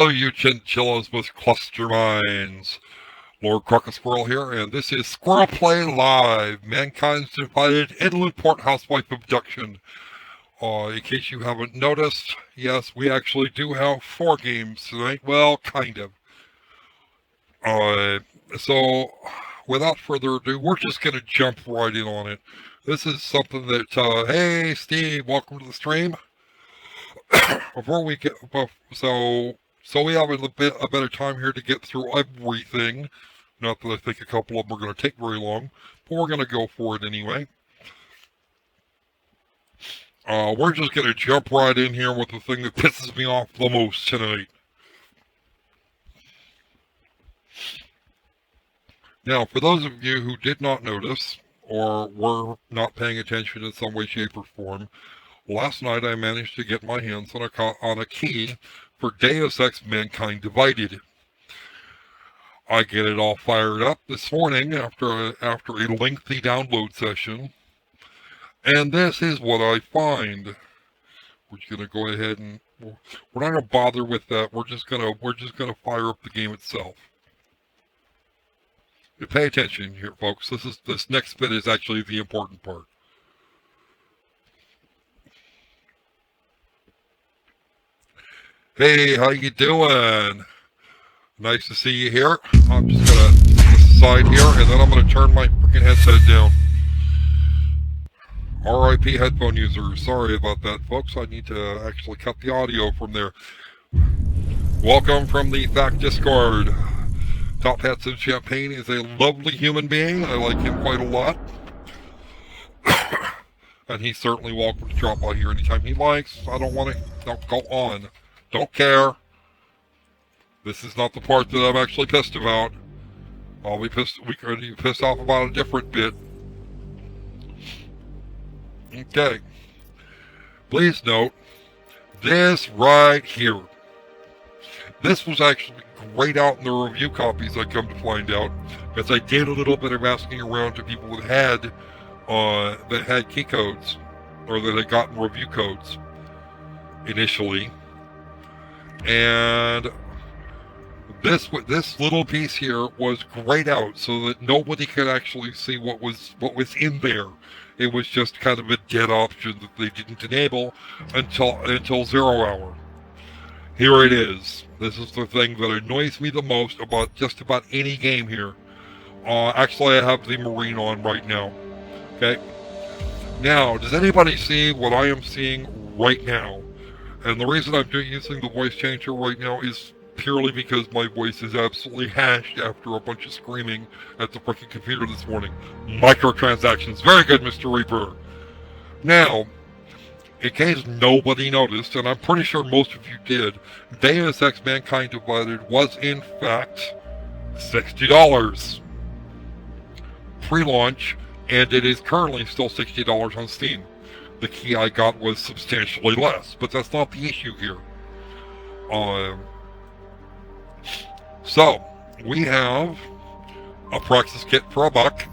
Hello, you chinchillas with cluster minds. Lord Crockett Squirrel here, and this is SquirrelPlay Live, Mankind's Divided Inland Port Housewife Abduction. In case you haven't noticed, yes, we actually do have 4 games tonight. Well, kind of. So, without further ado, we're just going to jump right in on it. This is something that, hey, Steve, welcome to the stream. Before we get, so we have a better time here to get through everything. Not that I think a couple of them are going to take very long, but we're going to go for it anyway. We're just going to jump right in here with the thing that pisses me off the most tonight. Now, for those of you who did not notice, or were not paying attention in some way, shape, or form, last night I managed to get my hands on a key for Deus Ex Mankind Divided. I get it all fired up this morning after a lengthy download session, and this is what I find. We're just gonna go ahead and we're not gonna bother with that. We're just gonna fire up the game itself. Pay attention here, folks. This next bit is actually the important part. Hey, how you doing? Nice to see you here. I'm just gonna side here, and then I'm gonna turn my freaking headset down. RIP headphone user. Sorry about that, folks. I need to actually cut the audio from there. Welcome from the Fact Discord. Top Hats and Champagne is a lovely human being. I like him quite a lot. And he's certainly welcome to drop by here anytime he likes. I don't want to. Don't go on. Don't care. This is not the part that I'm actually pissed about. We could be pissed off about a different bit. Okay. Please note, this right here. This was actually grayed out in the review copies, I come to find out, because I did a little bit of asking around to people that had key codes, or that had gotten review codes initially, and this little piece here was grayed out so that nobody could actually see what was in there. It was just kind of a dead option that they didn't enable until 0 hour. Here it is. This is the thing that annoys me the most about just about any game here. Actually, I have the Marine on right now. Okay. Now, does anybody see what I am seeing right now? And the reason I'm using the voice changer right now is purely because my voice is absolutely hashed after a bunch of screaming at the freaking computer this morning. Microtransactions. Very good, Mr. Reaper. Now, in case nobody noticed, and I'm pretty sure most of you did, Deus Ex Mankind Divided was in fact $60 pre-launch, and it is currently still $60 on Steam. The key I got was substantially less, but that's not the issue here. So, we have a Praxis kit for $1,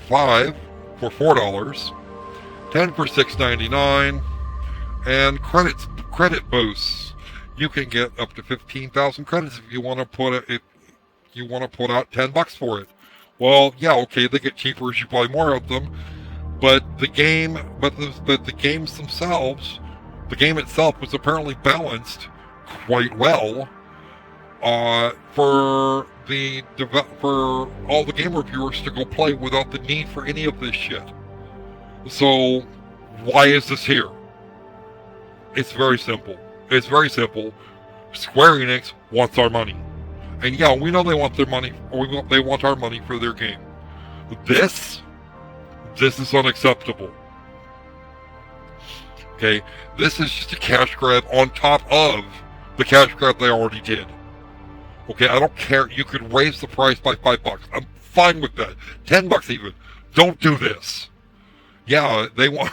5 for $4, 10 for $6.99, and credit boosts. You can get up to 15,000 credits if you want to put out $10 for it. Well, yeah, okay, they get cheaper as you buy more of them, but the game itself was apparently balanced quite well for all the game reviewers to go play without the need for any of this shit. So, why is this here? It's very simple. Square Enix wants our money. And yeah, we know they want their money, or they want our money for their game. This is unacceptable. Okay, this is just a cash grab on top of the cash grab they already did. Okay, I don't care. You could raise the price by $5. I'm fine with that. $10 even. Don't do this. Yeah, they want.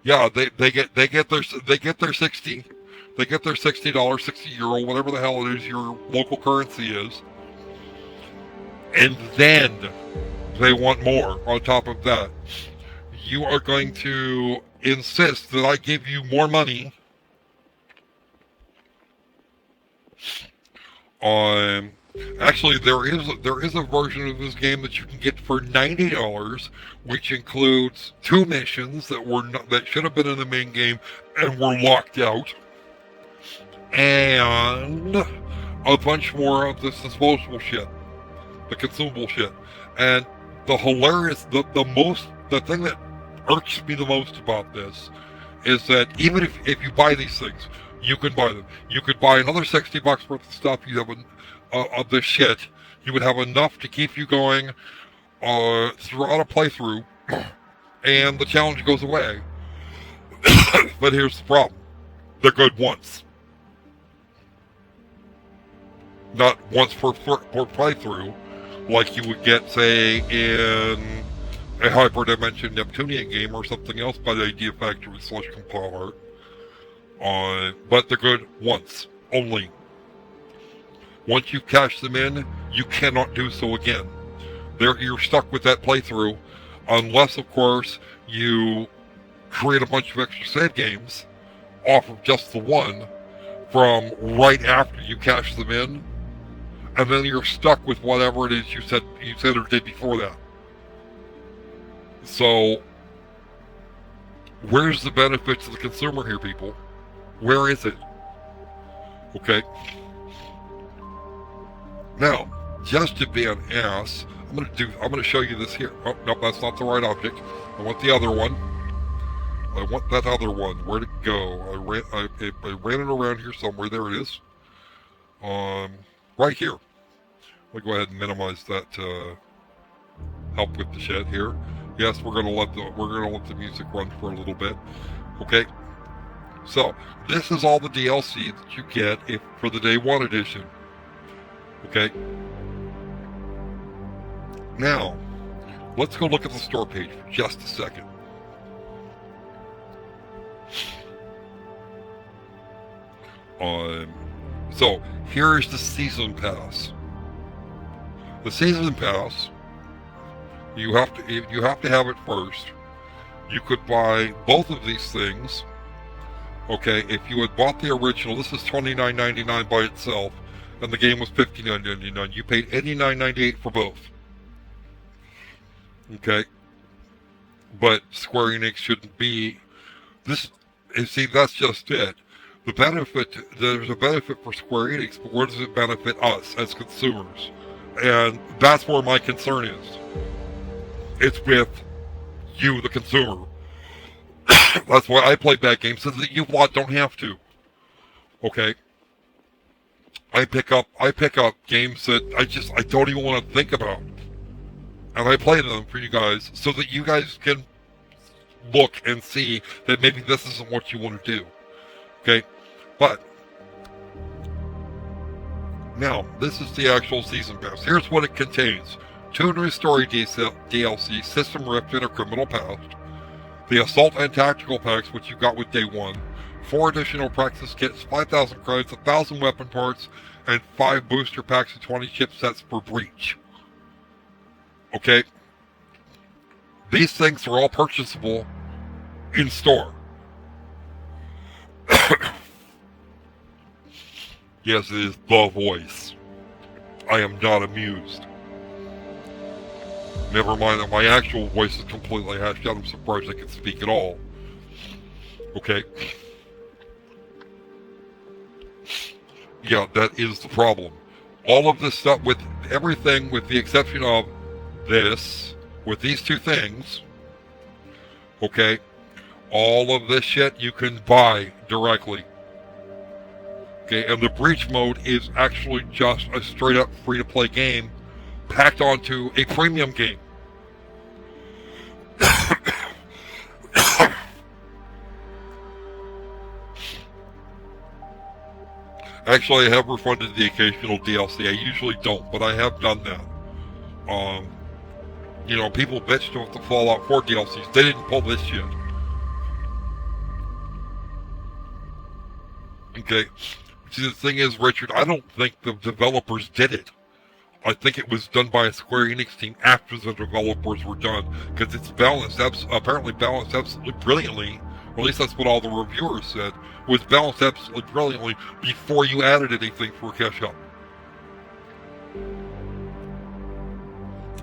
Yeah, they get their 60. They get their $60, 60 euro, whatever the hell it is your local currency is, and then they want more on top of that. You are going to insist that I give you more money Um, Actually, there is a version of this game that you can get for $90, which includes 2 missions that should have been in the main game and were locked out, and a bunch more of this disposable shit, the consumable shit. And the thing that irks me the most about this is that even if you buy these things, you can buy them. You could buy another $60 worth of stuff. You have of this shit. You would have enough to keep you going throughout a playthrough, and the challenge goes away. But here's the problem: they're good once, not once per playthrough, like you would get, say, in a Hyperdimension Neptunian game or something else by the Idea Factory / Compile Art. But they're good once only. Once you cash them in, you cannot do so again. You're stuck with that playthrough, unless, of course, you create a bunch of extra save games off of just the one from right after you cash them in, and then you're stuck with whatever it is you said or did before that. So, where's the benefit to the consumer here, people? Where is it? Okay. Now, just to be an ass, I'm gonna show you this here. Oh, nope, that's not the right object. I want the other one. I want that other one. Where'd it go? I ran it around here somewhere. There it is. Right here. I'll go ahead and minimize that to help with the shit here. Yes, we're gonna let the music run for a little bit. Okay. So this is all the DLC that you get for the Day 1 edition. Okay. Now, let's go look at the store page for just a second. So here's the season pass. The season pass, you have to have it first. You could buy both of these things. Okay, if you had bought the original, this is $29.99 by itself, and the game was $59.99. You paid $89.98 for both. Okay, but Square Enix shouldn't be this. See, that's just it. There's a benefit for Square Enix, but where does it benefit us as consumers? And that's where my concern is. It's with you, the consumer. That's why I play bad games, so that you lot don't have to. Okay? I pick up games that I don't even want to think about. And I play them for you guys, so that you guys can look and see that maybe this isn't what you want to do. Okay? But now, this is the actual season pass. Here's what it contains. 2 new story DLC, System Rift and a Criminal Past. The Assault and Tactical Packs, which you got with Day 1. 4 additional practice kits, 5,000 credits, 1,000 weapon parts, and 5 booster packs and 20 chipsets per breach. Okay? These things are all purchasable in store. Yes, it is the voice. I am not amused. Never mind that my actual voice is completely hashed out. I'm surprised I can speak at all. Okay. Yeah, that is the problem. All of this stuff, with everything, with the exception of this, with these 2 things, okay, all of this shit you can buy directly. Okay, and the breach mode is actually just a straight up free-to-play game packed onto a premium game. Actually, I have refunded the occasional DLC. I usually don't, but I have done that. People bitched about the Fallout 4 DLCs. They didn't pull this shit. Okay. See, the thing is, Richard, I don't think the developers did it. I think it was done by a Square Enix team after the developers were done, because it's apparently balanced absolutely brilliantly or at least that's what all the reviewers said, was balanced absolutely brilliantly before you added anything for a cash out.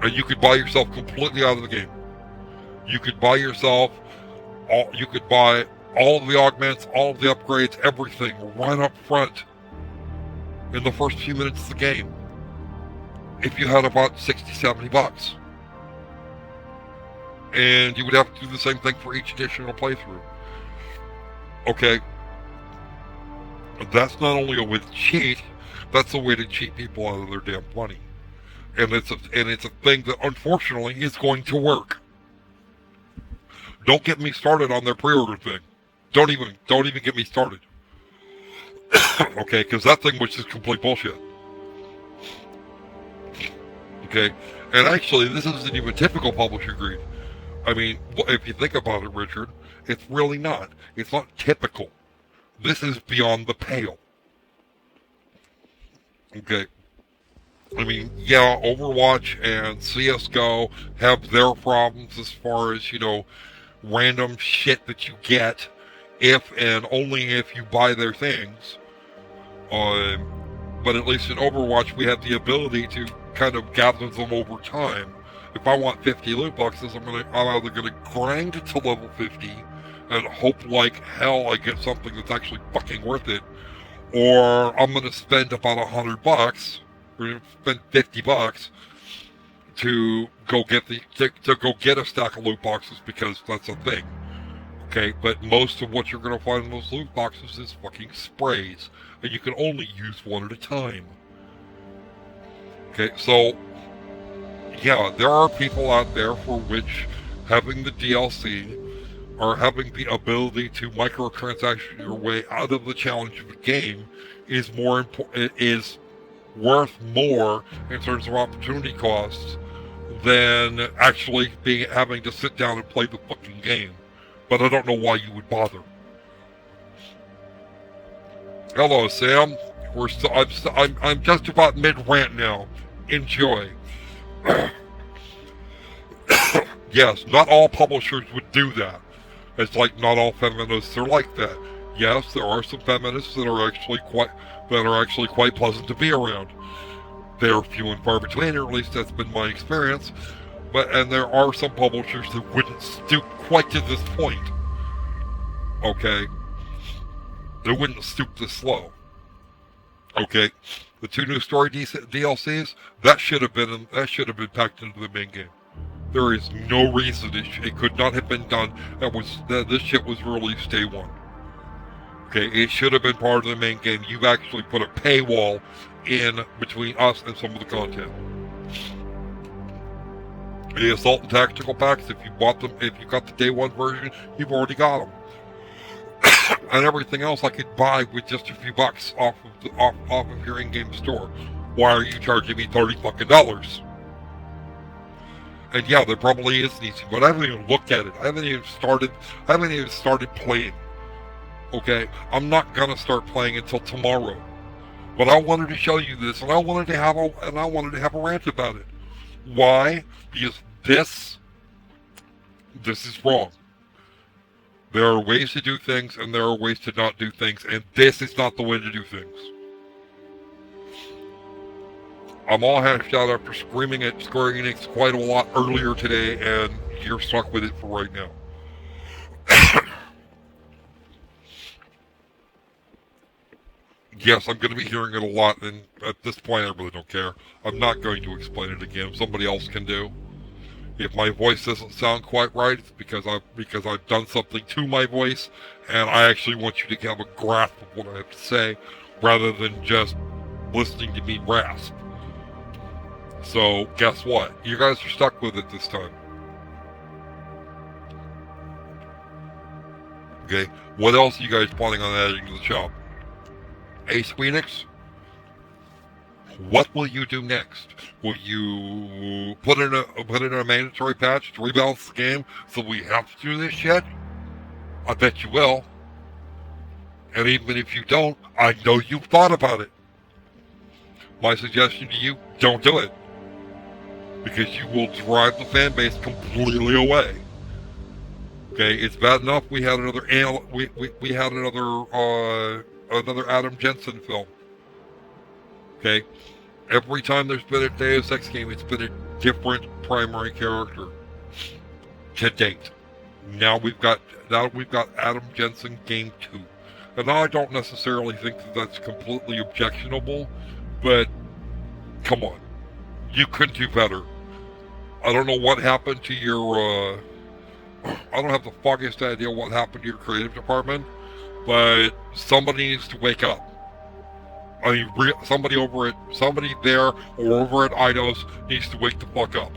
And you could buy yourself completely out of the game. You could buy yourself, you could buy all of the augments, all of the upgrades, everything right up front in the first few minutes of the game. If you had about 60, 70 bucks. And you would have to do the same thing for each additional playthrough. Okay. That's not only a way to cheat, that's a way to cheat people out of their damn money. And it's a thing that unfortunately is going to work. Don't get me started on their pre-order thing. Don't even get me started. Okay, because that thing was just complete bullshit. Okay, and actually this isn't even typical publisher greed. I mean, if you think about it, Richard, it's really not. It's not typical. This is beyond the pale. Okay. I mean, yeah, Overwatch and CSGO have their problems as far as, random shit that you get if and only if you buy their things. But at least in Overwatch, we have the ability to kind of gather them over time. If I want 50 loot boxes, I'm either going to grind to level 50 and hope like hell I get something that's actually fucking worth it, or I'm going to spend about $100, or spend 50 bucks to go get to go get a stack of loot boxes because that's a thing. Okay, but most of what you're going to find in those loot boxes is fucking sprays, and you can only use one at a time. Okay, so yeah, there are people out there for which having the DLC or having the ability to microtransaction your way out of the challenge of the game is is worth more in terms of opportunity costs than actually having to sit down and play the fucking game. But I don't know why you would bother. Hello, Sam. I'm just about mid-rant now. Enjoy. Yes, not all publishers would do that. It's like not all feminists are like that. Yes, there are some feminists that are actually quite pleasant to be around. They're few and far between, or at least that's been my experience. And there are some publishers that wouldn't stoop quite to this point. Okay? They wouldn't stoop this low. Okay? The 2 new story DLCs, that should have been packed into the main game. There is no reason it could not have been done. This shit was released day one. Okay, it should have been part of the main game. You've actually put a paywall in between us and some of the content. The Assault and Tactical Packs, if you got the day one version, you've already got them. And everything else I could buy with just a few bucks off of your in-game store. Why are you charging me $30 fucking? And yeah, there probably is an easy, but I haven't even looked at it. I haven't even started playing. Okay, I'm not gonna start playing until tomorrow. But I wanted to show you this, and I wanted to have a rant about it. Why? Because this is wrong. There are ways to do things, and there are ways to not do things, and this is not the way to do things. I'm all hashed out after screaming at Square Enix quite a lot earlier today, and you're stuck with it for right now. Yes, I'm going to be hearing it a lot, and at this point I really don't care. I'm not going to explain it again. Somebody else can do. If my voice doesn't sound quite right, it's because I've done something to my voice, and I actually want you to have a grasp of what I have to say, rather than just listening to me rasp. So, guess what? You guys are stuck with it this time. Okay, what else are you guys planning on adding to the shop? Squenix, what will you do next? Will you put in a mandatory patch to rebalance the game so we have to do this shit? I bet you will. And even if you don't, I know you've thought about it. My suggestion to you, don't do it. Because you will drive the fan base completely away. Okay, it's bad enough we had another another Adam Jensen film. Okay, every time there's been a Deus Ex game, it's been a different primary character to date. Now we've got Adam Jensen Game 2. And I don't necessarily think that that's completely objectionable, but come on. You could do better. I don't know what happened to your, I don't have the foggiest idea what happened to your creative department, but somebody needs to wake up. I mean, somebody there or over at Eidos needs to wake the fuck up.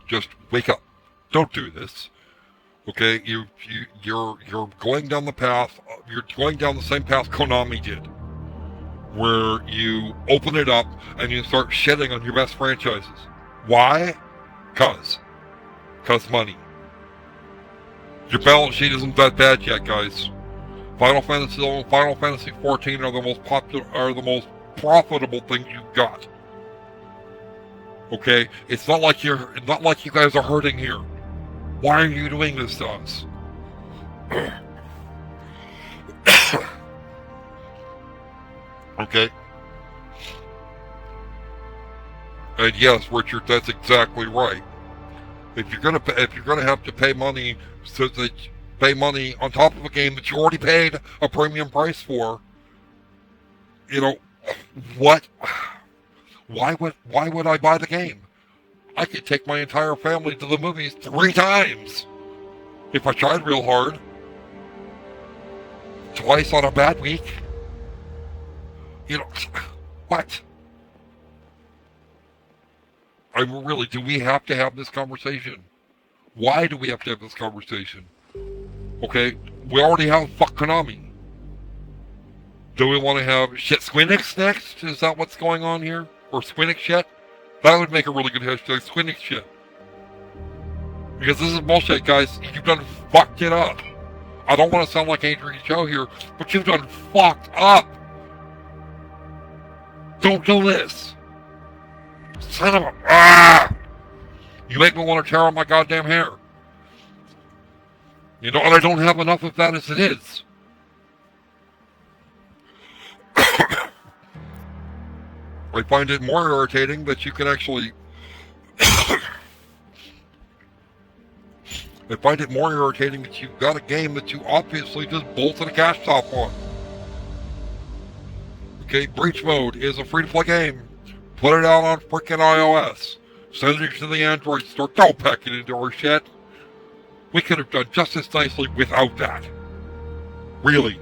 Just wake up. Don't do this. Okay, you're going down the path. You're going down the same path Konami did, where you open it up and you start shitting on your best franchises. Why? Cause money. Your balance sheet isn't that bad yet, guys. Final Fantasy XI and Final Fantasy XIV are the most profitable thing you've got. Okay, it's not like you guys are hurting here. Why are you doing this to us? Okay. And yes, Richard, that's exactly right. If you're gonna have to pay money on top of a game that you already paid a premium price for, you know, what? Why would I buy the game? I could take my entire family to the movies 3 times if I tried real hard. Twice on a bad week. You know, what? I mean, really, do we have to have this conversation? Why do we have to have this conversation? Okay, we already have fuck Konami. Do we want to have shit Squenix next? Is that what's going on here? Or Squenix shit? That would make a really good hashtag, Squenix shit. Because this is bullshit, guys. You've done fucked it up. I don't want to sound like Adrian Cho here, but you've done fucked up. Don't do this. Son of a... Ah! You make me want to tear out my goddamn hair. You know, and I don't have enough of that as it is. I find it more irritating that you can actually... I find it more irritating that you've got a game that you obviously just bolted a cash top on. Okay, Breach Mode is a free-to-play game. Put it out on freaking iOS. Send it to the Android store. Don't pack it into our shit. We could have done just as nicely without that. Really.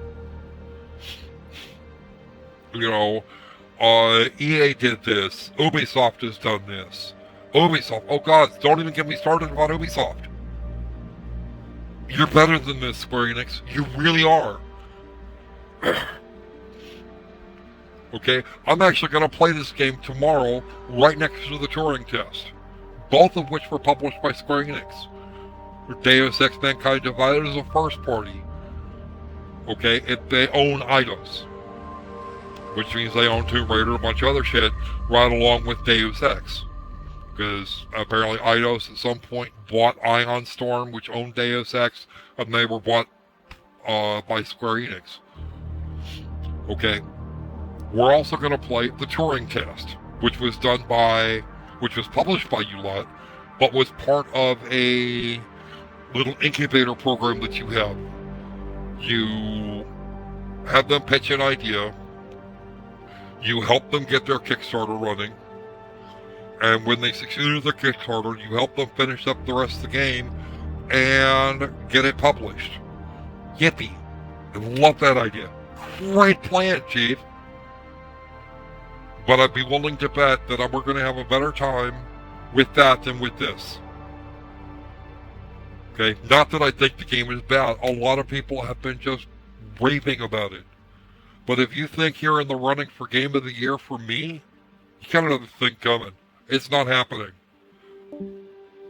You know, EA did this. Ubisoft has done this. Ubisoft. Oh God, don't even get me started about Ubisoft. You're better than this, Square Enix. You really are. Okay, I'm actually going to play this game tomorrow, right next to the Turing test. Both of which were published by Square Enix. Deus Ex Mankind Divided is a first party. Okay, they own Eidos. Which means they own Tomb Raider and a bunch of other shit, right along with Deus Ex. Because apparently Eidos at some point bought Ion Storm, which owned Deus Ex, and they were bought by Square Enix. Okay. We're also going to play the Turing test, which was published by ULOT, but was part of a little incubator program that you have. You have them pitch an idea, you help them get their Kickstarter running, and when they succeed with their Kickstarter, you help them finish up the rest of the game and get it published. Yippee. I love that idea. Great plan, Chief. But I'd be willing to bet that we're going to have a better time with that than with this. Okay? Not that I think the game is bad. A lot of people have been just raving about it. But if you think you're in the running for Game of the Year for me, you got another thing coming. It's not happening.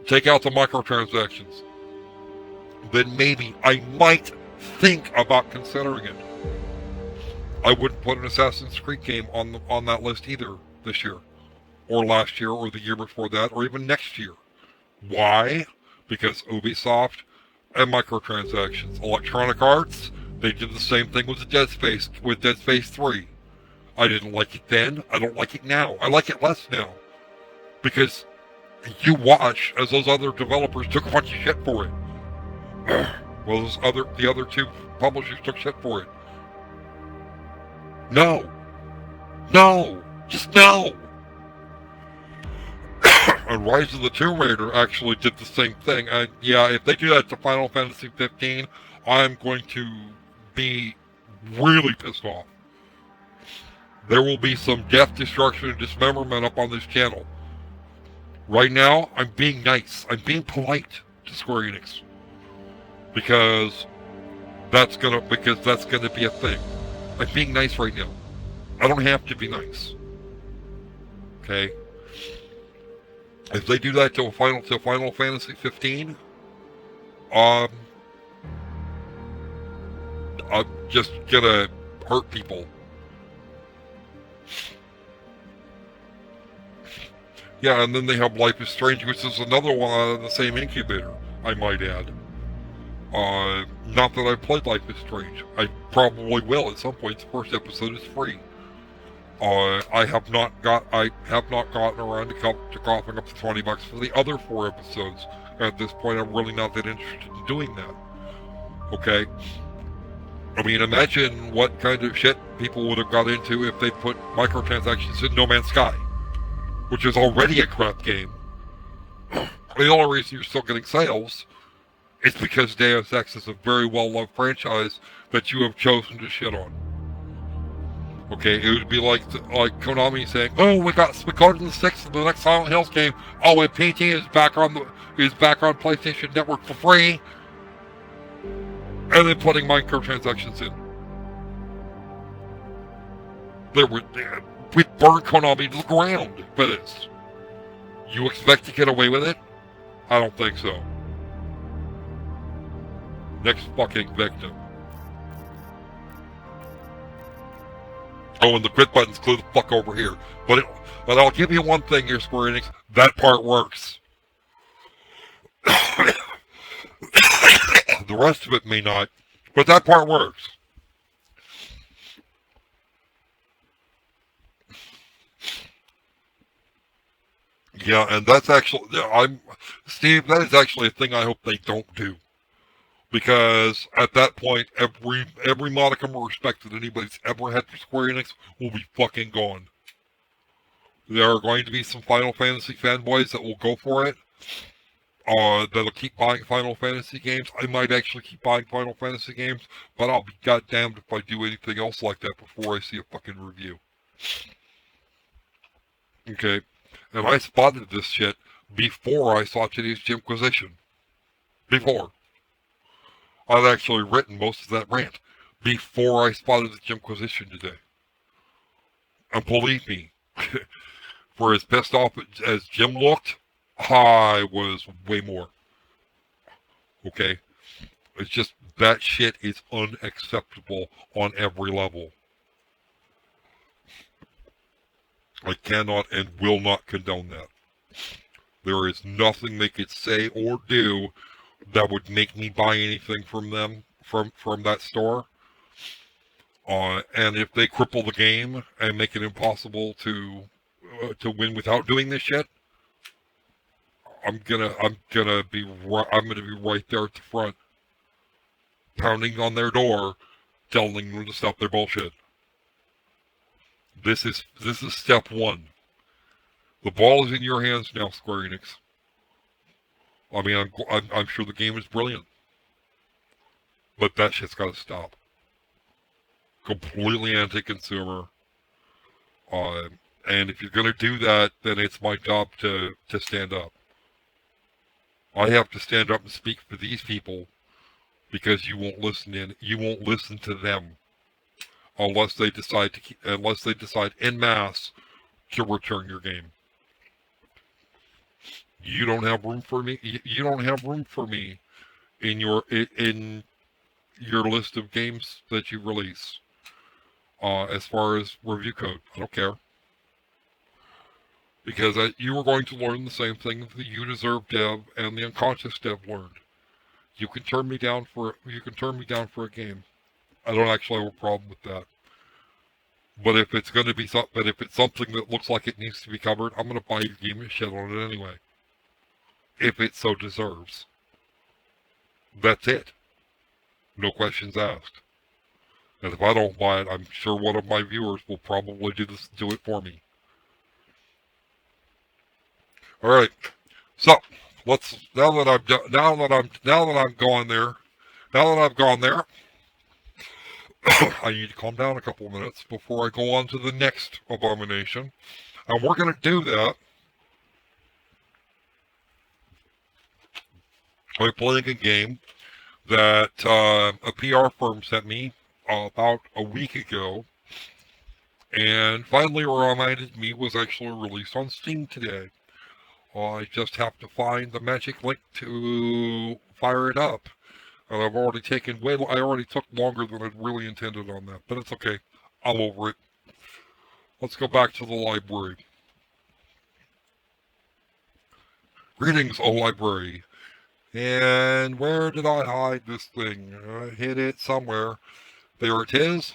Take out the microtransactions. Then maybe I might think about considering it. I wouldn't put an Assassin's Creed game on that list either this year, or last year, or the year before that, or even next year. Why? Because Ubisoft and microtransactions. Electronic Arts, they did the same thing with Dead Space 3. I didn't like it then. I don't like it now. I like it less now. Because you watch as those other developers took a bunch of shit for it. Well, the other two publishers took shit for it. No. Just no. And Rise of the Tomb Raider actually did the same thing. And yeah, if they do that to Final Fantasy 15, I'm going to be really pissed off. There will be some death, destruction, and dismemberment up on this channel. Right now, I'm being nice. I'm being polite to Square Enix. Because that's gonna be a thing. I'm being nice right now. I don't have to be nice. Okay? If they do that to Final Fantasy 15, I'm just gonna hurt people. Yeah, and then they have Life is Strange, which is another one out of the same incubator, I might add. Not that I've played Life is Strange. I probably will at some point. The first episode is free. I have not gotten around to coughing up the $20 for the other 4 episodes. At this point, I'm really not that interested in doing that. Okay? I mean, imagine what kind of shit people would have got into if they put microtransactions in No Man's Sky, which is already a crap game. The only reason you're still getting sales is because Deus Ex is a very well-loved franchise that you have chosen to shit on. Okay, it would be like Konami saying, "Oh, we got Suikoden 6 in the next Silent Hills game. Oh, and PT is back on PlayStation Network for free," and then putting microtransactions in. We burned Konami to the ground for this. You expect to get away with it? I don't think so. Next fucking victim. Oh, and the quit button's clear the fuck over here. But I'll give you one thing here, Square Enix. That part works. The rest of it may not, but that part works. Yeah, and that's actually, Steve, that is actually a thing I hope they don't do. Because at that point, every modicum of respect that anybody's ever had for Square Enix will be fucking gone. There are going to be some Final Fantasy fanboys that will go for it. That'll keep buying Final Fantasy games. I might actually keep buying Final Fantasy games, but I'll be goddamned if I do anything else like that before I see a fucking review. Okay, and I spotted this shit before I saw today's Jimquisition. Before. I'd actually written most of that rant before I spotted the Jimquisition today. And believe me, for as pissed off as Jim looked, I was way more. Okay? It's just, that shit is unacceptable on every level. I cannot and will not condone that. There is nothing they could say or do that would make me buy anything from them, from that store. And if they cripple the game and make it impossible to win without doing this shit, I'm gonna be right there at the front, pounding on their door, telling them to stop their bullshit. This is step one. The ball is in your hands now, Square Enix. I mean, I'm sure the game is brilliant, but that shit's got to stop. Completely anti-consumer. And if you're gonna do that, then it's my job to stand up. I have to stand up and speak for these people because you won't listen to them unless they decide en masse to return your game. You don't have room for me. You don't have room for me in your list of games that you release. as far as review code. I don't care. Because you are going to learn the same thing that the You Deserve dev and the Unconscious dev learned. You can turn me down for a game. I don't actually have a problem with that. But if it's something that looks like it needs to be covered, I'm going to buy your game and shit on it anyway. If it so deserves. That's it. No questions asked. And if I don't buy it, I'm sure one of my viewers will probably do it for me. All right. So now that I've gone there, I need to calm down a couple of minutes before I go on to the next abomination, and we're going to do that by playing a game that a PR firm sent me about a week ago, and finally reminded me was actually released on Steam today. I just have to find the magic link to fire it up. And I already took longer than I'd really intended on that, but it's okay. I'm over it. Let's go back to the library. Greetings, O library. And where did I hide this thing? I hid it somewhere. There it is.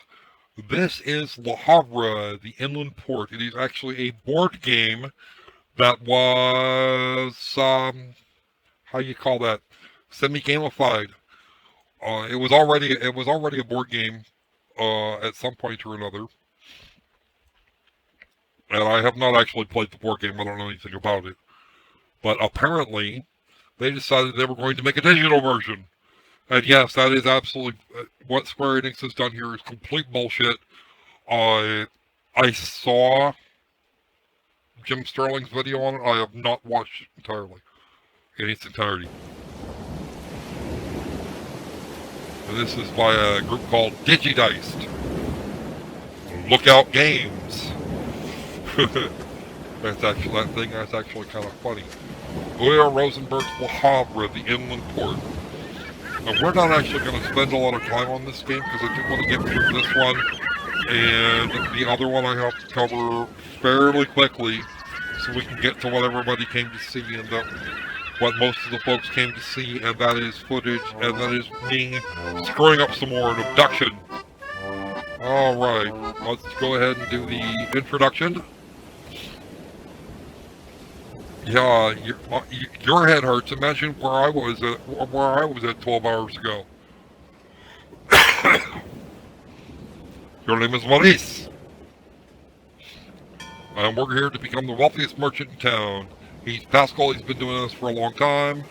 This is Le Havre, the inland port. It is actually a board game that was, how you call that? Semi-gamified. It was already a board game, at some point or another. And I have not actually played the board game. I don't know anything about it. But apparently, they decided they were going to make a digital version. And yes, that is absolutely what Square Enix has done here is complete bullshit. I saw Jim Sterling's video on it. I have not watched it entirely, in its entirety. And this is by a group called Digidiced. Lookout Games. That's actually kind of funny. Leo Rosenberg's Le Havre, the inland port. Now, we're not actually going to spend a lot of time on this game because I do want to get through this one and the other one I have to cover fairly quickly so we can get to what everybody came to see and what most of the folks came to see, and that is footage, and that is me screwing up some more in Obduction. Alright, let's go ahead and do the introduction. Yeah, your head hurts. Imagine where I was at 12 hours ago. Your name is Maurice. And we're here to become the wealthiest merchant in town. He's Pascal. He's been doing this for a long time.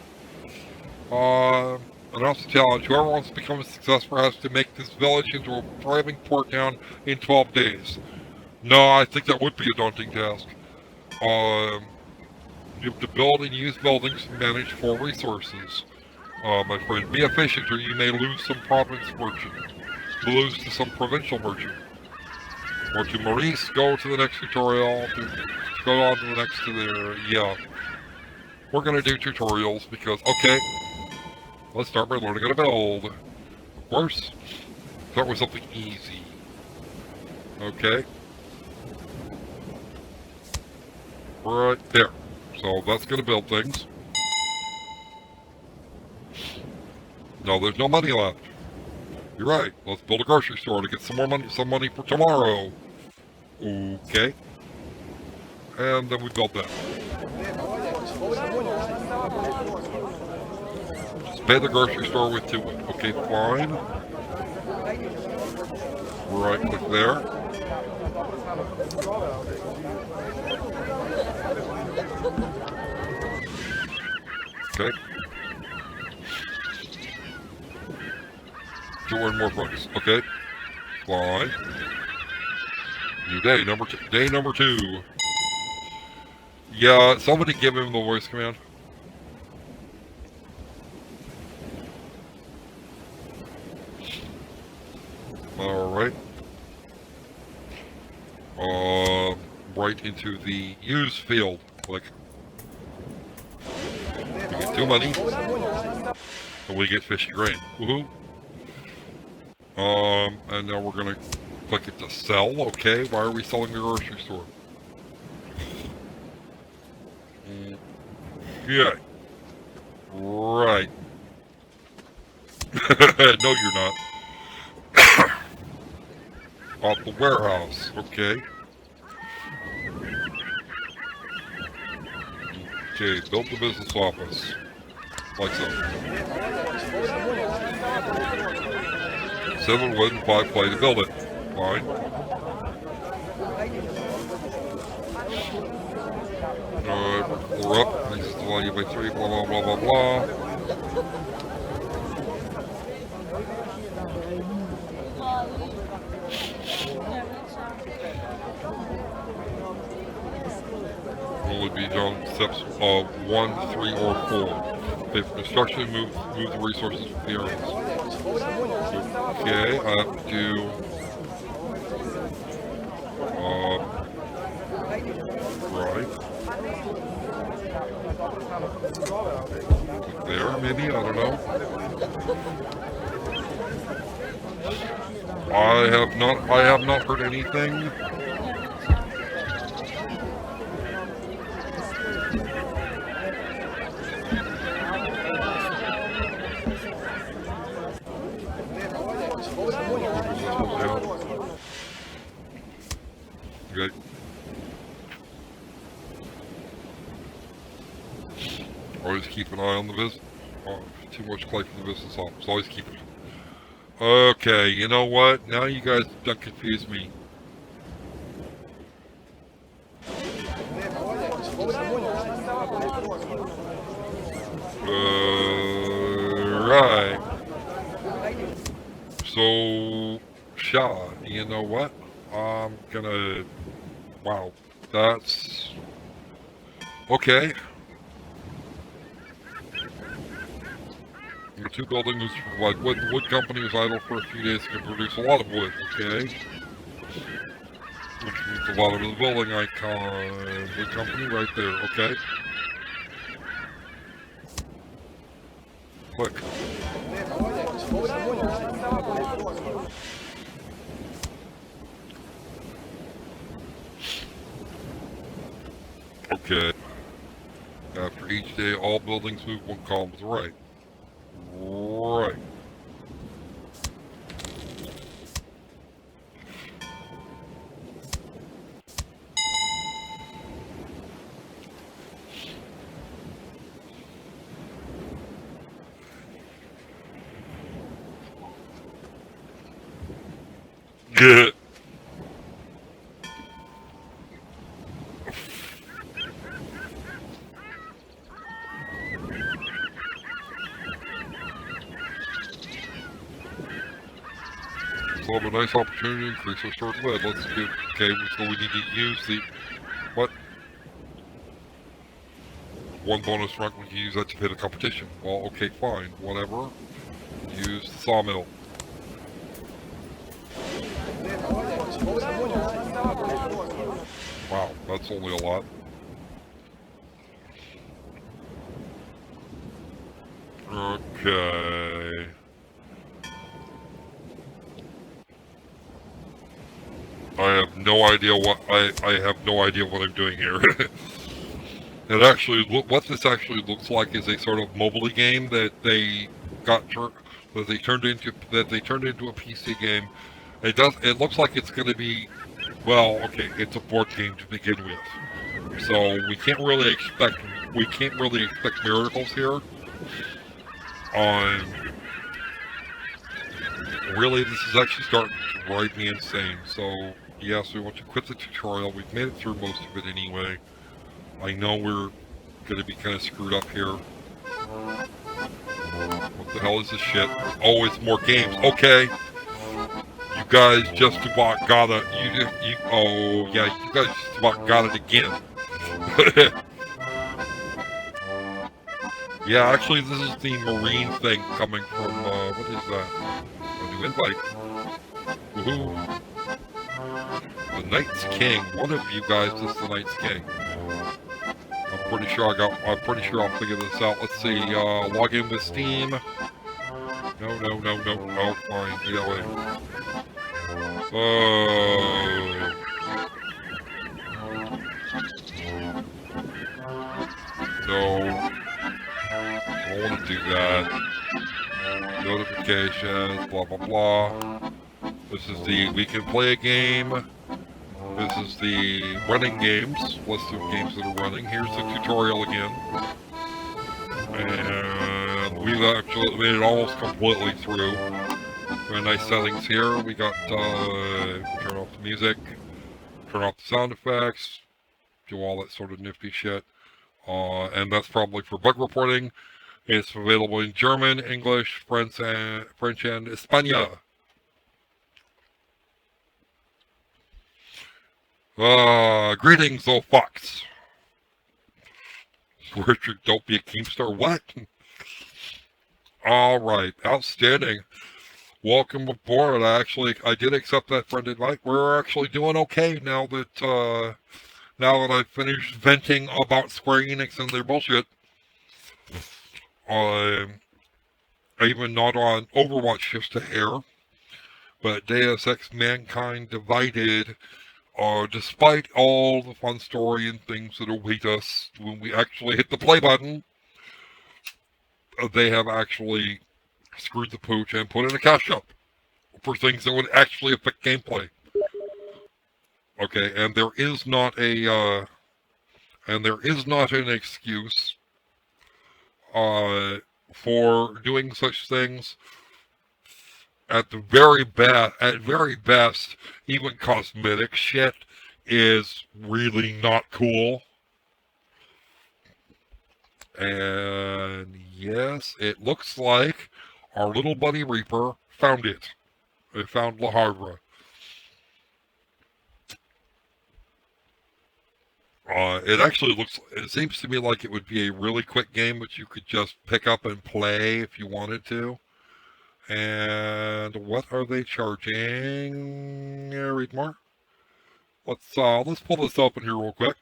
And that's the challenge. Whoever wants to become a successful has to make this village into a thriving port town in 12 days. No, I think that would be a daunting task. You have to build and use buildings to manage 4 resources. My friend, be efficient or you may lose some province merchant. Lose to some provincial merchant. Or to Maurice, go to the next tutorial, go on to the next to there, yeah. We're gonna do tutorials because, okay, let's start by learning how to build. Of course, start with something easy. Okay. Right there. So that's gonna build things. No, there's no money left. You're right. Let's build a grocery store to get some money for tomorrow. Okay. And then we built that. Just pay the grocery store with 2 wood. Okay, fine. Right click there. Okay. 2 or more bucks. Okay. Fine. New day, day number 2. Yeah, somebody give him the voice command. Alright. Right into the use field. Click. We get 2 money. And we get fishy grain. Woohoo. And now we're gonna Click it to sell. Okay, why are we selling the grocery store? Yeah. Right. No, you're not. Off the warehouse. Okay. Okay, build the business office. Like so. 7 wood and 5 clay to build it. Fine. We're up. Makes it value by 3, blah, blah, blah, blah, blah. Will be done steps of 1, 3, or 4. Pay for construction, move the resources from the areas. Okay, I have to do right. There, maybe, I don't know. I have not heard anything. Okay. Always keep an eye on the business. Oh, too much clay for the business office. Always keep it. Okay, you know what? Now you guys don't confuse me. Right. So, Shaw, you know what? I'm gonna... Wow. That's... Okay. The 2 buildings provide wood. The wood company is idle for a few days and can produce a lot of wood, okay? Which means the bottom of the building icon. Wood company right there, okay? Click. Okay. After each day, all buildings move 1 column to the right. Right. Good. So a nice opportunity to increase our stored lead. Let's get, okay, so we need to use the, what? 1 bonus rank, we can use that to pay the competition. Well, okay, fine, whatever. Use the sawmill. Wow, that's only a lot. Okay. I have no idea what I have no idea what I'm doing here. It actually, what this actually looks like is a sort of mobile game that they turned into a PC game. It looks like it's going to be, well, okay, it's a board game to begin with, so we can't really expect miracles here. Really, this is actually starting to drive me insane. So yes, we want to quit the tutorial. We've made it through most of it anyway. I know we're going to be kind of screwed up here. What the hell is this shit? Oh, it's more games. Okay. You guys just about got it. Oh, yeah, you guys just about got it again. Yeah, actually, this is the marine thing coming from, what is that? A new invite. Woohoo. The Knight's King. One of you guys is the Knight's King. I'm pretty sure I'll figure this out. Let's see, log in with Steam. No, fine, get away. Oh. No. Don't want to do that. Notifications, blah, blah, blah. This is the we can play a game. This is the running games, list of games that are running. Here's the tutorial again. And we've actually made it almost completely through. Very nice settings here. We got, turn off the music, turn off the sound effects, do all that sort of nifty shit. And that's probably for bug reporting. It's available in German, English, French, and España. Greetings, oh fucks. Richard, don't be a Keemstar. What? Alright, outstanding. Welcome aboard. I did accept that friend invite. We're actually doing okay now that I've finished venting about Square Enix and their bullshit. Even not on Overwatch just a hair, but Deus Ex Mankind Divided, despite all the fun story and things that await us when we actually hit the play button, they have actually screwed the pooch and put in a cash up for things that would actually affect gameplay. Okay, and there is not an excuse for doing such things. At very best, even cosmetic shit is really not cool. And yes, it looks like our little buddy Reaper found it. They found Le Havre. It seems to me like it would be a really quick game which you could just pick up and play if you wanted to. And what are they charging? Read more. Let's pull this open here real quick.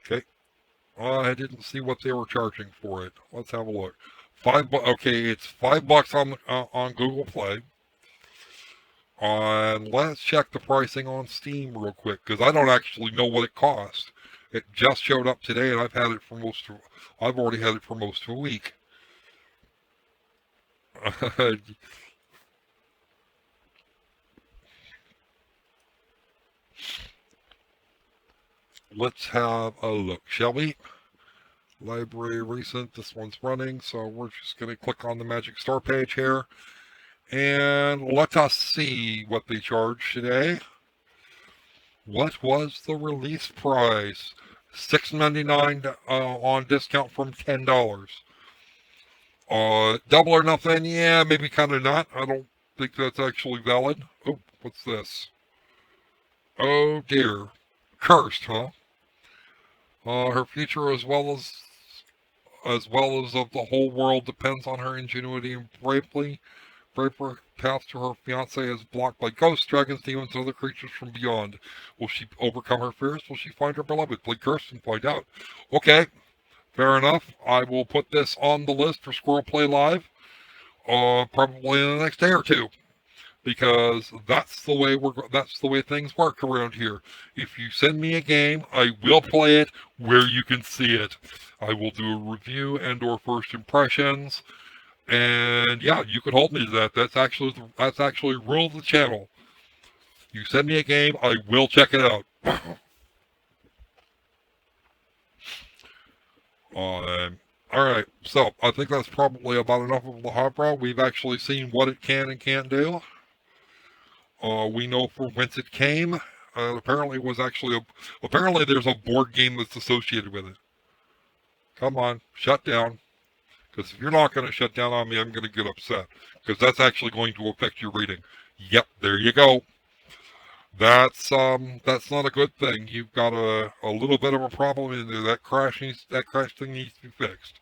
Okay. I didn't see what they were charging for it. Let's have a look. Okay, it's $5 on Google Play. Let's check the pricing on Steam real quick, because I don't actually know what it costs. It just showed up today, and I've already had it for most of a week. Let's have a look, shall we? Library recent, this one's running, so we're just going to click on the Magic Store page here. And let us see what they charge today. What was the release price? $6.99 on discount from $10. Double or nothing? Yeah, maybe kind of not. I don't think that's actually valid. Oh, what's this? Oh dear. Cursed, huh? Her future as well as of the whole world depends on her ingenuity and bravery. Braver path to her fiance is blocked by ghosts, dragons, demons, and other creatures from beyond. Will she overcome her fears? Will she find her beloved? Play Cursed and find out. Okay, fair enough. I will put this on the list for SquirrelPlay Live, probably in the next day or two, because that's the way things work around here. If you send me a game, I will play it where you can see it. I will do a review and/or first impressions. And yeah, you can hold me to that. That's actually rule of the channel. You send me a game, I will check it out. Alright, so I think that's probably about enough of Le Havre. We've actually seen what it can and can't do. We know from whence it came. Apparently there's a board game that's associated with it. Come on, shut down. Because if you're not going to shut down on me, I'm going to get upset. Because that's actually going to affect your rating. Yep, there you go. That's not a good thing. You've got a little bit of a problem in there. That crash thing needs to be fixed.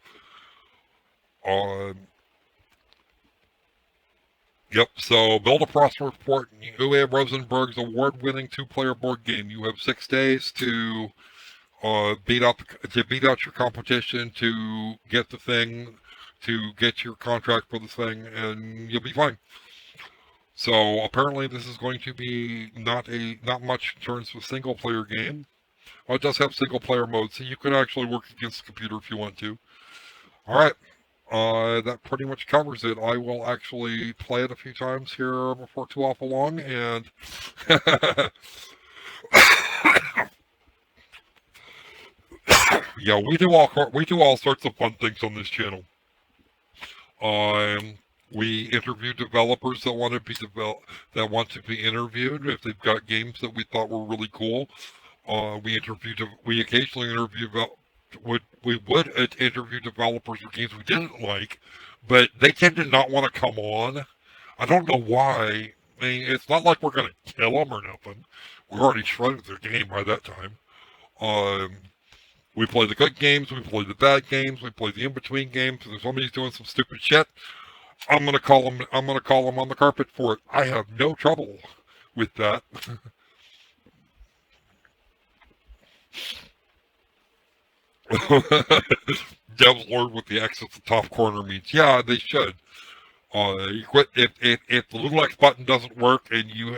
Yep, so Build a Prosper Report, Uwe Rosenberg's award-winning 2-player board game. You have 6 days to beat out your competition, to get the thing, to get your contract for the thing, and you'll be fine. So apparently this is going to be not much in terms of a single player game. Well, it does have single player mode, so you could actually work against the computer if you want to. All right. That pretty much covers it. I will actually play it a few times here before too awful long, and yeah, we do all sorts of fun things on this channel. Um, we interview developers that want to be interviewed if they've got games that we thought were really cool. We occasionally would interview developers for games we didn't like, but they tend to not want to come on. I don't know why. I mean, it's not like we're going to kill them or nothing. We're already shredded their game by that time. Um, we play the good games, we play the bad games, we play the in-between games. If somebody's doing some stupid shit, I'm gonna call them. I'm gonna call them on the carpet for it. I have no trouble with that. Dev's Lord with the X at the top corner means yeah, they should. You quit if the little X button doesn't work and you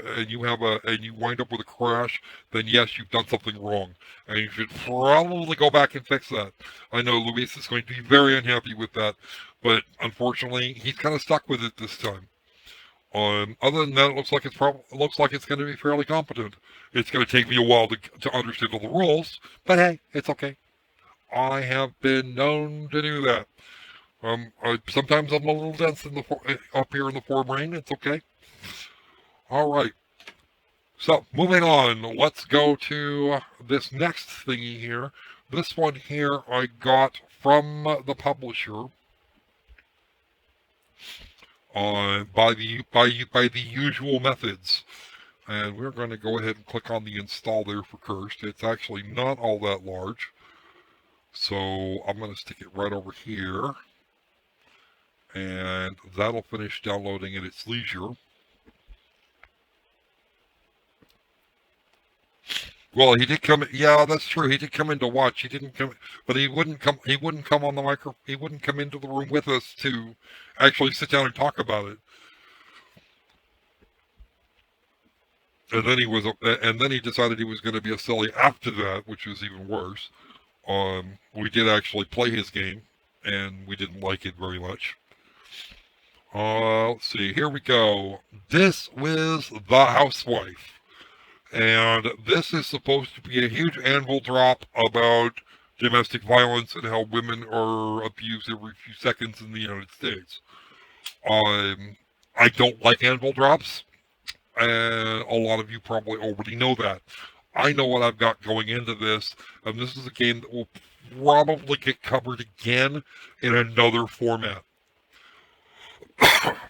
wind up with a crash, then yes, you've done something wrong, and you should probably go back and fix that. I know Luis is going to be very unhappy with that, but unfortunately, he's kind of stuck with it this time. Other than that, it looks like it's going to be fairly competent. It's going to take me a while to understand all the rules, but hey, it's okay. I have been known to do that. Sometimes I'm a little dense up here in the forebrain. It's okay. All right. So moving on, let's go to this next thingy here. This one here I got from the publisher by the usual methods, and we're going to go ahead and click on the install there for Cursed. It's actually not all that large, so I'm going to stick it right over here. And that'll finish downloading at its leisure. Well, he did come. Yeah, that's true. He did come in to watch. He didn't come, but he wouldn't come. He wouldn't come on the micro. He wouldn't come into the room with us to actually sit down and talk about it. And then he decided he was going to be a silly after that, which was even worse. We did actually play his game, and we didn't like it very much. Let's see. Here we go. This was The Housewife. And this is supposed to be a huge anvil drop about domestic violence and how women are abused every few seconds in the United States. I don't like anvil drops, and a lot of you probably already know that. I know what I've got going into this, and this is a game that will probably get covered again in another format.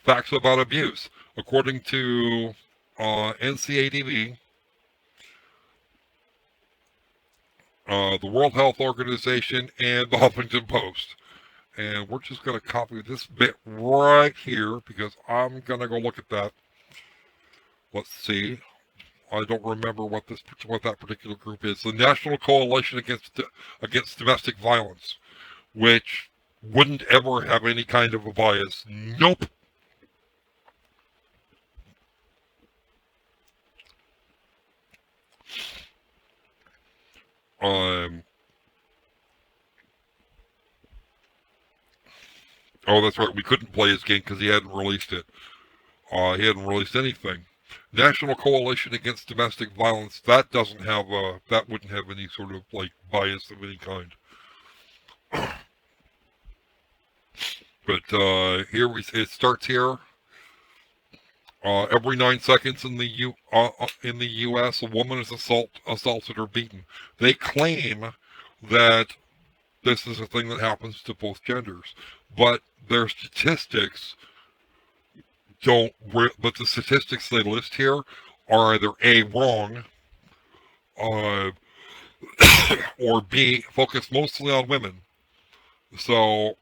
Facts about abuse. According to NCADV, the World Health Organization, and the Huffington Post. And we're just going to copy this bit right here because I'm going to go look at that. Let's see. I don't remember what that particular group is. The National Coalition Against Domestic Violence, which wouldn't ever have any kind of a bias. Nope. Oh, that's right. We couldn't play his game because he hadn't released it. He hadn't released anything. National Coalition Against Domestic Violence. That wouldn't have any sort of like bias of any kind. But it starts here. Every 9 seconds in the U.S., a woman is assaulted or beaten. They claim that this is a thing that happens to both genders, but their statistics don't. But the statistics they list here are either A, wrong, or B, focus mostly on women. So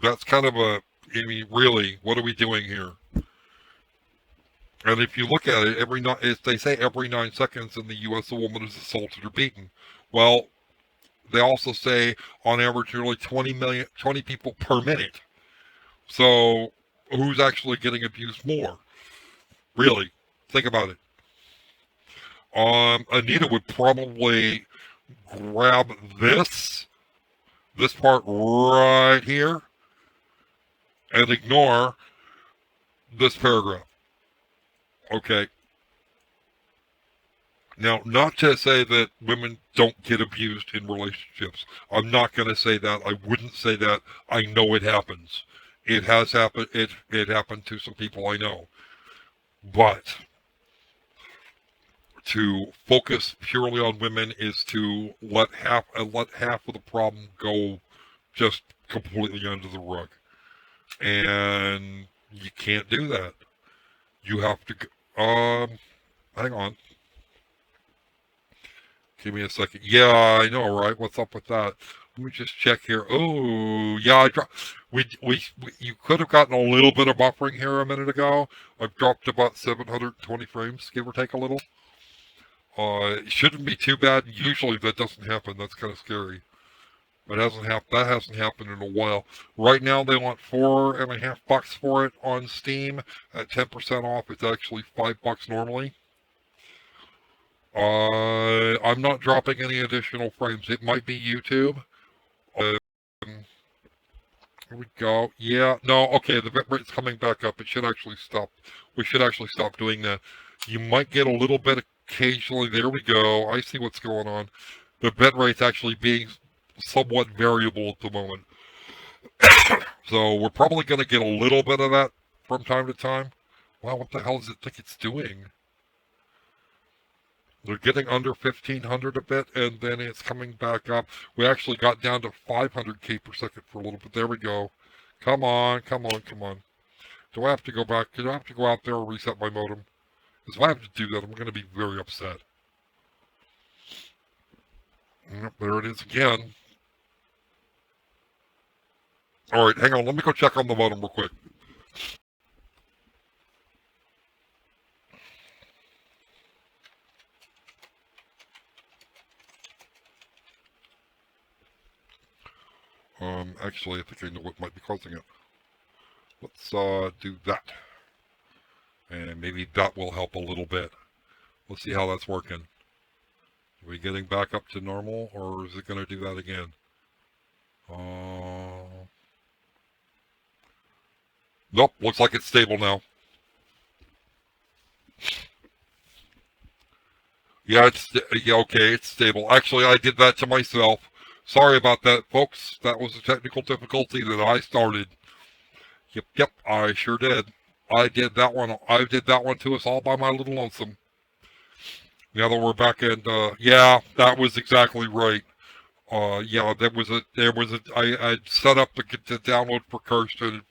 that's kind of I mean, really, what are we doing here? And if you look at it, they say every 9 seconds in the U.S. a woman is assaulted or beaten. Well, they also say on average nearly 20 people per minute. So who's actually getting abused more? Really, think about it. Anita would probably grab this part right here, and ignore this paragraph. Okay. Now, not to say that women don't get abused in relationships. I'm not going to say that. I wouldn't say that. I know it happens. It has happened. It happened to some people I know. But to focus purely on women is to let half of the problem go just completely under the rug. And you can't do that. You have to hang on. Give me a second. Yeah, I know, right? What's up with that? Let me just check here. Oh, yeah, you could have gotten a little bit of buffering here a minute ago. I've dropped about 720 frames, give or take a little. It shouldn't be too bad. Usually that doesn't happen. That's kind of scary. But that hasn't happened in a while. Right now they want $4.50 for it on Steam at 10% off. It's actually $5 normally. I'm not dropping any additional frames. It might be YouTube. Here we go. Yeah, no, okay, the bitrate's coming back up. It should actually stop. We should actually stop doing that. You might get a little bit occasionally. There we go. I see what's going on. The bitrate's actually being somewhat variable at the moment. So we're probably going to get a little bit of that from time to time. Wow, what the hell does it think it's doing? They're getting under 1500 a bit, and then it's coming back up. We actually got down to 500k per second for a little bit. There we go. Come on, come on, come on. Do I have to go back? Do I have to go out there and reset my modem? Because if I have to do that, I'm going to be very upset. Yep, there it is again. Alright, hang on. Let me go check on the modem real quick. Actually, I think I know what might be causing it. Let's do that. And maybe that will help a little bit. Let's see how that's working. Are we getting back up to normal, or is it going to do that again? Nope, looks like it's stable now. Yeah, okay, it's stable. Actually, I did that to myself. Sorry about that, folks. That was a technical difficulty that I started. Yep, I sure did. I did that one to us all by my little lonesome. Now that we're back in, yeah, that was exactly right. Yeah, I set up to get the download for Cursed and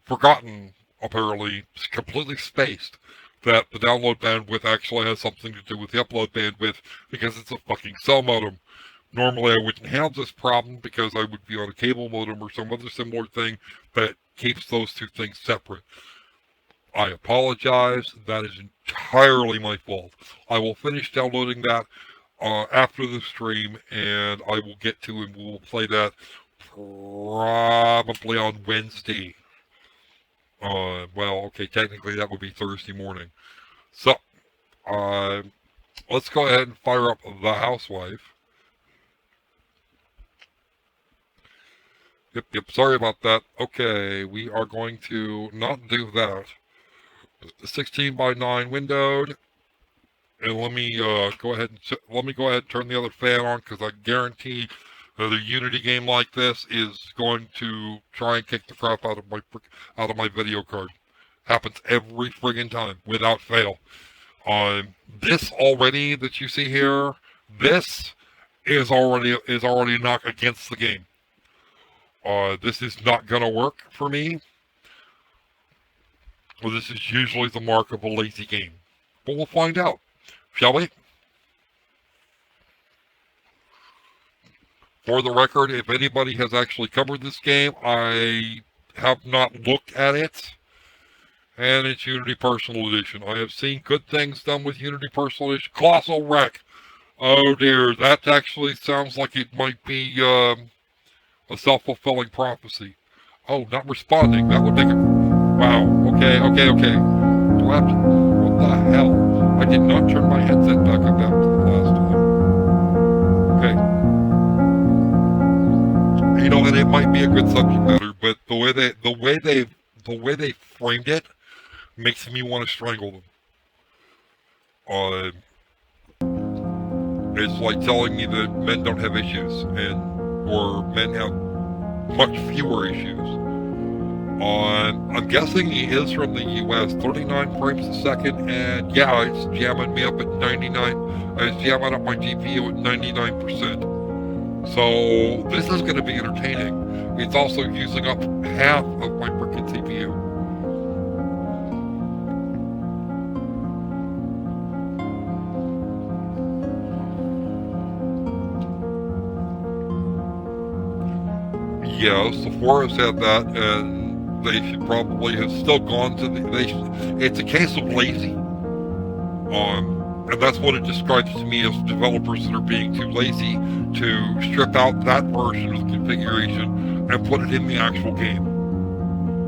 forgotten, apparently, completely spaced, that the download bandwidth actually has something to do with the upload bandwidth because it's a fucking cell modem. Normally I wouldn't have this problem because I would be on a cable modem or some other similar thing that keeps those two things separate. I apologize. That is entirely my fault. I will finish downloading that after the stream, and I will get to and we will play that probably on Wednesday. Well, okay, technically that would be Thursday morning. So, let's go ahead and fire up The Housewife. Yep, sorry about that. Okay, we are going to not do that. 16 by 9 windowed. And let me go ahead and turn the other fan on, because I guarantee the Unity game like this is going to try and kick the crap out of my video card. Happens every friggin' time, without fail. This already that you see here, this is already a knock against the game. This is not gonna work for me. Well, this is usually the mark of a lazy game. But we'll find out, shall we? For the record, if anybody has actually covered this game, I have not looked at it. And it's Unity Personal Edition. I have seen good things done with Unity Personal Edition. Colossal Wreck. Oh dear, that actually sounds like it might be a self-fulfilling prophecy. Oh, not responding. That would make it... Wow. Okay. Do I have to... What the hell? I did not turn my headset back up after the last time. Okay. You know, and it might be a good subject matter, but the way they framed it makes me want to strangle them. It's like telling me that men don't have issues, or men have much fewer issues. I'm guessing he is from the US, 39 frames a second, and yeah, it's jamming me up at 99. It's jamming up my GPU at 99%. So this is going to be entertaining. It's also using up half of my freaking CPU. Yeah, Sephora said that, and they should probably have still gone to the... it's a case of lazy. And that's what it describes to me as developers that are being too lazy to strip out that version of the configuration and put it in the actual game.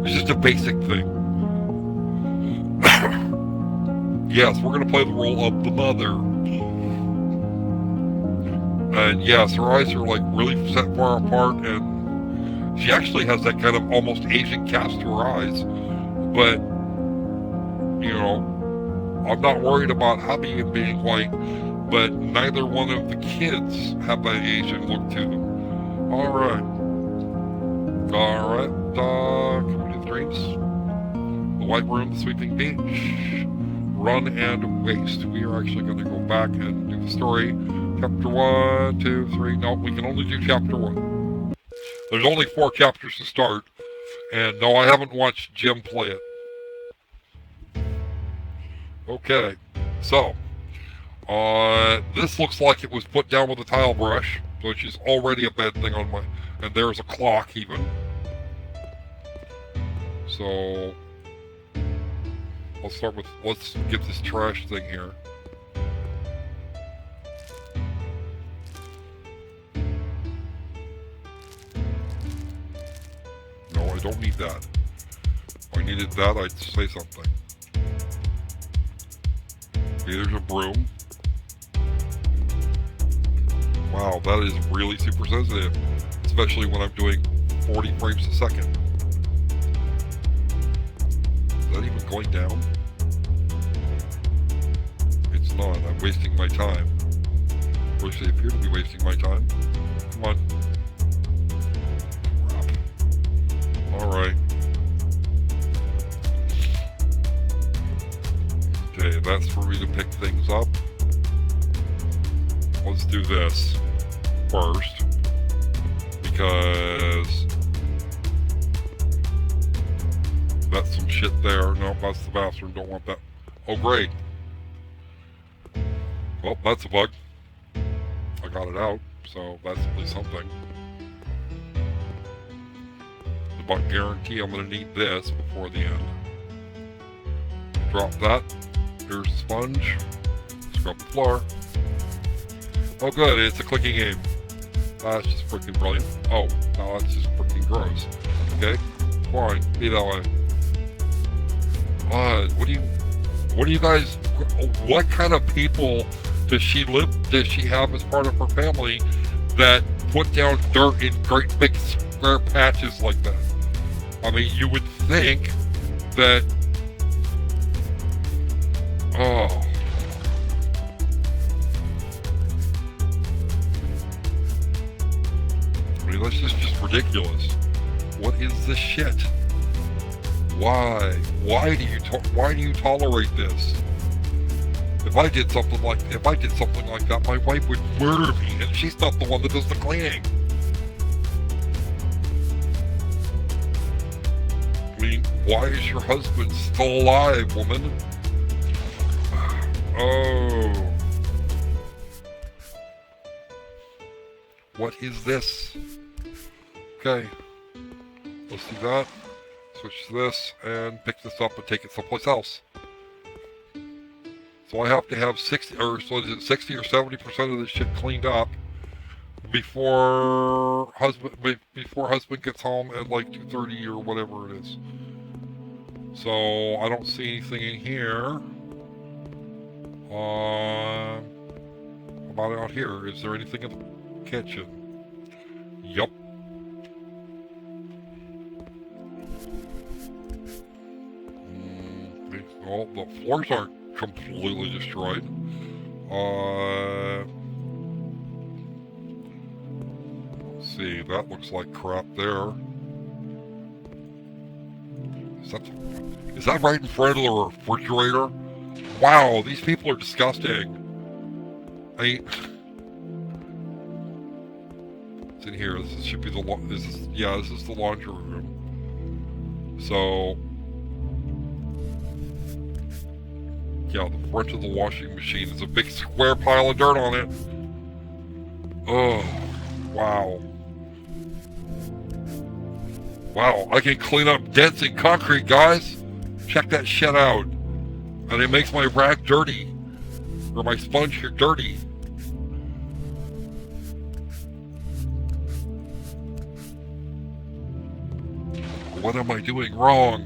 It's just a basic thing. Yes, we're going to play the role of the mother. And yes, her eyes are like really set far apart, and she actually has that kind of almost Asian cast to her eyes. But, you know, I'm not worried about hubby being white, but neither one of the kids have that Asian look to them. Alright. Can we do dreams? The white room, the sweeping beach, run and waste. We are actually going to go back and do the story. Chapter 1, 2, 3. No, we can only do chapter 1. There's only 4 chapters to start, and no, I haven't watched Jim play it. Okay, so, this looks like it was put down with a tile brush, which is already a bad thing on my... And there's a clock, even. So, let's get this trash thing here. No, I don't need that. If I needed that, I'd say something. Okay, there's a broom. Wow, that is really super sensitive, especially when I'm doing 40 frames a second. Is that even going down? It's not. I'm wasting my time. Or they appear to be wasting my time. Come on. Crap. Alright. Okay, that's for me to pick things up. Let's do this first, because that's some shit there. No, that's the bathroom. Don't want that. Oh, great. Well, that's a bug. I got it out, so that's at least something. The bug guarantee I'm going to need this before the end. Drop that. Here's the sponge. Scrub the floor. Oh good, it's a clicking game. That's just freaking brilliant. Oh, no, that's just freaking gross. Okay, fine, be that way. What do you guys, what kind of people does she have as part of her family that put down dirt in great big square patches like that? I mean, you would think that, oh. I mean, this is just ridiculous. What is this shit? Why? Why do you tolerate this? If I did something like that, my wife would murder me, and she's not the one that does the cleaning. I mean, why is your husband still alive, woman? Oh. What is this? Okay. Let's do that. Switch to this and pick this up and take it someplace else. So I have to have 60 or 70% of this shit cleaned up before husband gets home at like 2:30 or whatever it is. So I don't see anything in here. About out here, is there anything in the kitchen? Yup. Well, the floors aren't completely destroyed. Let's see, that looks like crap there. Is that right in front of the refrigerator? Wow, these people are disgusting. It's in here. This should be the this is the laundry room. So yeah, the front of the washing machine is a big square pile of dirt on it. Oh, wow. Wow, I can clean up dents in concrete, guys. Check that shit out. And it makes my rag dirty. Or my sponge here dirty. What am I doing wrong?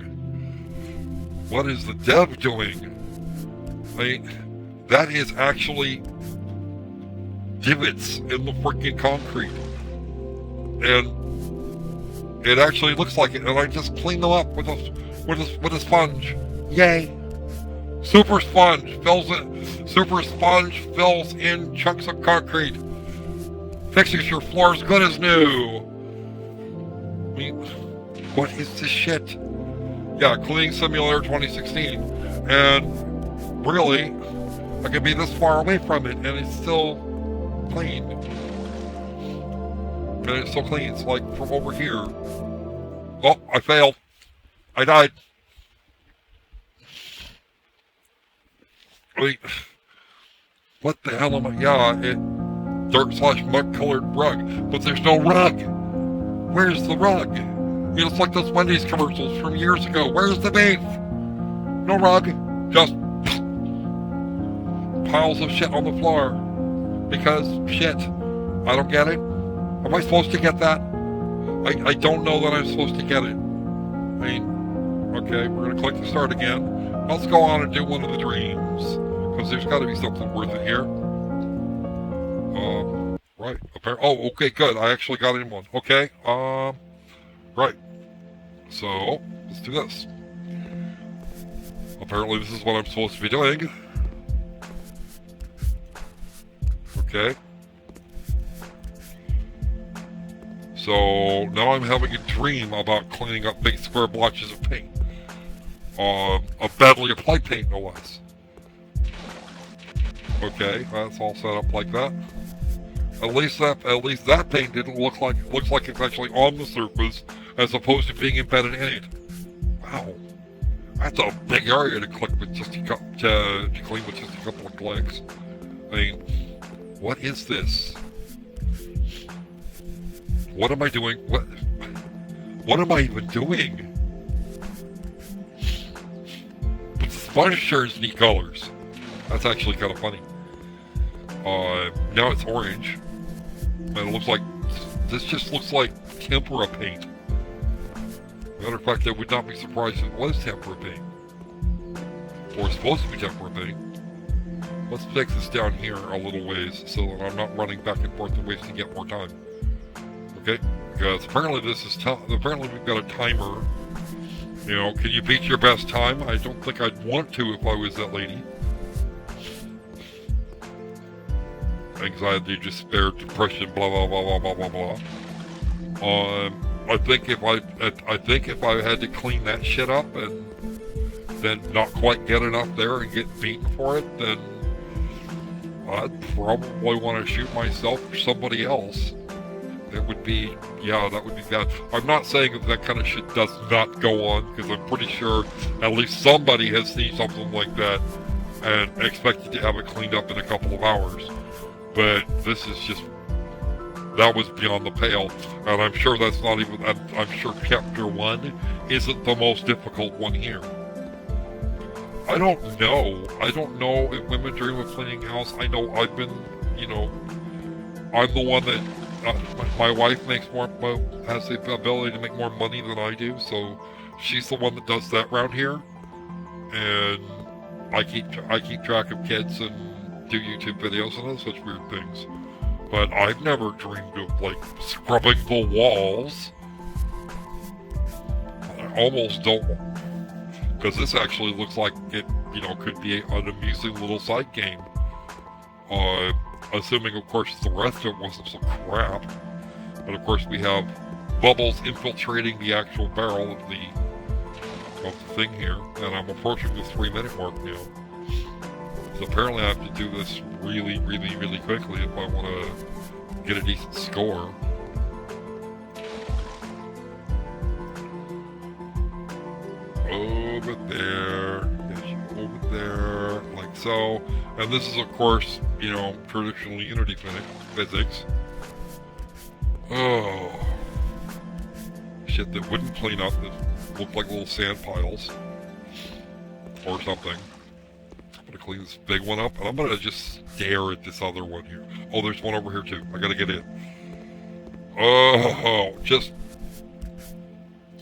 What is the dev doing? That is actually divots in the freaking concrete. And it actually looks like it, and I just cleaned them up with a sponge. Yay! Super sponge fills in chunks of concrete. Fixes your floors good as new. What is this shit? Yeah, Cleaning Simulator 2016. And really, I could be this far away from it, and it's still clean. And it's still clean. It's like from over here. Oh, I failed. I died. Wait. What the hell am I? Yeah, dirt/mud colored rug. But there's no rug. Where's the rug? It's like those Wendy's commercials from years ago. Where's the beef? No rug. Just piles of shit on the floor. Because shit. I don't get it. Am I supposed to get that? I don't know that I'm supposed to get it. Okay, we're going to click the start again. Let's go on and do one of the dreams. Because there's got to be something worth it here. Right. Oh, okay, good. I actually got in one. Okay. Right. So, let's do this. Apparently this is what I'm supposed to be doing. Okay. So, now I'm having a dream about cleaning up big square blotches of paint. Of badly applied paint, no less. Okay, that's all set up like that. At least that paint didn't looks like it's actually on the surface as opposed to being embedded in it. Wow, that's a big area to click with just to clean with just a couple of clicks. What is this? What am I doing? What am I even doing? But the sponge turns neat colors. That's actually kind of funny. Now it's orange. And it looks like, this just looks like tempera paint. Matter of fact, I would not be surprised if it was tempera paint. Or supposed to be tempera paint. Let's take this down here a little ways so that I'm not running back and forth and wasting yet more time. Okay? Because apparently apparently we've got a timer. Can you beat your best time? I don't think I'd want to if I was that lady. Anxiety, despair, depression, blah blah blah blah blah blah blah. I think if I had to clean that shit up and then not quite get enough there and get beaten for it, then I'd probably want to shoot myself or somebody else. That would be bad. I'm not saying that kind of shit does not go on, because I'm pretty sure at least somebody has seen something like that and expected to have it cleaned up in a couple of hours. But this is just, that was beyond the pale, and I'm sure that's not even, I'm sure chapter 1 isn't the most difficult one here. I don't know if women dream of cleaning house. I know I've been, I'm the one that my wife makes more, has the ability to make more money than I do, so she's the one that does that around here, and I keep track of kids and do YouTube videos and all such weird things. But I've never dreamed of like scrubbing the walls. I almost don't, because this actually looks like it, you know, could be an amusing little side game. Assuming, of course, the rest of it wasn't some crap. But of course, we have bubbles infiltrating the actual barrel of the thing here, and I'm approaching the 3-minute mark now. So apparently, I have to do this really, really, really quickly if I want to get a decent score. Over there, yes, over there, like so. And this is, of course, you know, traditional Unity physics. Oh, shit that wouldn't clean up, that looked like little sand piles or something. I'm gonna clean this big one up, and I'm gonna just stare at this other one here. Oh, there's one over here too. I gotta get in. Oh, just,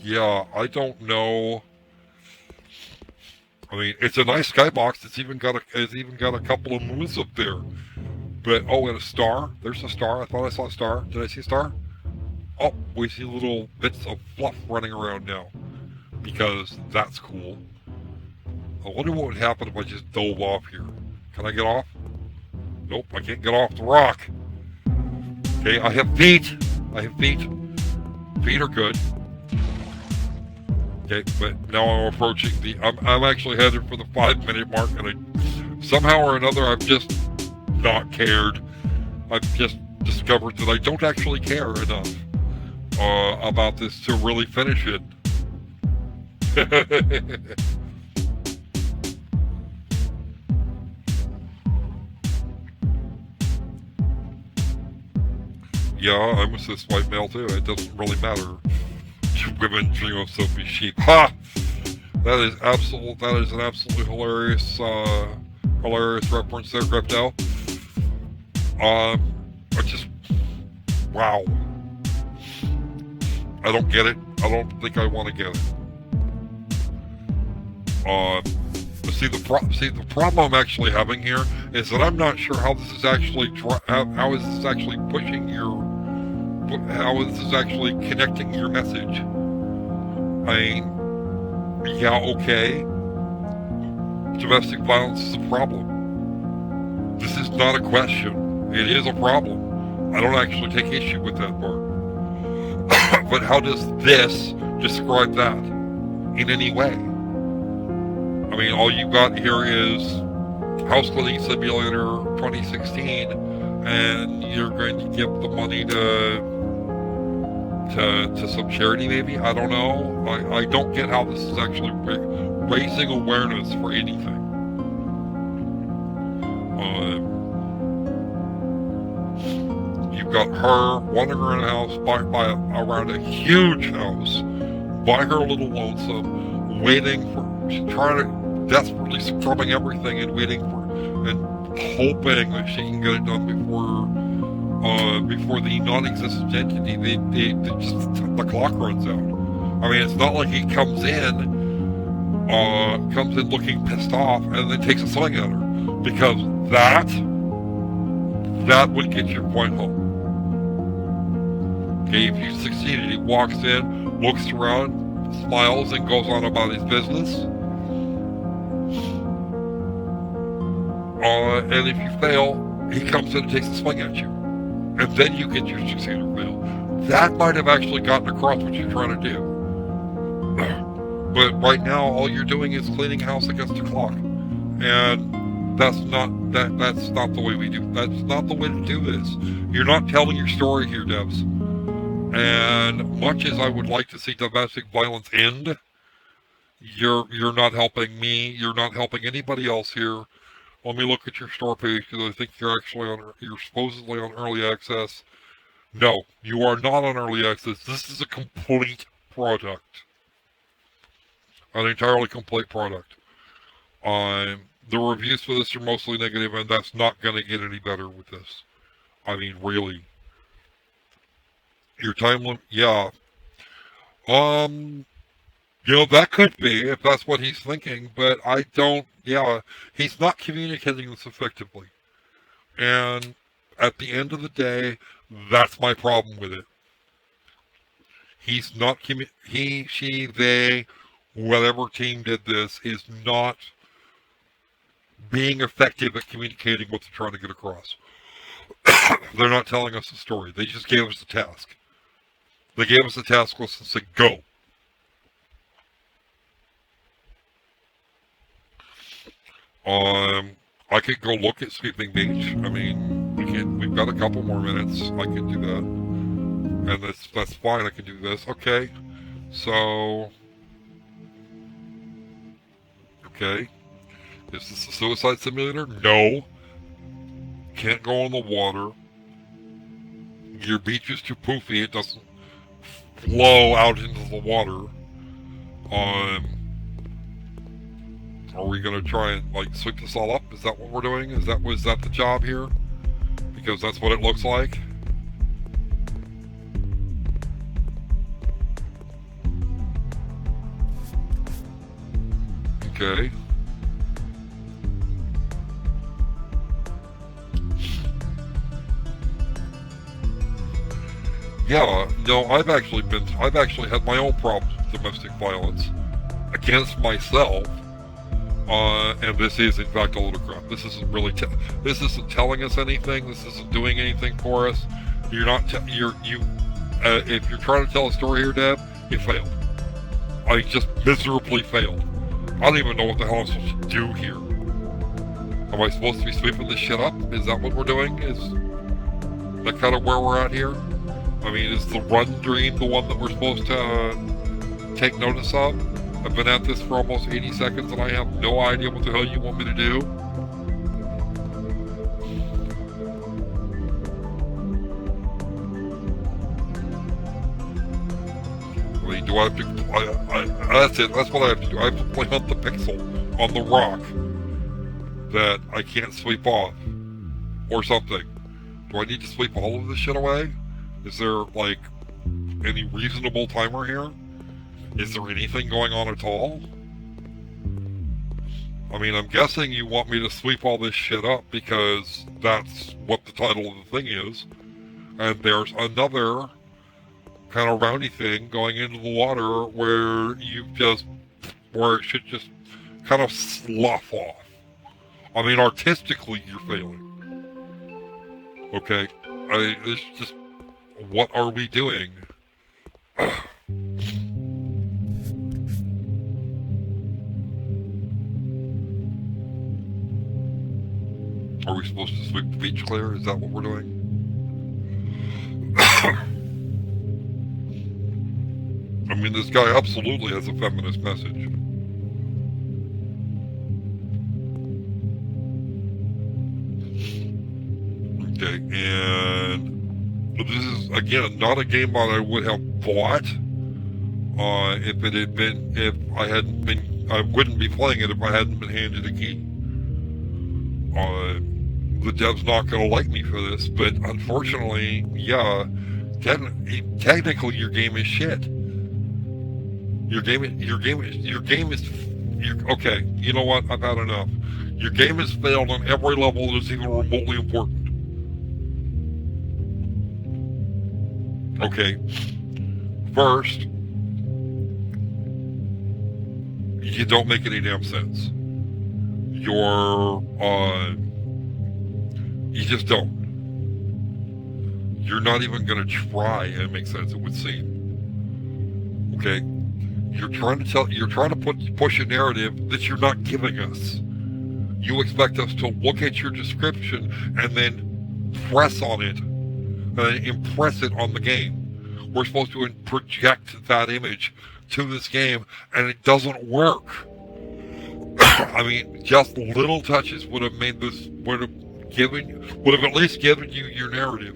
yeah, I don't know. I mean, it's a nice skybox. It's even got a couple of moves up there. But oh, and a star. There's a star. I thought I saw a star. Did I see a star? Oh, we see little bits of fluff running around now, because that's cool. I wonder what would happen if I just dove off here. Can I get off? Nope, I can't get off the rock. Okay, I have feet. I have feet. Feet are good. Okay, but now I'm approaching the... I'm actually headed for the 5-minute mark, and somehow or another I've just not cared. I've just discovered that I don't actually care enough about this to really finish it. Yeah, I'm a cis white male too. It doesn't really matter. Women dream of Sophie sheep. Ha! That is an absolutely hilarious reference there, Crypto. I just, wow. I don't get it. I don't think I want to get it. See the problem I'm actually having here is that I'm not sure how this is actually how is this actually pushing your, how is this actually connecting your message. I mean, yeah, okay. Domestic violence is a problem. This is not a question. It is a problem. I don't actually take issue with that part. But how does this describe that in any way? I mean, all you got here is House Cleaning Simulator 2016, and you're going to give the money to some charity, maybe? I don't know. I don't get how this is actually raising awareness for anything. You've got her wandering around a house, around a huge house, by her little lonesome, waiting for, she's trying to, desperately scrubbing everything and waiting for, and hoping that she can get it done before the non-existent entity, the clock runs out. I mean, it's not like he comes in looking pissed off and then takes a swing at her, because that would get your point home. Okay, if you succeeded, he walks in, looks around, smiles, and goes on about his business. And if you fail, he comes in and takes a swing at you. And then you get your succeed or fail. That might have actually gotten across what you're trying to do. But right now, all you're doing is cleaning a house against a clock. And that's not the way we do. That's not the way to do this. You're not telling your story here, devs. And much as I would like to see domestic violence end, you're not helping me. You're not helping anybody else here. Let me look at your store page, because I think you're supposedly on early access. No, you are not on early access. This is a complete product. An entirely complete product. The reviews for this are mostly negative, and that's not going to get any better with this. I mean, really. Your time limit, yeah. Um, that could be if that's what he's thinking, but I don't. Yeah, he's not communicating this effectively, and at the end of the day, that's my problem with it. He's not he, she, they, whatever team did this is not being effective at communicating what they're trying to get across. They're not telling us the story. They just gave us the task. They gave us the task list and said, go. I could go look at Sleeping Beach. I mean, we've got a couple more minutes. I can do that. And that's fine. I can do this. Okay. So, okay. Is this a suicide simulator? No. Can't go in the water. Your beach is too poofy. It doesn't flow out into the water. Are we gonna try and like sweep this all up? Is that what we're doing? Was that the job here? Because that's what it looks like. Okay. Yeah, no, I've actually had my own problems with domestic violence against myself. And this is in fact a load of crap. This isn't really this isn't telling us anything. This isn't doing anything for us. You're not if you're trying to tell a story here, Deb, you failed. I just miserably failed. I don't even know what the hell I'm supposed to do here. Am I supposed to be sweeping this shit up? Is that what we're doing? Is that kind of where we're at here? I mean, is the run dream the one that we're supposed to take notice of? I've been at this for almost 80 seconds and I have no idea what the hell you want me to do. I mean, do I have to... that's it. That's what I have to do. I have to play hunt the pixel on the rock that I can't sweep off. Or something. Do I need to sweep all of this shit away? Is there, like, any reasonable timer here? Is there anything going on at all? I mean, I'm guessing you want me to sweep all this shit up because that's what the title of the thing is. And there's another kind of roundy thing going into the water where where it should just kind of slough off. I mean, artistically, you're failing. Okay? It's just, what are we doing? Are we supposed to sweep the beach clear? Is that what we're doing? I mean, this guy absolutely has a feminist message. Okay, and this is, again, not a game that I would have bought I wouldn't be playing it if I hadn't been handed a key. The dev's not going to like me for this, but unfortunately, yeah, technically your game is shit. Okay, you know what? I've had enough. Your game has failed on every level that is even remotely important. Okay, first, you don't make any damn sense. You just don't. You're not even going to try and make sense, it would seem. Okay? You're trying to push a narrative that you're not giving us. You expect us to look at your description and then press on it and impress it on the game. We're supposed to project that image to this game, and it doesn't work. I mean, just little touches would have at least given you your narrative.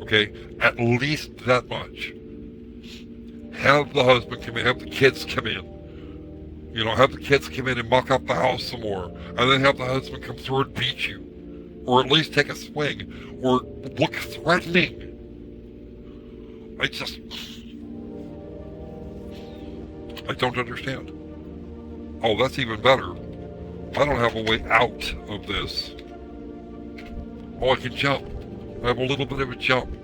Okay, at least that much. Have the husband come in, have the kids come in. Have the kids come in and muck up the house some more, and then have the husband come through and beat you. or at least take a swing, or look threatening. I don't understand. Oh, that's even better. I don't have a way out of this. Oh, I can jump. I have a little bit of a jump.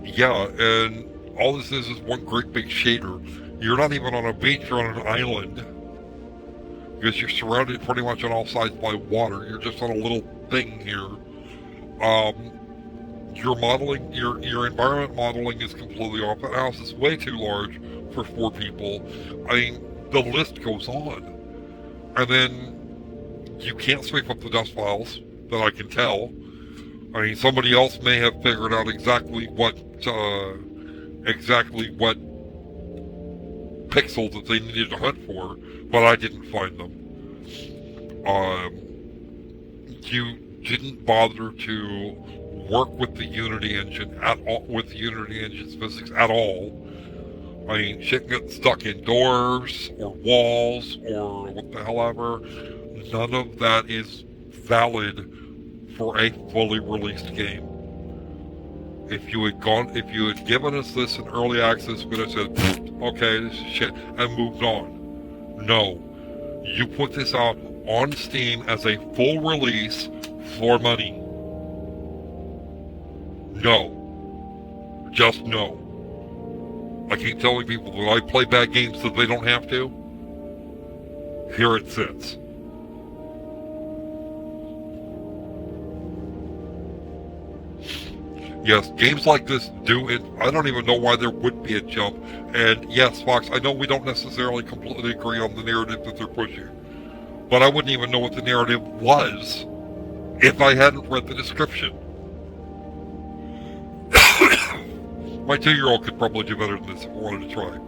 Yeah, and all this is one great big shader. You're not even on a beach, you're on an island. Because you're surrounded pretty much on all sides by water. You're just on a little thing here. Your modeling, your environment modeling is completely off. That house is way too large for 4 people. I mean, the list goes on. And then you can't sweep up the dust files, that I can tell. I mean, somebody else may have figured out exactly what pixel that they needed to hunt for, but I didn't find them. You didn't bother to work with the Unity engine at all, with the Unity engine's physics at all. I mean, shit gets stuck in doors or walls or what the hell ever. None of that is valid for a fully released game. If you had given us this in early access, we would have said, okay, this is shit, and moved on. No. You put this out on Steam as a full release for money. No. Just no. I keep telling people that I play bad games so they don't have to. Here it sits. Yes, games like this do it. I don't even know why there would be a jump. And yes, Fox, I know we don't necessarily completely agree on the narrative that they're pushing. But I wouldn't even know what the narrative was if I hadn't read the description. My 2-year-old could probably do better than this if I wanted to try.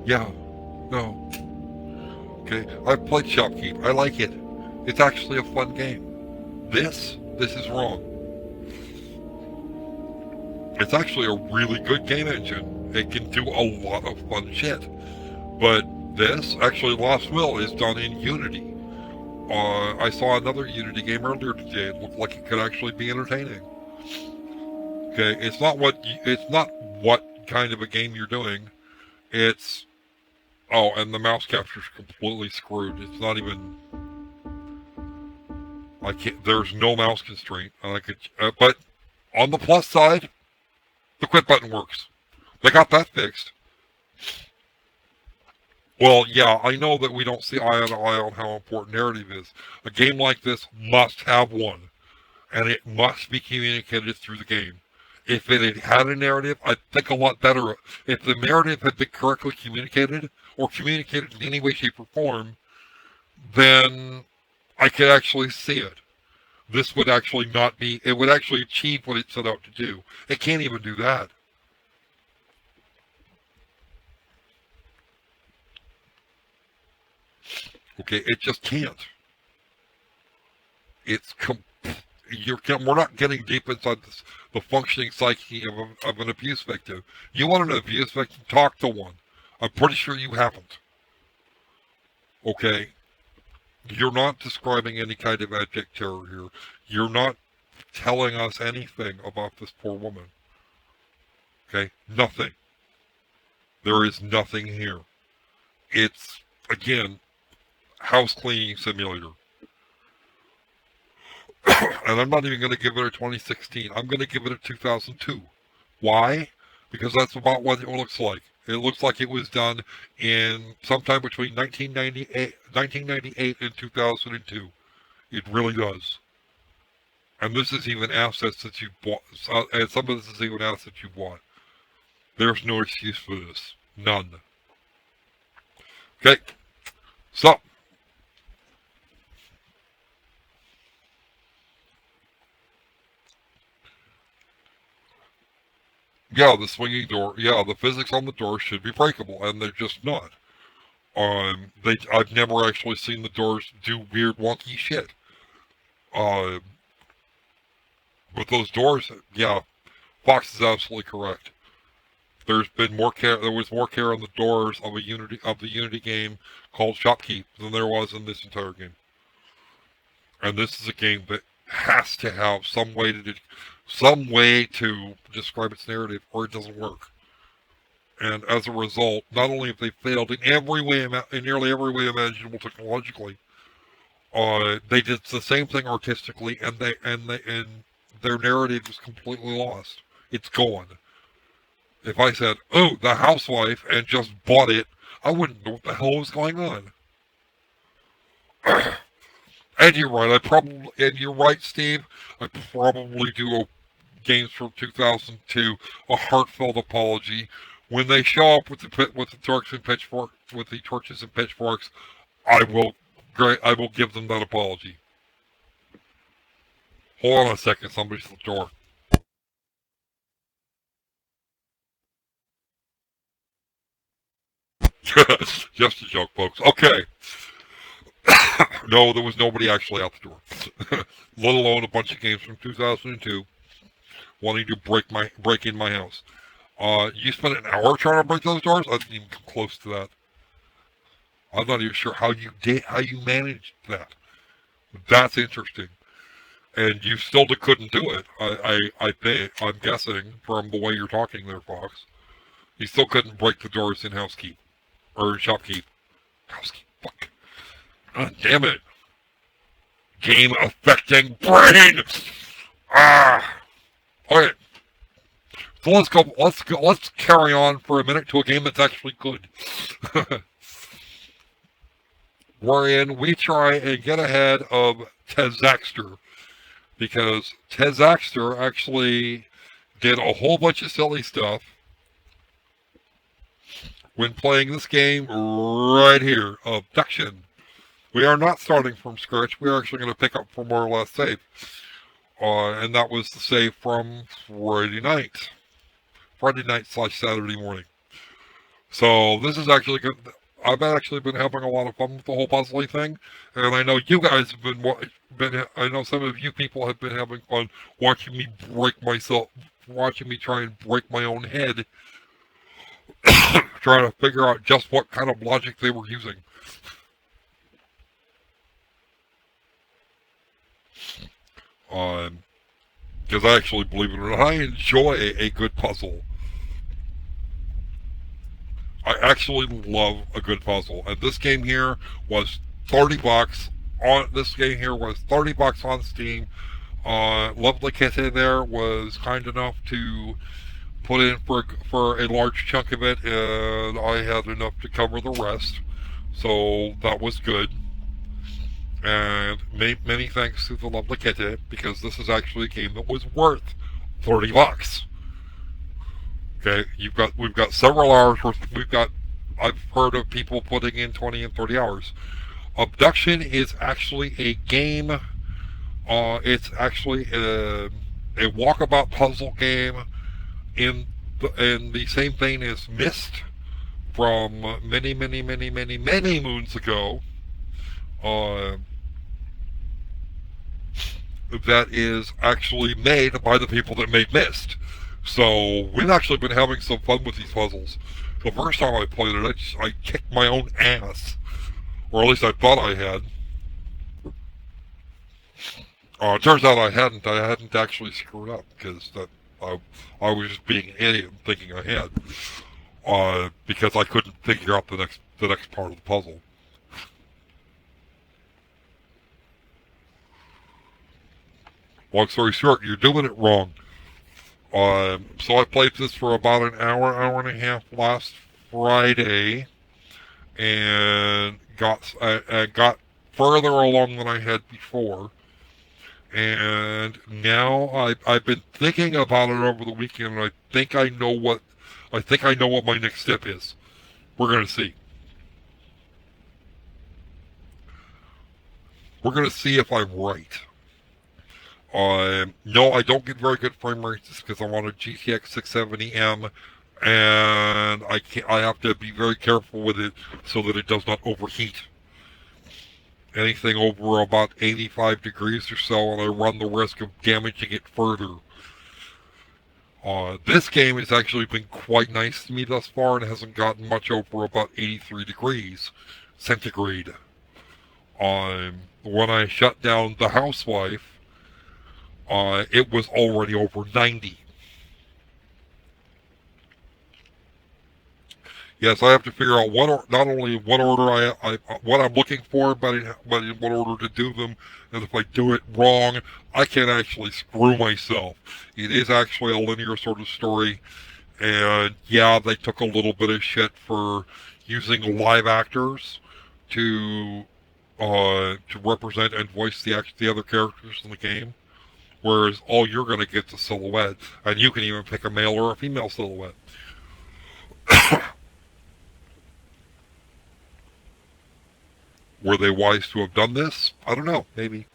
Yeah, no. Okay, I've played Shopkeep. I like it. It's actually a fun game. This is wrong. It's actually a really good game engine. It can do a lot of fun shit. But this, actually Lost Will, is done in Unity. I saw another Unity game earlier today. It looked like it could actually be entertaining. Okay, it's not what kind of a game you're doing. It's... Oh, and the mouse capture's completely screwed. It's not even... There's no mouse constraint. And but on the plus side, the quit button works. They got that fixed. Well, yeah, I know that we don't see eye to eye on how important narrative is. A game like this must have one. And it must be communicated through the game. If it had had a narrative, I'd think a lot better. If the narrative had been correctly communicated, or communicated in any way, shape, or form, then I could actually see it. This would actually not be... It would actually achieve what it set out to do. It can't even do that. Okay, it just can't. We're not getting deep inside the functioning psyche of an abuse victim. You want an abuse victim? Talk to one. I'm pretty sure you haven't. Okay? You're not describing any kind of abject terror here. You're not telling us anything about this poor woman. Okay? Nothing. There is nothing here. It's, again, house cleaning simulator. And I'm not even going to give it a 2016. I'm going to give it a 2002. Why? Because that's about what it looks like. It looks like it was done in sometime between 1998 and 2002. It really does. And this is even assets that you bought. And some of this is even assets you bought. There's no excuse for this. None. Okay. So. Yeah, the swinging door. Yeah, the physics on the door should be breakable, and they're just not. I've never actually seen the doors do weird, wonky shit. But those doors, yeah, Fox is absolutely correct. There's been more care. There was more care on the doors of the Unity game called Shopkeep than there was in this entire game. And this is a game that has to have some way to describe its narrative, or it doesn't work. And as a result, not only have they failed in nearly every way imaginable technologically, they did the same thing artistically, and their narrative is completely lost. It's gone. If I said, "Oh, the Housewife," and just bought it, I wouldn't know what the hell was going on. And you're right, Steve. I probably do games from 2002 a heartfelt apology. When they show up with the torches and pitchforks, I will give them that apology. Hold on a second, somebody's at the door. Just a joke, folks. Okay. No, there was nobody actually out the door. Let alone a bunch of games from 2002 wanting to break in my house. You spent an hour trying to break those doors? I didn't even come close to that. I'm not even sure how you managed that. That's interesting. And you still couldn't do it. I'm guessing from the way you're talking there, Fox. You still couldn't break the doors in Housekeep. Or Shopkeep. Housekeep, fuck. God damn it. Game affecting brain! Ah! Okay. So let's carry on for a minute to a game that's actually good. Wherein we try and get ahead of Tezaxter. Because Tezaxter actually did a whole bunch of silly stuff when playing this game right here, Obduction. We are not starting from scratch. We are actually going to pick up from our last save. And that was the save from Friday night. Friday night / Saturday morning. So this is actually good. I've actually been having a lot of fun with the whole puzzling thing. And I know you guys have I know some of you people have been having fun watching me try and break my own head. Trying to figure out just what kind of logic they were using. Because I actually, believe it or not, I enjoy a good puzzle. I actually love a good puzzle. And this game here was $30 on Steam. Lovely Kitty there was kind enough to put in for a large chunk of it, and I had enough to cover the rest. So that was good. And many thanks to the lovely Kitty, because this is actually a game that was worth $30. Okay, we've got several hours worth. I've heard of people putting in 20 and 30 hours. Obduction is actually a game. It's actually a walkabout puzzle game in the same vein as Myst from many moons ago. That is actually made by the people that made Myst. So we've actually been having some fun with these puzzles. The first time I played it, I kicked my own ass. Or at least I thought I had. It turns out I hadn't. I hadn't actually screwed up, because I was just being an idiot thinking I had. Because I couldn't figure out the next part of the puzzle. Long story short, you're doing it wrong. So I played this for about an hour and a half last Friday, and I got further along than I had before. And now I've been thinking about it over the weekend, and I think I know what my next step is. We're gonna see. We're gonna see if I'm right. No, I don't get very good frame rates because I'm on a GTX 670M, and I have to be very careful with it so that it does not overheat. Anything over about 85 degrees or so, and I run the risk of damaging it further. This game has actually been quite nice to me thus far and hasn't gotten much over about 83 degrees centigrade. When I shut down the Housewife, it was already over 90. Yes, I have to figure out not only what order what I'm looking for, but in what order to do them. And if I do it wrong, I can actually screw myself. It is actually a linear sort of story, and yeah, they took a little bit of shit for using live actors to represent and voice the other characters in the game. Whereas all you're going to get is a silhouette, and you can even pick a male or a female silhouette. Were they wise to have done this? I don't know. Maybe.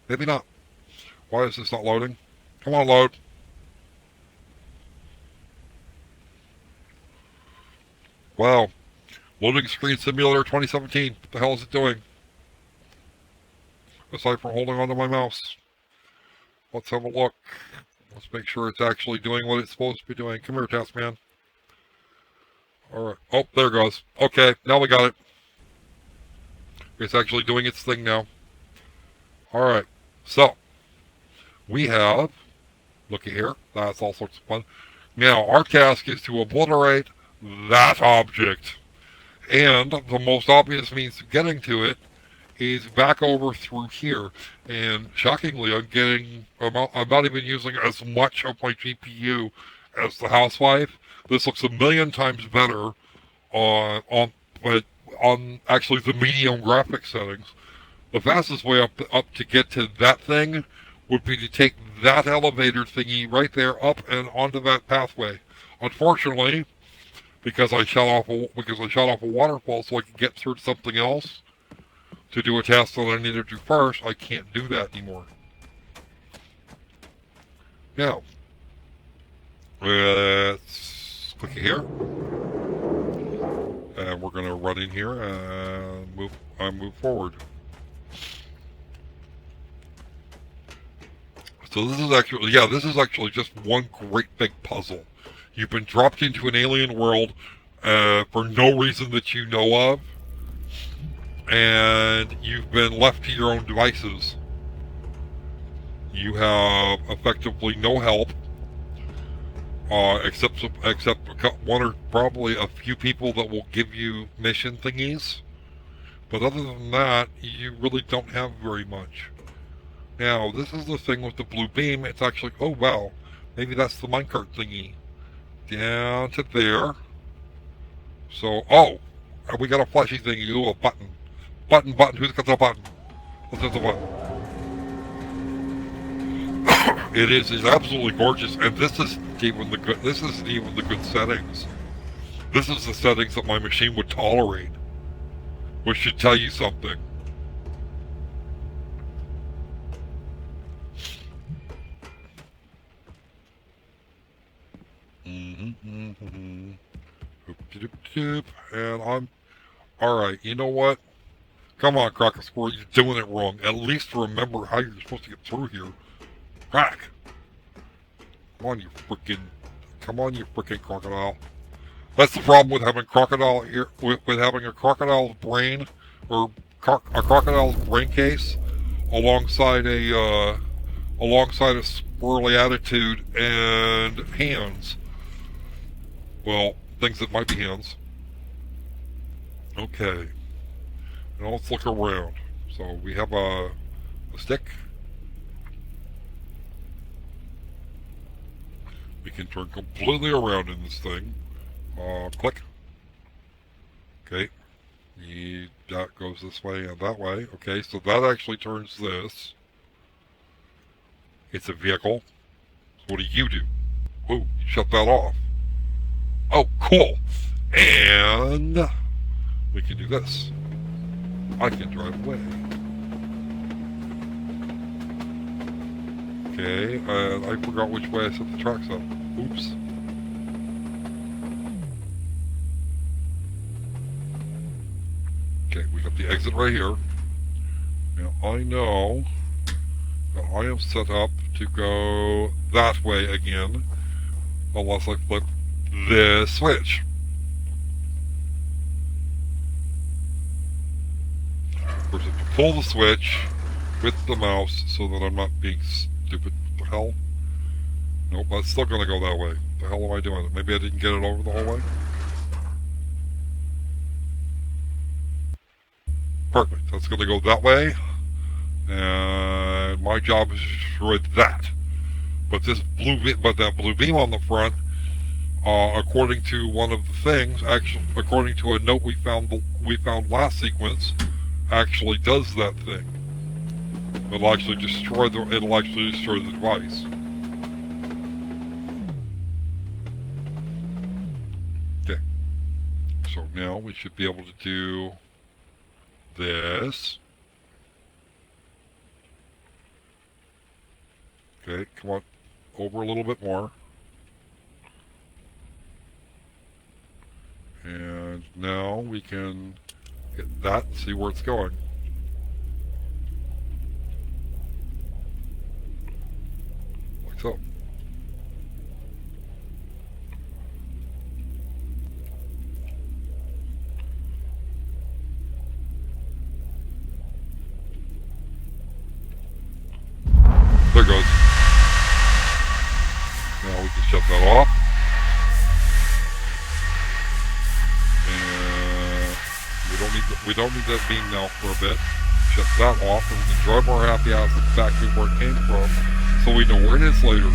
Maybe not. Why is this not loading? Come on, load. Wow. Loading Screen Simulator 2017. What the hell is it doing? Aside from holding onto my mouse. Let's have a look. Let's make sure it's actually doing what it's supposed to be doing. Come here, Taskman. Alright. Oh, there it goes. Okay, now we got it. It's actually doing its thing now. Alright, so we have, looky here, that's all sorts of fun. Now, our task is to obliterate that object. And the most obvious means of getting to it is back over through here. And shockingly, I'm not even using as much of my GPU as the Housewife. This looks a million times better on actually the medium graphics settings. The fastest way up to get to that thing would be to take that elevator thingy right there up and onto that pathway. Unfortunately, because I shut off a waterfall so I could get through to something else to do a task that I needed to do first, I can't do that anymore. Now, let's click here. And we're going to run in here and move forward. So this is actually just one great big puzzle. You've been dropped into an alien world for no reason that you know of, and you've been left to your own devices. You have effectively no help. Except one or probably a few people that will give you mission thingies. But other than that, you really don't have very much. Now, this is the thing with the blue beam. It's actually, oh wow, maybe that's the minecart thingy. Down to there. So, oh, we got a flashy thingy. Ooh, a button. Button. Who's got the button? Let's hit the button. It's absolutely gorgeous, and this isn't even the good settings. This is the settings that my machine would tolerate, which should tell you something. And I'm alright, you know what? Come on, Crocker Squirrel, you're doing it wrong. At least remember how you're supposed to get through here. Crack! Come on, you freaking crocodile. That's the problem with having crocodile here, with having a crocodile's brain, or a crocodile's brain case, alongside a squirrely attitude and hands. Well, things that might be hands. Okay. Now let's look around. So we have a stick. We can turn completely around in this thing. Click. Okay. That goes this way and that way. Okay, so that actually turns this. It's a vehicle. So what do? Oh, shut that off. Oh, cool. And we can do this. I can drive away. Okay, and I forgot which way I set the tracks up. Oops. Okay, we got the exit right here. Now I know that I am set up to go that way again, unless I flip this switch. Of course, I have to pull the switch with the mouse so that I'm not being stupid. What the hell? Nope, that's still going to go that way. What the hell am I doing? Maybe I didn't get it over the whole way? Perfect. That's going to go that way. And my job is to destroy that. But that blue beam on the front, according to one of the things, actually, according to a note we found last sequence, actually does that thing. It'll actually destroy the device. Okay. So now we should be able to do this. Okay, come on, over a little bit more. And now we can get that and see where it's going. Like so. There it goes. Now we can shut that off. And we don't need that beam now for a bit. Shut that off, and we can drive our happy ass back to where it came from, so we know where it is later.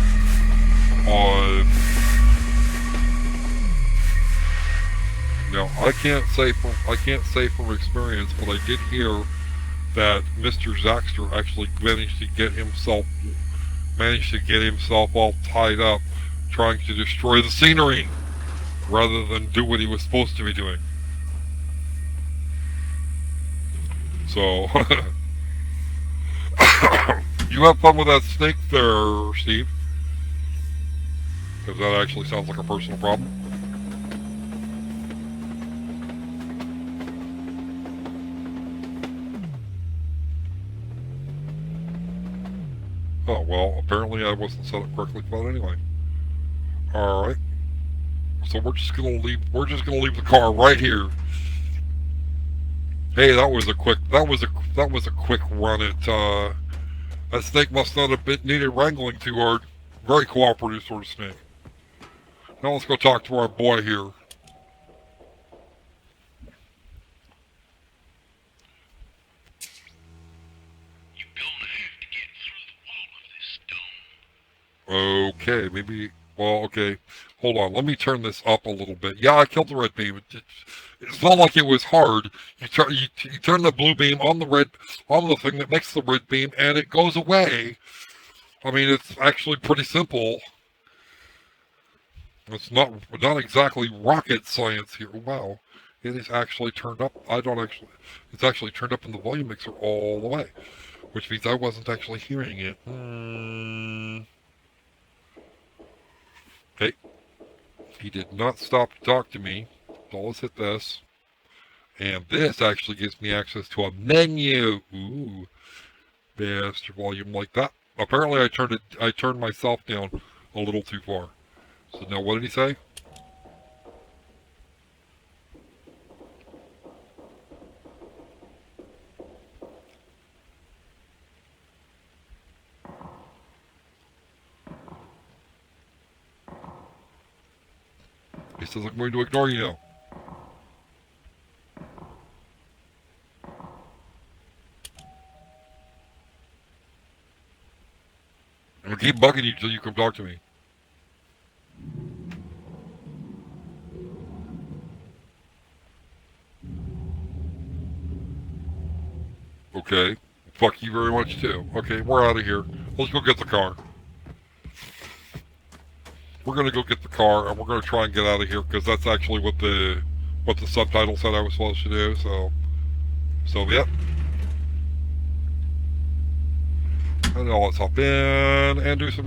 Now I can't say from experience, but I did hear that Mr. Zaxter actually managed to get himself all tied up trying to destroy the scenery rather than do what he was supposed to be doing. So you have fun with that snake there, Steve, because that actually sounds like a personal problem. Oh, well, apparently I wasn't set up correctly for that anyway. Alright. So we're just gonna leave the car right here. Hey, that was a quick run at that snake must not have needed wrangling too hard. Very cooperative sort of snake. Now let's go talk to our boy here. Okay, maybe. Well, okay. Hold on. Let me turn this up a little bit. Yeah, I killed the red beam. It's not like it was hard. You turn the blue beam on the thing that makes the red beam, and it goes away. I mean, it's actually pretty simple. It's not exactly rocket science here. Wow, it is actually turned up. It's actually turned up in the volume mixer all the way, which means I wasn't actually hearing it. Okay. He did not stop to talk to me. So let's hit this. And this actually gives me access to a menu. Ooh. Best volume like that. Apparently I turned myself down a little too far. So now what did he say? He says I'm going to ignore you now. I'm going to keep bugging you until you come talk to me. Okay. Fuck you very much too. Okay, we're out of here. Let's go get the car. We're going to go get the car, and we're going to try and get out of here, because that's actually what the subtitle said I was supposed to do, so yep. And now let's hop in and do some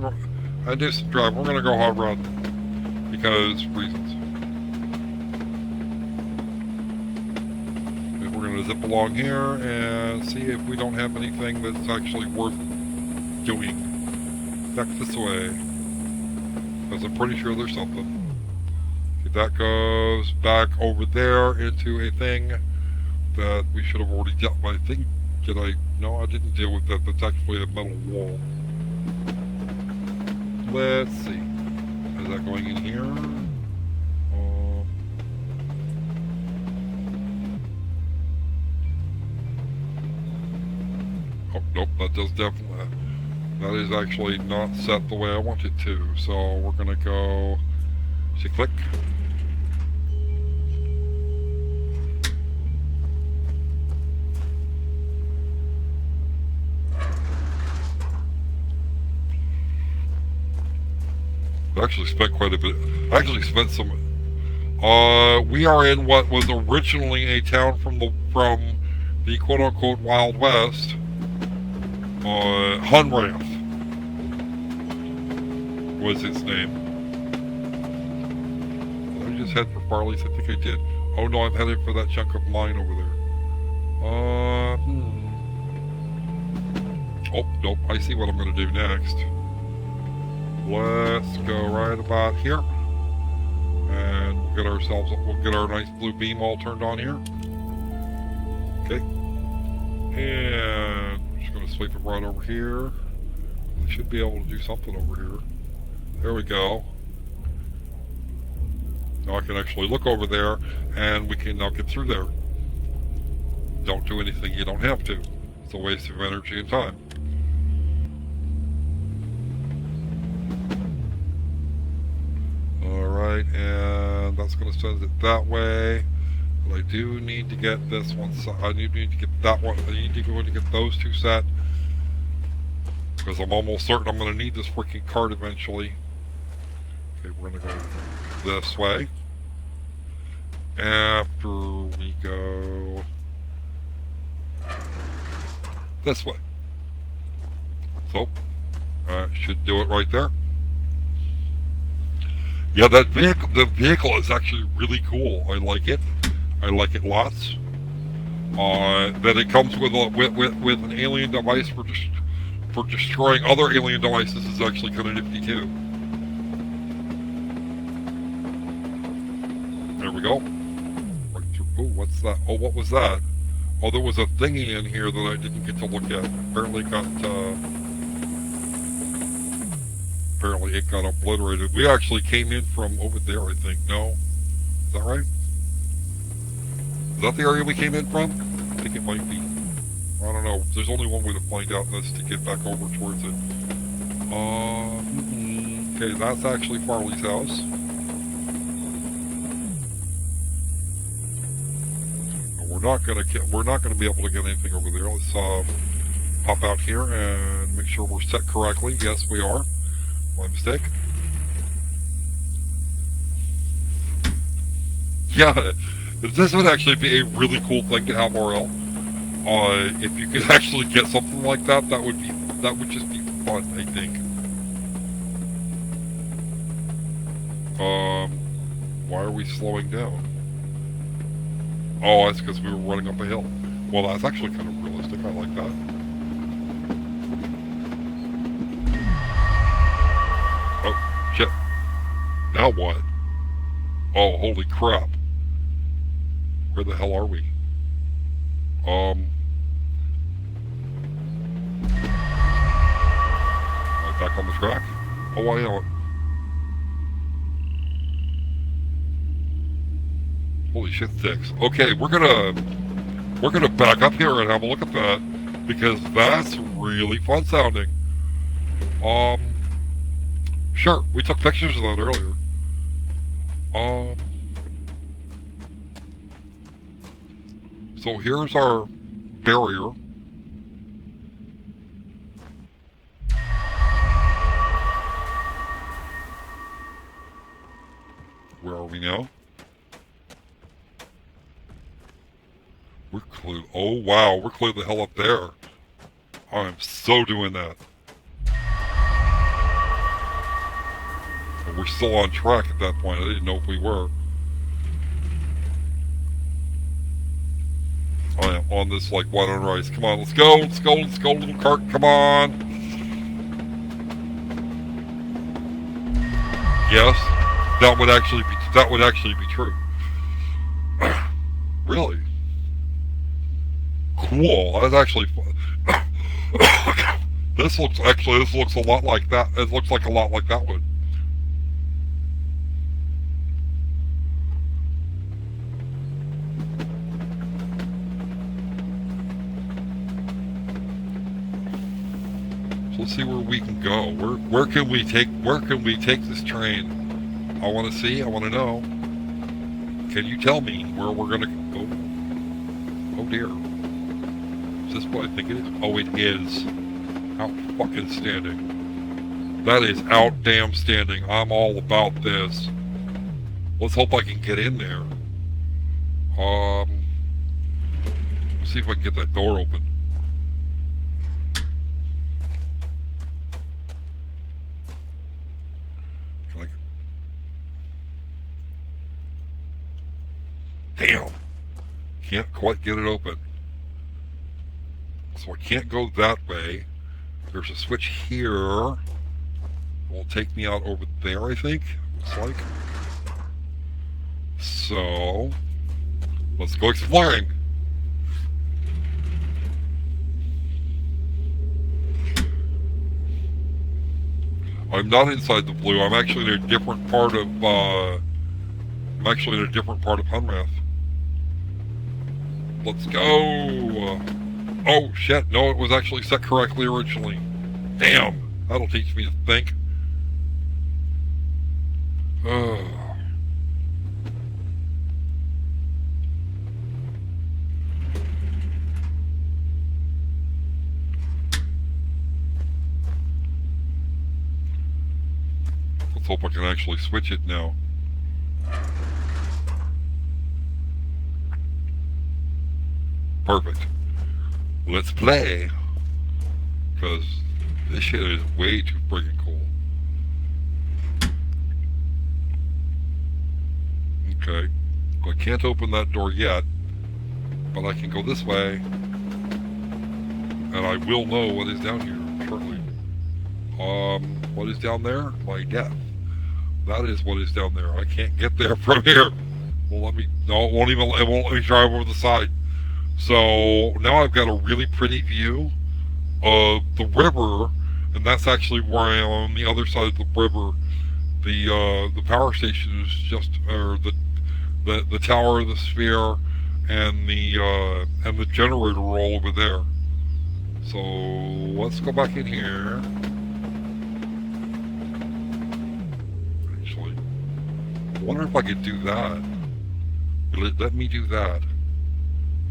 driving. We're going to go hot rod, because reasons. And we're going to zip along here and see if we don't have anything that's actually worth doing. Back this way. Because I'm pretty sure there's something. Okay, that goes back over there into a thing that we should have already dealt with. I think, did I? No, I didn't deal with that. That's actually a metal wall. Let's see. Is that going in here? Oh, nope, that does definitely... That is actually not set the way I want it to. So we're going to go... See, click. I actually spent quite a bit. I actually spent some... we are in what was originally a town from the quote-unquote Wild West. Hunrath was its name. Did I just head for Farley's? I think I did. Oh no, I'm headed for that chunk of mine over there. Oh, nope, I see what I'm going to do next. Let's go right about here. And we'll get our nice blue beam all turned on here. Okay. And I'm just going to sweep it right over here. I should be able to do something over here. There we go. Now I can actually look over there, and we can now get through there. Don't do anything you don't have to. It's a waste of energy and time. Alright, and that's going to send it that way. But I do need to get this one. I need to get that one. I need to go and get those two set. Because I'm almost certain I'm going to need this freaking card eventually. Okay, we're going to go this way. After we go this way. So, should do it right there. Yeah, the vehicle is actually really cool. I like it. I like it lots. That it comes with an alien device for destroying other alien devices is actually kind of nifty too. There we go. Right through. Oh, what's that? Oh, what was that? Oh, there was a thingy in here that I didn't get to look at. Apparently it got obliterated. We actually came in from over there, I think. No? Is that right? Is that the area we came in from? I think it might be. I don't know. There's only one way to find out, and that's to get back over towards it. Okay, that's actually Farley's house. We're not gonna be able to get anything over there. Let's pop out here and make sure we're set correctly. Yes, we are. My mistake. Yeah, this would actually be a really cool thing to have, RL. If you could actually get something like that, that would just be fun, I think. Why are we slowing down? Oh, that's because we were running up a hill. Well, that's actually kind of realistic. I like that. Oh, shit. Now what? Oh, holy crap. Where the hell are we? Back on the track? Oh, I am. Holy shit sticks. Okay, we're gonna back up here and have a look at that, because that's really fun sounding. Sure, we took pictures of that earlier. So here's our barrier. Where are we now? We're clear. Oh wow, we're clear the hell up there. I'm so doing that. And we're still on track at that point. I didn't know if we were. I am on this like white on rice. Come on, let's go, little cart, come on. Yes, that would actually be true. Really? Cool. That's actually fun. This looks a lot like that. It looks like a lot like that one. So let's see where we can go. Where can we take this train? I want to see. I want to know. Can you tell me where we're gonna go? Oh dear. Is this what I think it is? Oh, it is. Out fucking standing. That is out damn standing. I'm all about this. Let's hope I can get in there. See if I can get that door open. Damn. Can't quite get it open. So I can't go that way. There's a switch here. It will take me out over there, I think. Looks like. So let's go exploring. I'm not inside the blue. I'm actually in a different part of Hunrath. Let's go. Oh shit, no, it was actually set correctly originally. Damn, that'll teach me to think. Let's hope I can actually switch it now. Perfect. Let's play. Because this shit is way too freaking cool. Okay. I can't open that door yet. But I can go this way. And I will know what is down here shortly. What is down there? My death. That is what is down there. I can't get there from here. Well, let me... No, it won't let me drive over the side. So now I've got a really pretty view of the river, and that's actually where I am on the other side of the river. The power station is just, or the tower of the sphere, and the generator are all over there. So let's go back in here. Actually, I wonder if I could do that. Let me do that.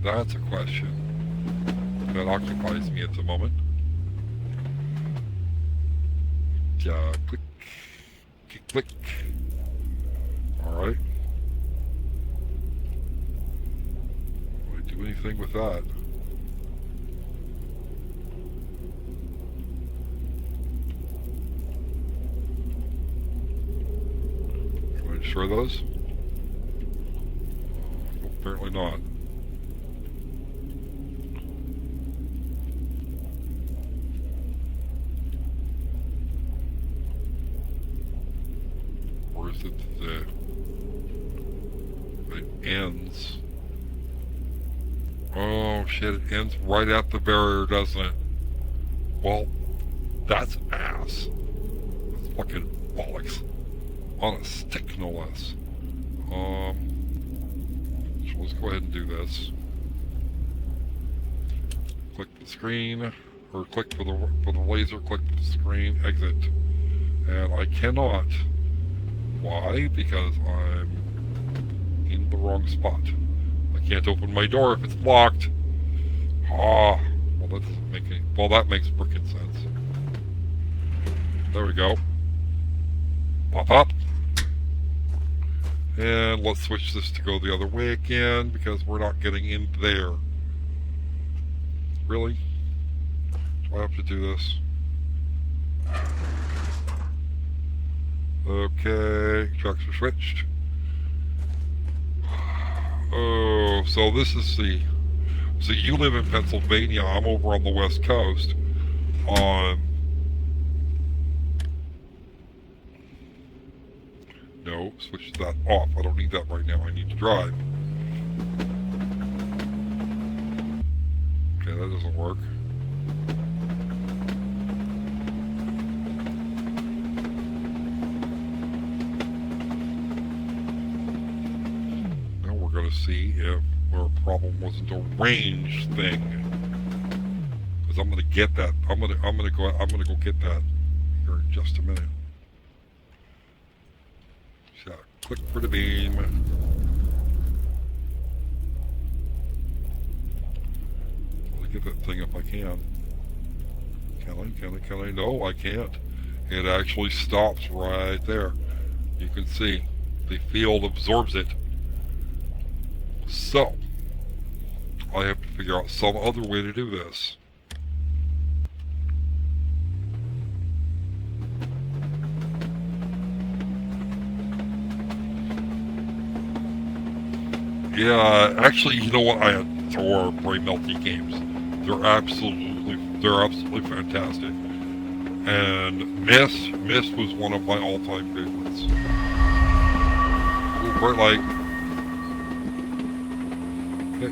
That's a question that occupies me at the moment. Click, click. Alright. Do I do anything with that? Can I destroy those? Apparently not. It ends. Oh shit, it ends right at the barrier, doesn't it? Well, that's ass. That's fucking bollocks. On a stick, no less. So let's go ahead and do this. Click the screen, or click for the laser, click the screen, exit. And I cannot. Why? Because I'm in the wrong spot. I can't open my door if it's locked. Well that doesn't make any... Well, that makes frickin' sense. There we go. Pop up. And let's switch this to go the other way again, because we're not getting in there. Really? Do I have to do this? Okay, tracks are switched. Oh, so this is the... So you live in Pennsylvania, I'm over on the West Coast. switch that off. I don't need that right now. I need to drive. Okay, that doesn't work. Now we're going to see if our problem wasn't a range thing. Because I'm going to get that. I'm going to go get that here in just a minute. So, click for the beam. I'll get that thing if I can. Can I? No, I can't. It actually stops right there. You can see the field absorbs it. So, I have to figure out some other way to do this. Yeah, actually, you know what? I adore Bray Melty games. They're absolutely fantastic. And Mist was one of my all-time favorites. Ooh, bright light. Okay.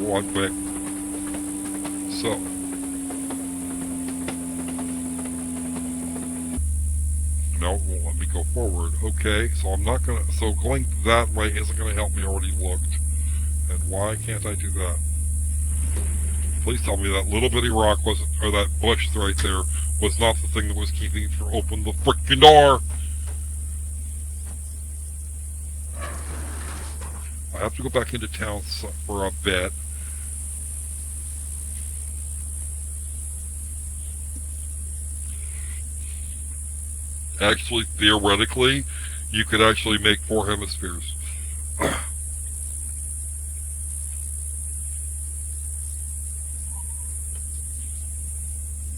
Oh, I'm quick. So. No, it won't let me go forward. Okay, so I'm not gonna, so going that way isn't gonna help me. I already looked. And why can't I do that? Please tell me that little bitty rock wasn't, or that bush right there was not the thing that was keeping me from opening the freaking door. I have to go back into town for a bit. Actually, theoretically, you could actually make 4 hemispheres.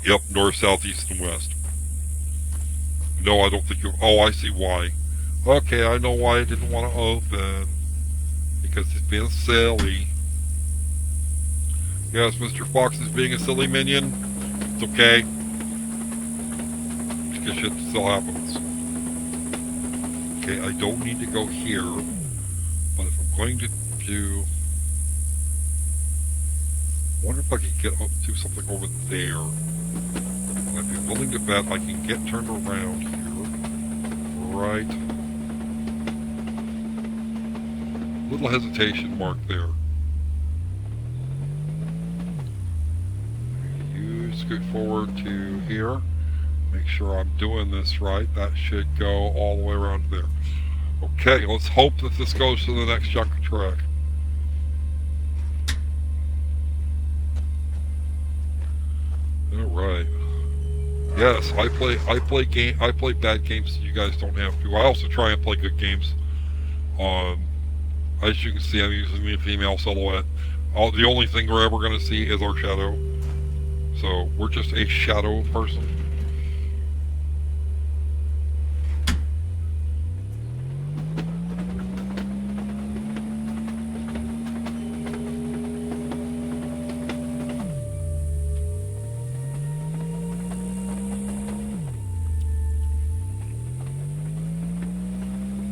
Yep, north, south, east, and west. No, I don't think you... Oh, I see why. Okay, I know why I didn't want to open. Because it's being silly. Yes, Mr. Fox is being a silly minion. It's okay. Because shit still happens. Okay, I don't need to go here. But if I'm going to do... I wonder if I can get up to something over there. I'd be willing to bet I can get turned around here. Right. Little hesitation mark there. You scoot forward to here. Make sure I'm doing this right. That should go all the way around there. Okay, let's hope that this goes to the next chunk of track. Alright. Yes, I play bad games so you guys don't have to. I also try and play good games. As you can see, I'm using the female silhouette. The only thing we're ever going to see is our shadow. So, we're just a shadow person.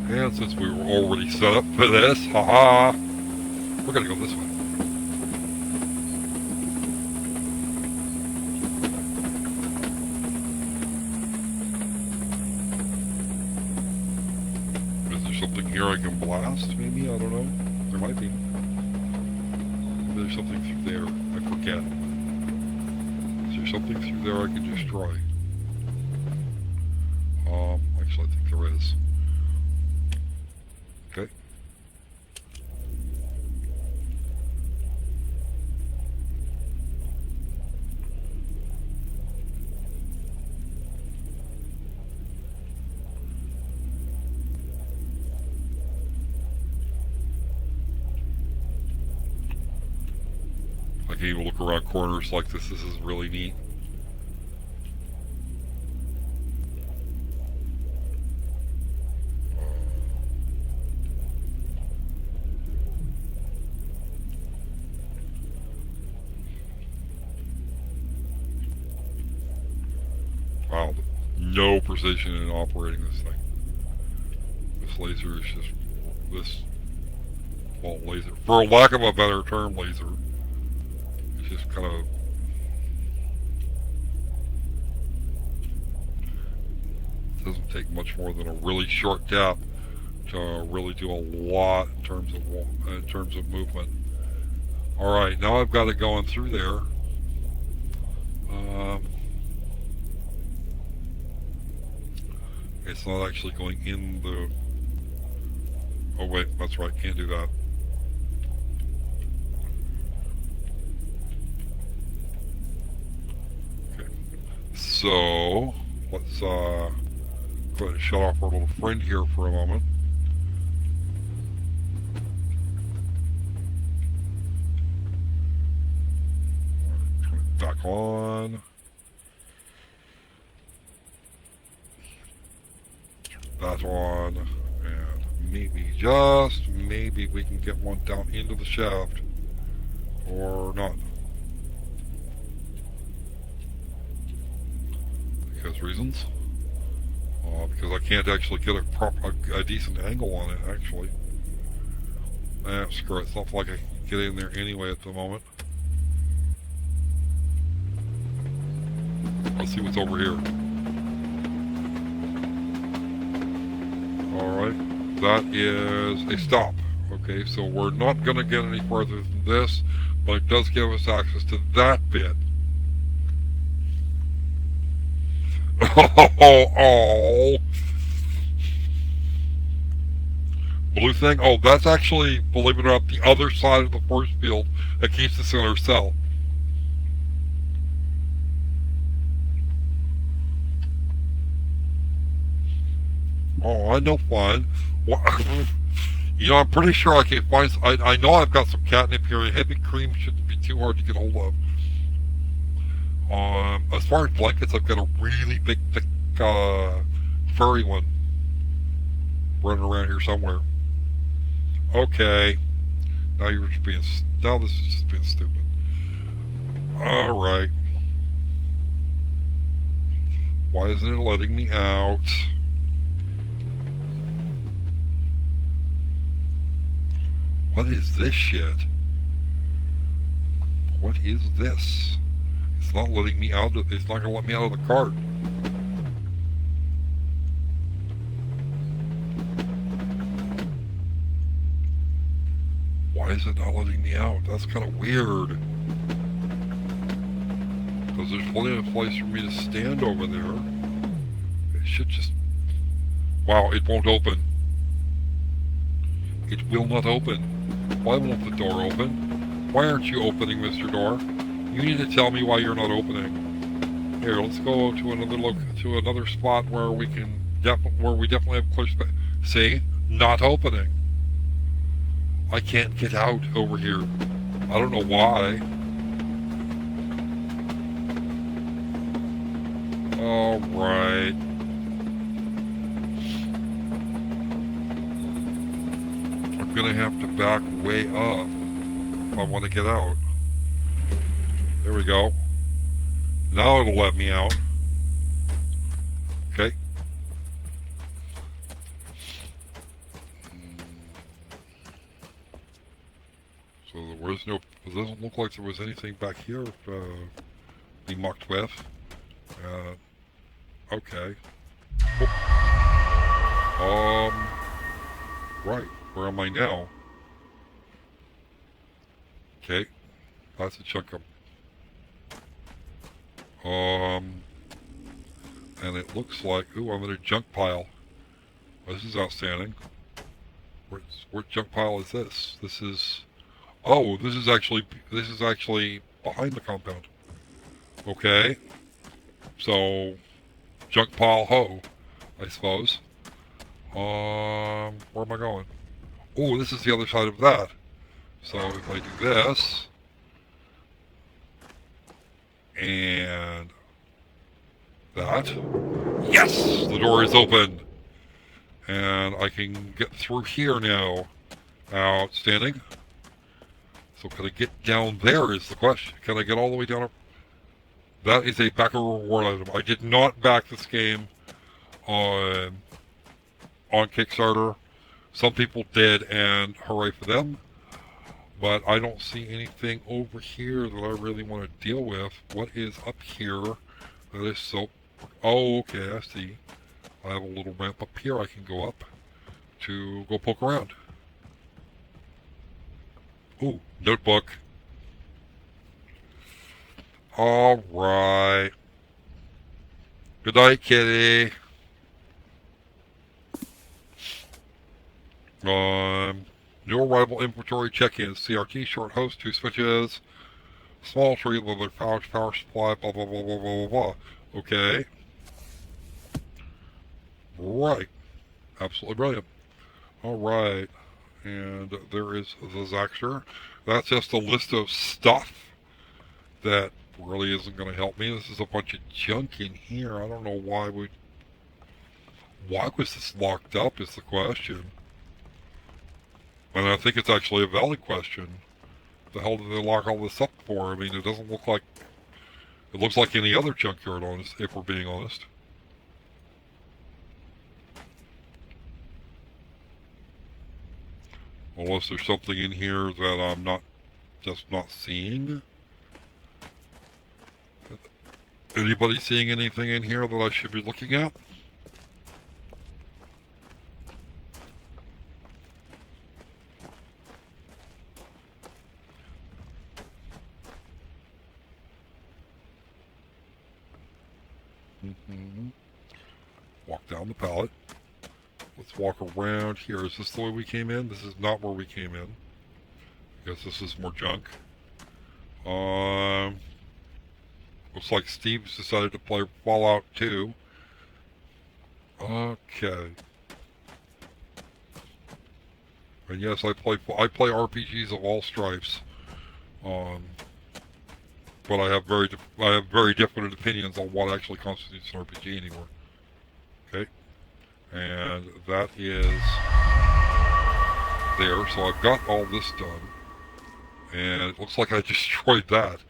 And since we were already set up for this, haha, we're gonna go this way. Is there something here I can blast, maybe? I don't know. There might be. Maybe there's something through there. I forget. Is there something through there I can destroy? Actually, I think there is. Okay. I can even look around corners like this. This is really neat. Wow, no precision in operating this thing. this laser is just this, well, laser, for lack of a better term, laser. It's just kind of, doesn't take much more than a really short tap to really do a lot in terms of movement. All right, now I've got it going through there. It's not actually going in the. Oh wait, that's right. Can't do that. Okay. So let's go ahead and shut off our little friend here for a moment. Turn it back on. That on, and maybe, just maybe, we can get one down into the shaft, or not. Because reasons. Because I can't actually get a decent angle on it, actually. Screw it, it's not like I can get in there anyway at the moment. Let's see what's over here. Alright, that is a stop. Okay, so we're not going to get any further than this, but it does give us access to that bit. Oh. Blue thing? Oh, that's actually, believe it or not, the other side of the force field that keeps us in our cell. Oh, I know fine. You know, I'm pretty sure I can find. I know I've got some catnip here. Heavy cream shouldn't be too hard to get hold of. As far as blankets, I've got a really big, thick, furry one running around here somewhere. Okay. Now you're just being. Now this is just being stupid. All right. Why isn't it letting me out? What is this shit? What is this? It's not letting me out. It's not going to let me out of the cart. Why is it not letting me out? That's kind of weird. Because there's plenty of place for me to stand over there. It should just... Wow, it won't open. It will not open. Why won't the door open? Why aren't you opening, Mr. Door? You need to tell me why you're not opening. Here, let's go to another spot where we can where we definitely have clear space. See? Not opening. I can't get out over here. I don't know why. Alright. I'm gonna have to back way up if I want to get out. There we go. Now it'll let me out. Okay. So there was no... It doesn't look like there was anything back here to be mucked with. Okay. Right. Where am I now? Okay. That's a chunk of... And it looks like... Ooh, I'm in a junk pile. Well, this is outstanding. What junk pile is this? This is... Oh, this is actually behind the compound. Okay. So, junk pile ho, I suppose. Where am I going? Oh, this is the other side of that. So if I do this, and that, yes, the door is open, and I can get through here now. Outstanding. So can I get down there is the question. Can I get all the way down? That is a backer reward item. I did not back this game on Kickstarter. Some people did, and hooray for them. But I don't see anything over here that I really want to deal with. What is up here that is so... Oh, okay, I see. I have a little ramp up here I can go up to go poke around. Ooh, notebook. Alright. Good night, kitty. New arrival inventory check-in. CRT, short host, 2 switches. Small tree, leather pouch, power supply, blah, blah, blah, blah, blah, blah, blah. Okay. Right. Absolutely brilliant. Alright. And there is the Zaxter. That's just a list of stuff that really isn't going to help me. This is a bunch of junk in here. I don't know why we... Why was this locked up is the question. And I think it's actually a valid question. The hell did they lock all this up for? I mean, it doesn't look like... It looks like any other junkyard, honest, if we're being honest. Unless there's something in here that I'm just not seeing. Anybody seeing anything in here that I should be looking at? Walk down the pallet. Let's walk around here. Is this the way we came in? This is not where we came in. I guess this is more junk. Looks like Steve's decided to play Fallout 2. Okay. And yes, I play RPGs of all stripes. But I have very different opinions on what actually constitutes an RPG anymore. Okay. And that is there. So I've got all this done. And it looks like I destroyed that.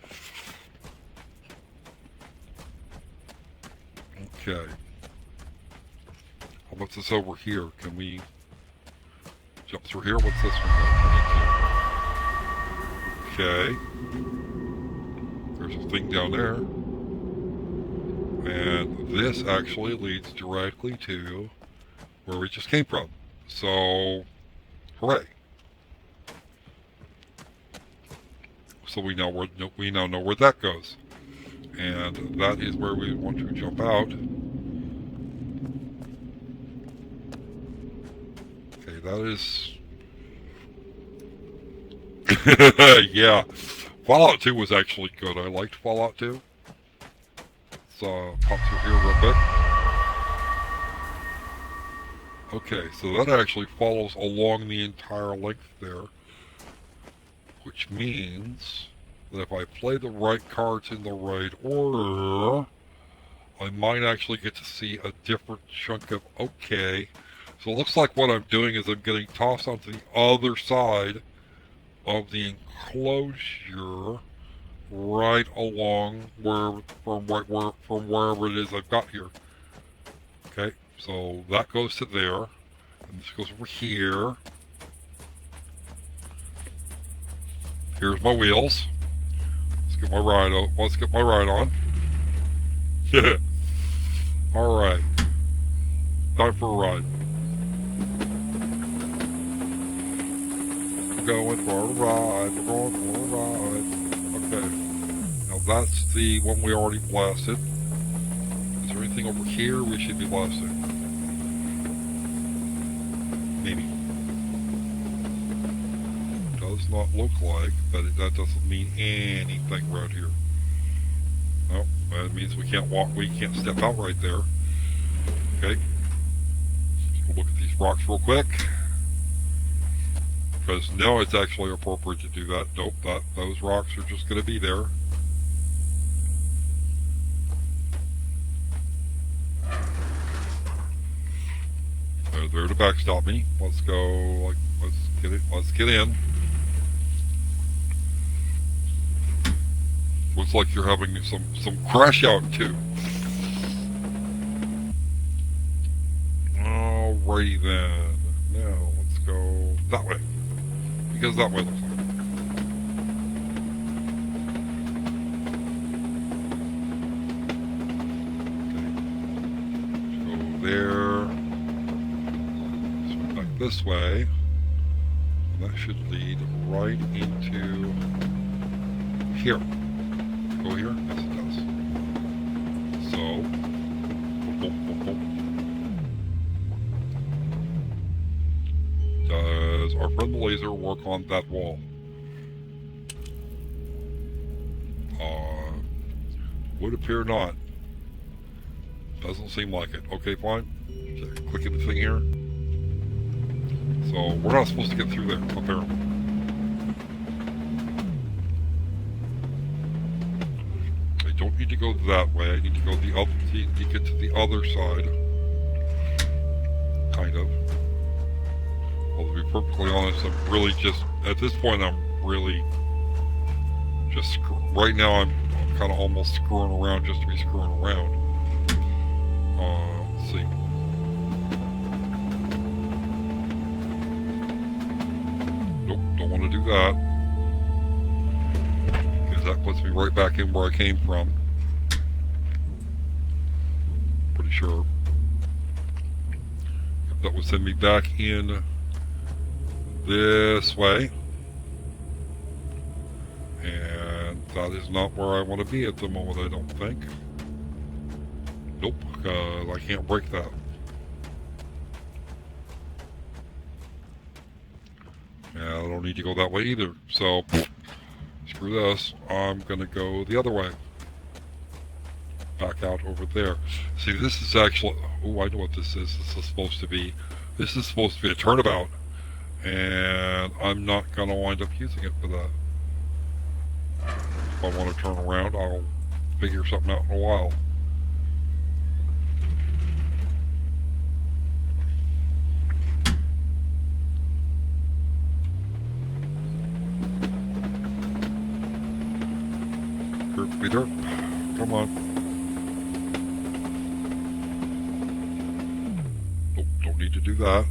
Okay. How about this over here? Can we jump through here? What's this one? Okay. There's a thing down there. And this actually leads directly to where we just came from. So, hooray. So we now know where that goes. And that is where we want to jump out. Okay, that is... yeah. Fallout 2 was actually good. I liked Fallout 2. Let's pop through here real bit. Okay, so that actually follows along the entire length there. Which means that if I play the right cards in the right order, I might actually get to see a different chunk of... Okay. So it looks like what I'm doing is I'm getting tossed onto the other side of the enclosure right along from wherever it is I've got here. Okay, so that goes to there, and this goes over here. Here's my wheels. Let's get my ride on. Let's get my ride on. Yeah. All right. Time for a ride. We're going for a ride. We're going for a ride. Okay. Now that's the one we already blasted. Is there anything over here we should be blasting? Maybe. Does not look like, but that doesn't mean anything right here. No, that means we can't walk, we can't step out right there. Okay. Let's look at these rocks real quick. Because now it's actually appropriate to do that. Nope, those rocks are just going to be there. They're there to backstop me. Let's go, let's get in. Looks like you're having some crash out too. Alrighty then. Now let's that way. Because that way looks like. Okay. Go there. Swing back this way. And that should lead right into here. Go here? Yes, it does. So, boom, boom, boom. Does our friend the laser work on that wall? Would appear not. Doesn't seem like it. Okay, fine. Okay, clicking the thing here. So, we're not supposed to get through there, apparently. I don't need to go that way. I need to go the other, to get to the other side. Kind of. Well, to be perfectly honest, I'm really just, at this point, I'm really just, right now I'm kind of almost screwing around just to be screwing around. Let's see. Nope, don't want to do that. Because that puts me right back in where I came from. Pretty sure. That would send me back in this way. And that is not where I want to be at the moment, I don't think. Nope, because I can't break that. And I don't need to go that way either. So, screw this. I'm going to go the other way. Back out over there. See, this is actually... Oh, I know what this is. This is supposed to be... This is supposed to be a turnabout. And I'm not going to wind up using it for that. If I want to turn around, I'll figure something out in a while. Derpy derp. Come on. Nope, don't need to do that.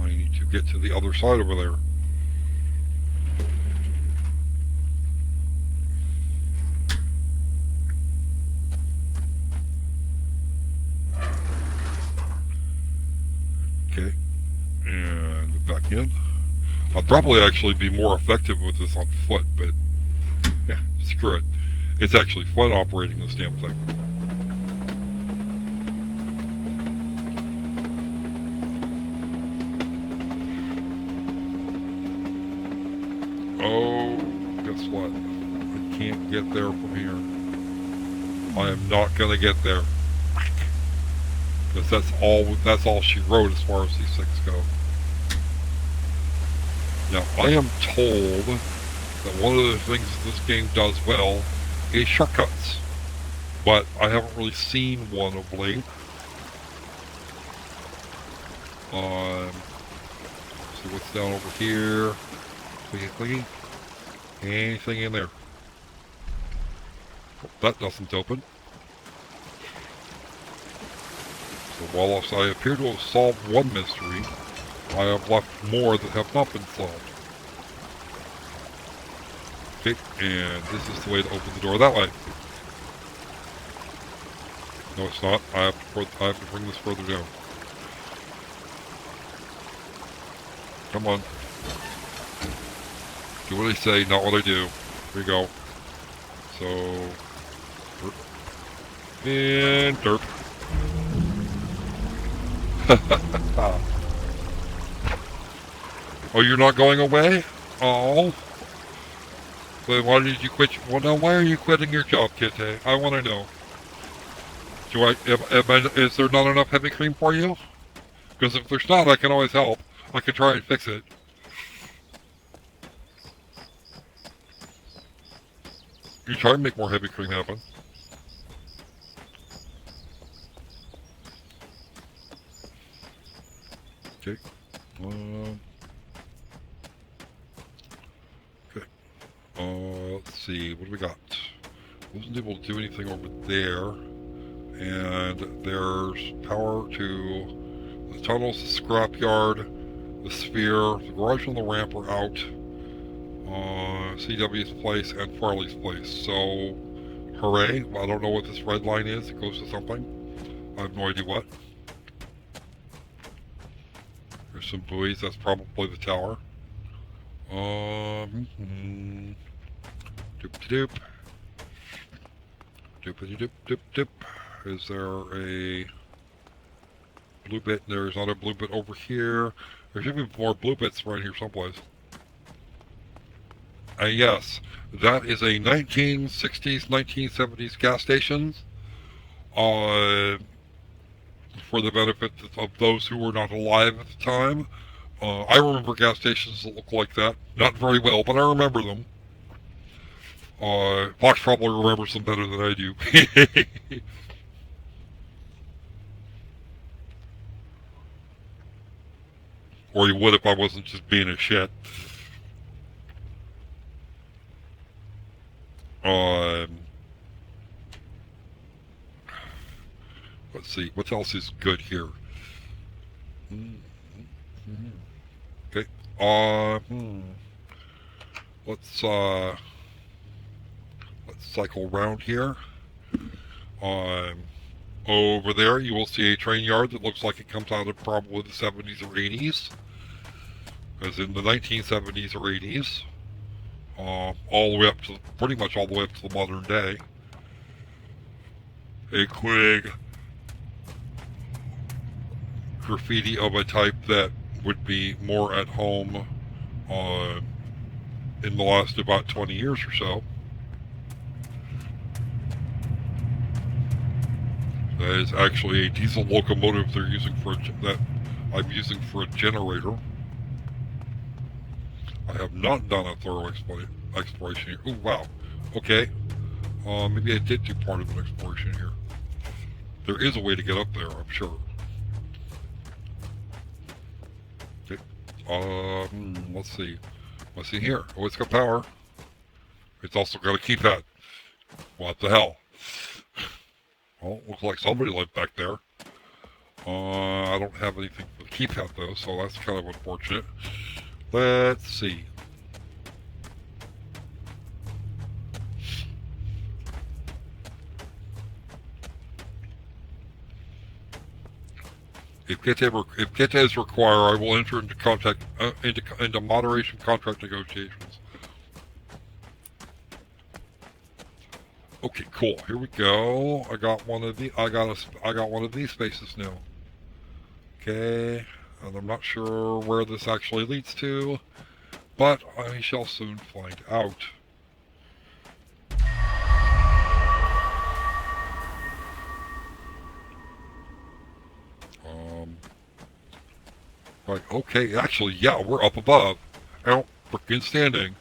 I need to get to the other side over there. Okay, and back in. I'll probably actually be more effective with this on foot, but yeah, screw it. It's actually fun operating this damn thing. Oh, guess what? I can't get there from here. I am not gonna get there. Because that's all she wrote as far as these things go. Now, I am told that one of the things this game does well is shortcuts. But I haven't really seen one of late. See what's down over here. Clicky, clicky. Anything in there? Oh, that doesn't open. So whilst I appear to have solved one mystery, I have left more that have not been solved. Okay, and this is the way to open the door that way. No, it's not. I have to bring this further down. Come on. Do what I say, not what I do. Here we go. So, derp. And derp. Oh, you're not going away? Oh. Then why did you quit? Well, now why are you quitting your job, Kitty? I want to know. Is there not enough heavy cream for you? Because if there's not, I can always help. I can try and fix it. You try and make more heavy cream happen. Okay. Okay. Let's see. What do we got? Wasn't able to do anything over there. And there's power to the tunnels, the scrapyard, the Sphere, the garage and the ramp are out. CW's place and Farley's place. So, hooray. I don't know what this red line is. It goes to something. I have no idea what. There's some buoys. That's probably the tower. Doop-de-doop. Doop-de-doop-doop-doop. Is there a blue bit? There's not a blue bit over here. There should be more blue bits right here someplace. Yes, that is a 1960s, 1970s gas station. For the benefit of those who were not alive at the time. I remember gas stations that look like that. Not very well, but I remember them. Fox probably remembers them better than I do. Or he would if I wasn't just being a shit. Let's see, what else is good here? Okay. Let's cycle around here. Over there, you will see a train yard that looks like it comes out of probably the 70s or 80s, as in the 1970s or 80s. All the way up to, pretty much all the way up to the modern day. A quick graffiti of a type that would be more at home in the last about 20 years or so. That is actually a diesel locomotive they're using that I'm using for a generator. I have not done a thorough exploration here. Oh, wow. Okay. Maybe I did do part of an exploration here. There is a way to get up there, I'm sure. Okay. Let's see. What's in here? Oh, it's got power. It's also got a keypad. What the hell? Well, looks like somebody lived back there. I don't have anything for the keypad though, so that's kind of unfortunate. Let's see. If Keta is required, I will enter into into moderation contract negotiations. Okay, cool. Here we go. I got one of these spaces now. Okay, and I'm not sure where this actually leads to, but I shall soon find out. Right, okay, actually, yeah, we're up above. Out freaking standing.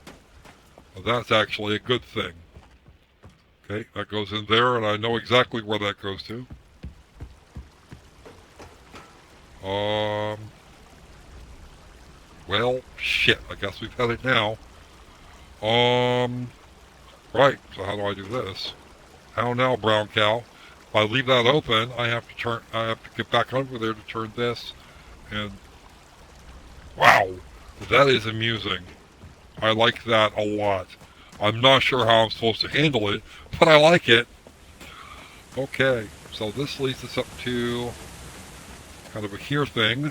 Well, that's actually a good thing. Okay, that goes in there, and I know exactly where that goes to. Well, shit, I guess we've had it now. Right, so how do I do this? How now, brown cow? If I leave that open, I have to get back over there to turn this, and wow, that is amusing. I like that a lot. I'm not sure how I'm supposed to handle it, but I like it. Okay, so this leads us up to kind of a here thing,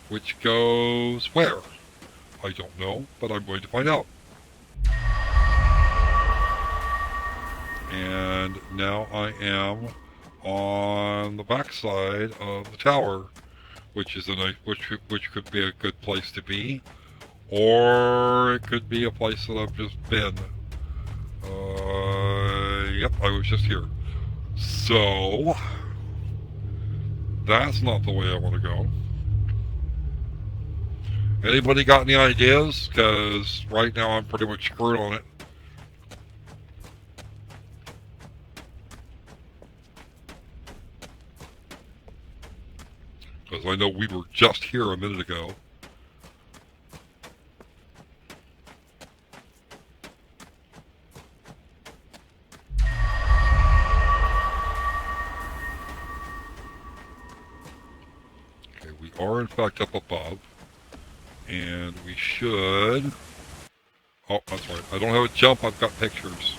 which goes where? I don't know, but I'm going to find out. And now I am on the backside of the tower, which is which could be a good place to be, or it could be a place that I've just been. Yep, I was just here. So that's not the way I want to go. Anybody got any ideas? Because right now I'm pretty much screwed on it. Because I know we were just here a minute ago. Okay, we are in fact up above. And we should... Oh, that's right. I don't have a jump, I've got pictures.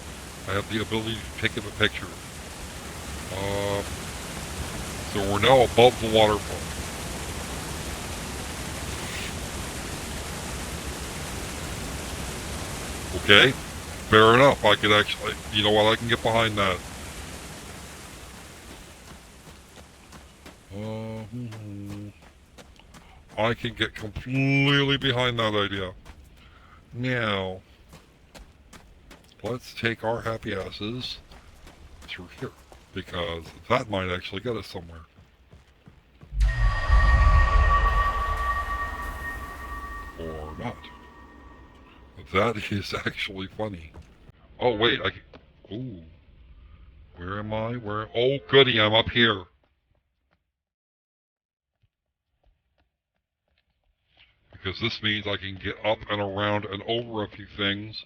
I have the ability to pick up a picture. So we're now above the waterfall. Okay, fair enough. I could actually, you know what, I can get behind that. I can get completely behind that idea. Now, let's take our happy asses through here, because that might actually get us somewhere. Or not. That is actually funny. Oh, wait, ooh. Where am I? Oh, goody, I'm up here. Because this means I can get up and around and over a few things.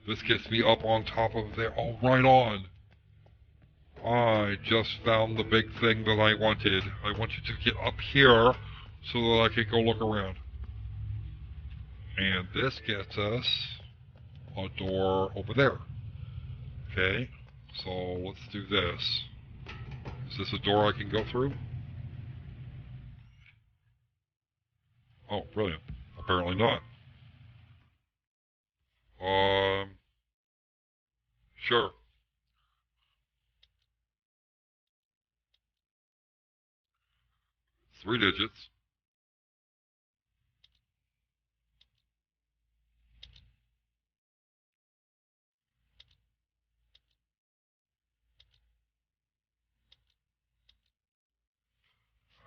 This gets me up on top of there. Oh, right on. I just found the big thing that I wanted. I wanted to get up here so that I could go look around. And this gets us a door over there. Okay, so let's do this. Is this a door I can go through? Oh, brilliant. Apparently not. Sure. 3 digits.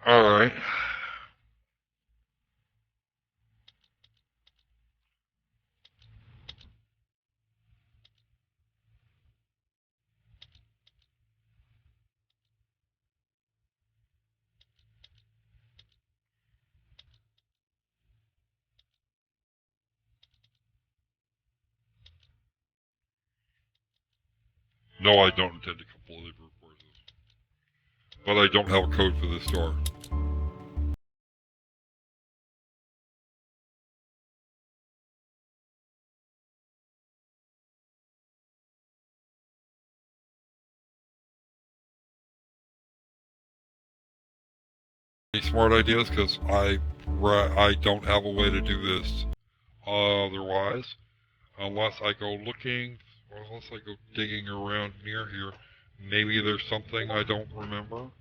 Alright. No, I don't intend to completely brute force this. But I don't have a code for this door. Any smart ideas? Because I don't have a way to do this otherwise. Unless I go looking, or unless I go digging around near here. Maybe there's something I don't remember.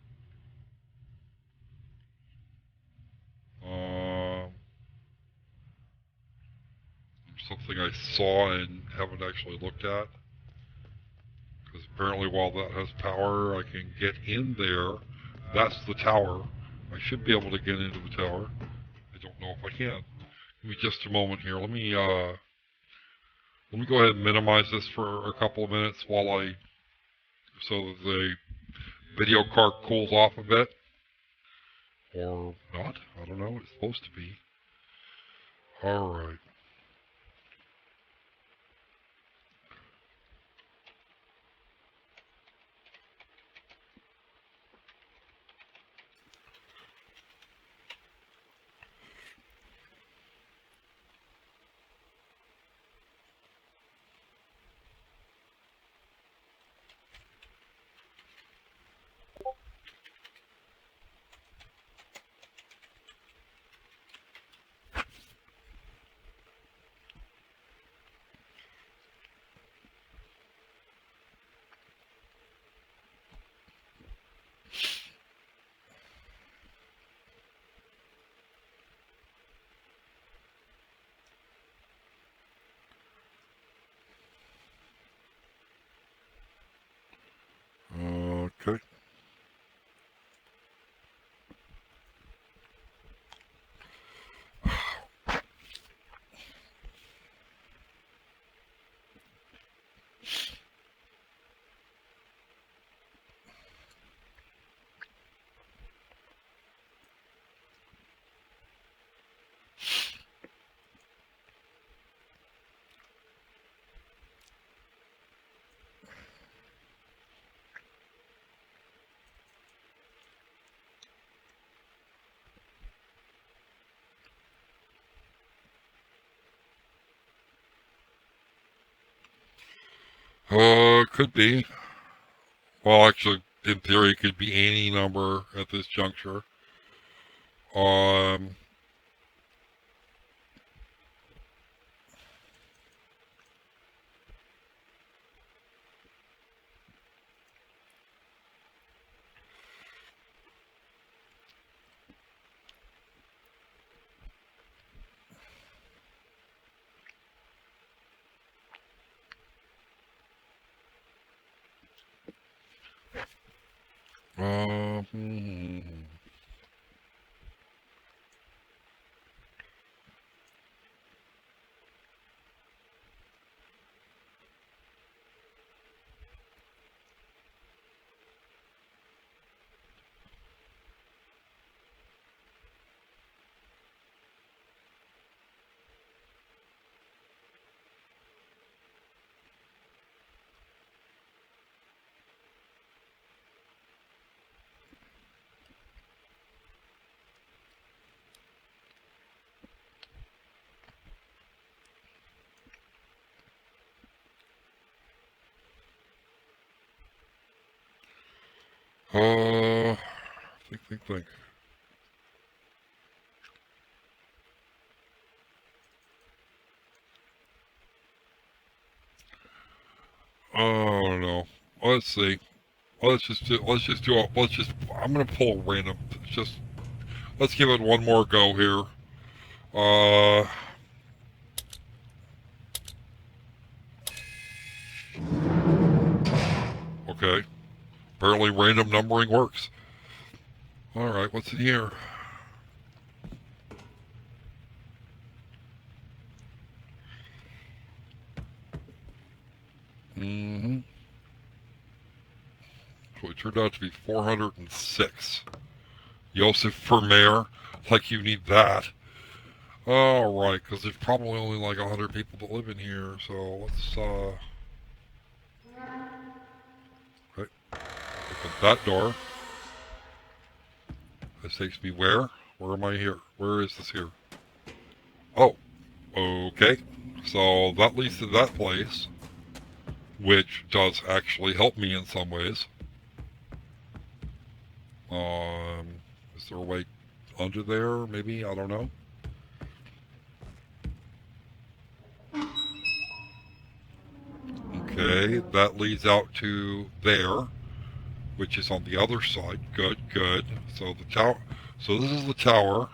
Something I saw and haven't actually looked at. Because apparently while that has power, I can get in there. That's the tower. I should be able to get into the tower. I don't know if I can. Give me just a moment here. Let me go ahead and minimize this for a couple of minutes so that the video card cools off a bit. Or not. I don't know. It's supposed to be. Alright. Could be. Well, actually, in theory, it could be any number at this juncture. Um, uh, hmm. Think. Oh no. Let's see. I'm gonna pull a random. Let's give it one more go here. Uh, okay. Apparently random numbering works. Alright, what's in here? Mm-hmm. So it turned out to be 406. Joseph for mayor. Like you need that. Alright, because there's probably only like 100 people that live in here, so let's, okay. Open that door. This takes me where? Where am I here? Where is this here? Oh, okay. So that leads to that place, which does actually help me in some ways. Is there a way under there? Maybe? I don't know. Okay, that leads out to there, which is on the other side. Good, good. So the tower. So this is the tower,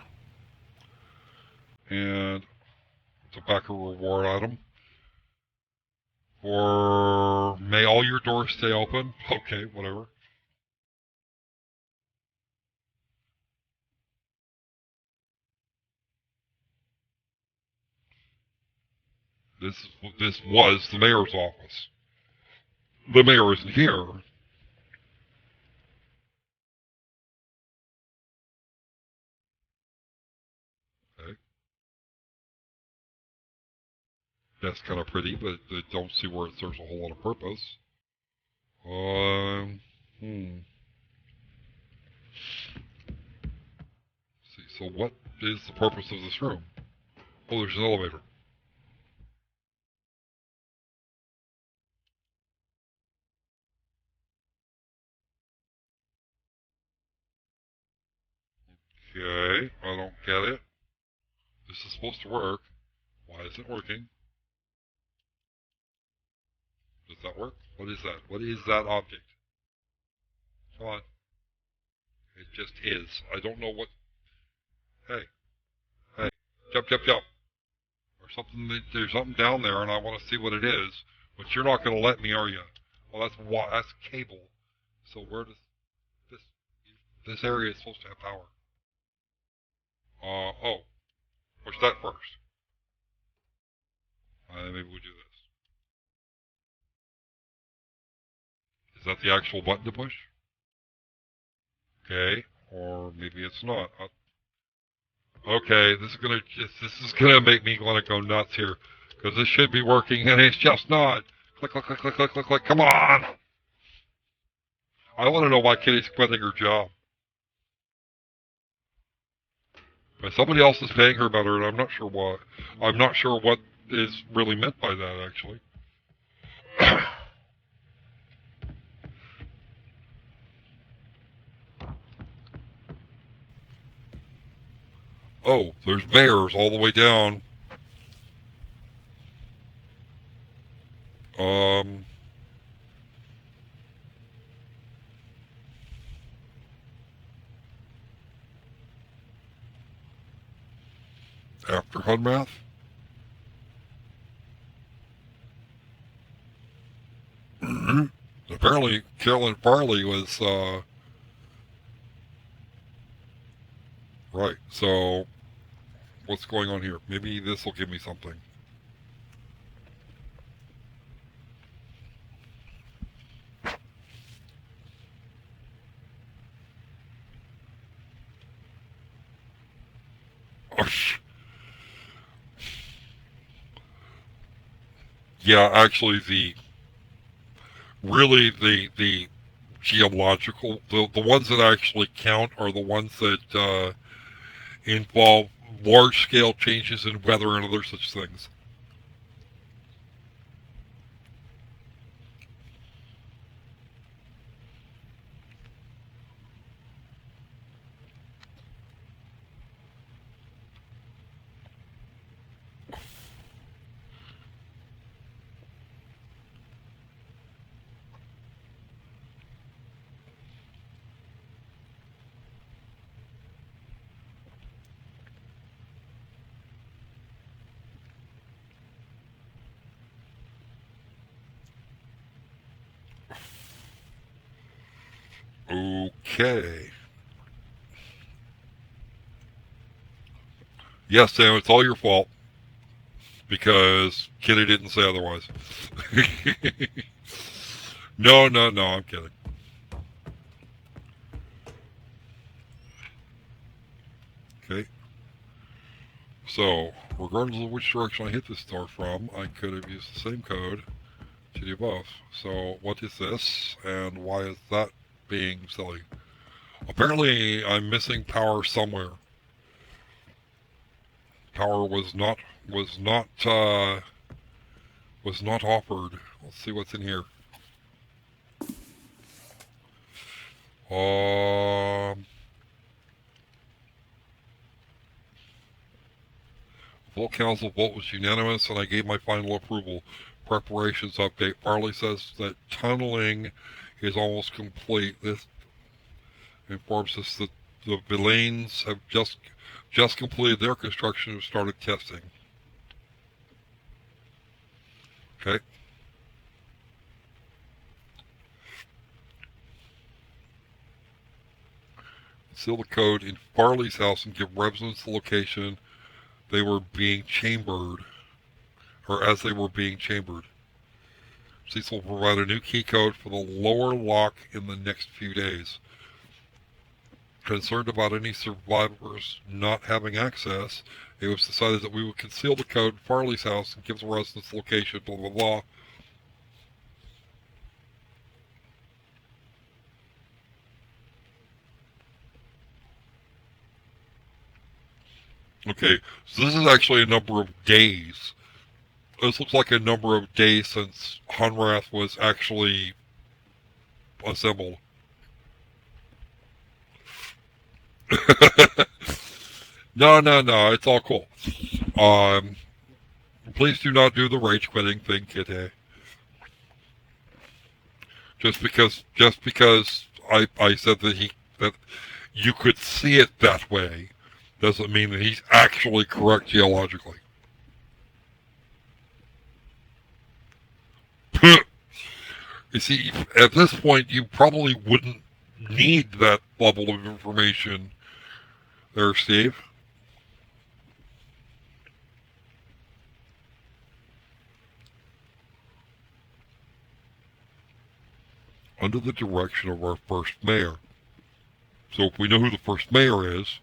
and it's a backer reward item. Or may all your doors stay open. Okay, whatever. This this was the mayor's office. The mayor isn't here. Okay, that's kind of pretty, but I don't see where it serves a whole lot of purpose. Um, hmm. See, so what is the purpose of this room? Oh, there's an elevator. Okay, I don't get it. This is supposed to work. Why isn't it working? Does that work? What is that? What is that object? Come on. It just is. I don't know what. Hey, hey, jump, jump, jump. Or something. There's something down there, and I want to see what it is. But you're not going to let me, are you? Well, that's cable. So where does this this area is supposed to have power? Oh, push that first. Maybe we'll do this. Is that the actual button to push? Okay, or maybe it's not. Okay, this is gonna make me want to go nuts here because this should be working and it's just not. Click, click, click, click, click, click, click. Come on! I want to know why Kitty's quitting her job. But somebody else is paying her better, and I'm not sure why. I'm not sure what is really meant by that, actually. Oh, there's bears all the way down. Um, after Hunmath. Mm-hmm. Apparently, Carolyn Farley was right. So, what's going on here? Maybe this will give me something. Oh, yeah, actually, the geological the ones that actually count are the ones that involve large scale changes in weather and other such things. Okay. Yes, Sam, it's all your fault because Kitty didn't say otherwise. No, no, no, I'm kidding. Okay. So, regardless of which direction I hit this star from, I could have used the same code to the above. So, what is this, and why is that being silly? Apparently, I'm missing power somewhere. Power was not offered. Let's see what's in here. Full council vote was unanimous, and I gave my final approval. Preparations update. Farley says that tunneling is almost complete. This informs us that the Villains have just completed their construction and started testing. Okay. Seal the code in Farley's house and give residents the location they were being chambered, or as they were being chambered. Cecil will provide a new key code for the lower lock in the next few days. Concerned about any survivors not having access, it was decided that we would conceal the code in Farley's house and give the residents the location, blah, blah, blah. Okay, so this is actually a number of days. This looks like a number of days since Hunrath was actually assembled. No, no, no, it's all cool. Um, please do not do the rage quitting thing, Kitty. Just because I said that you could see it that way doesn't mean that he's actually correct geologically. You see, at this point, you probably wouldn't need that level of information there, Steve. Under the direction of our first mayor. So if we know who the first mayor is,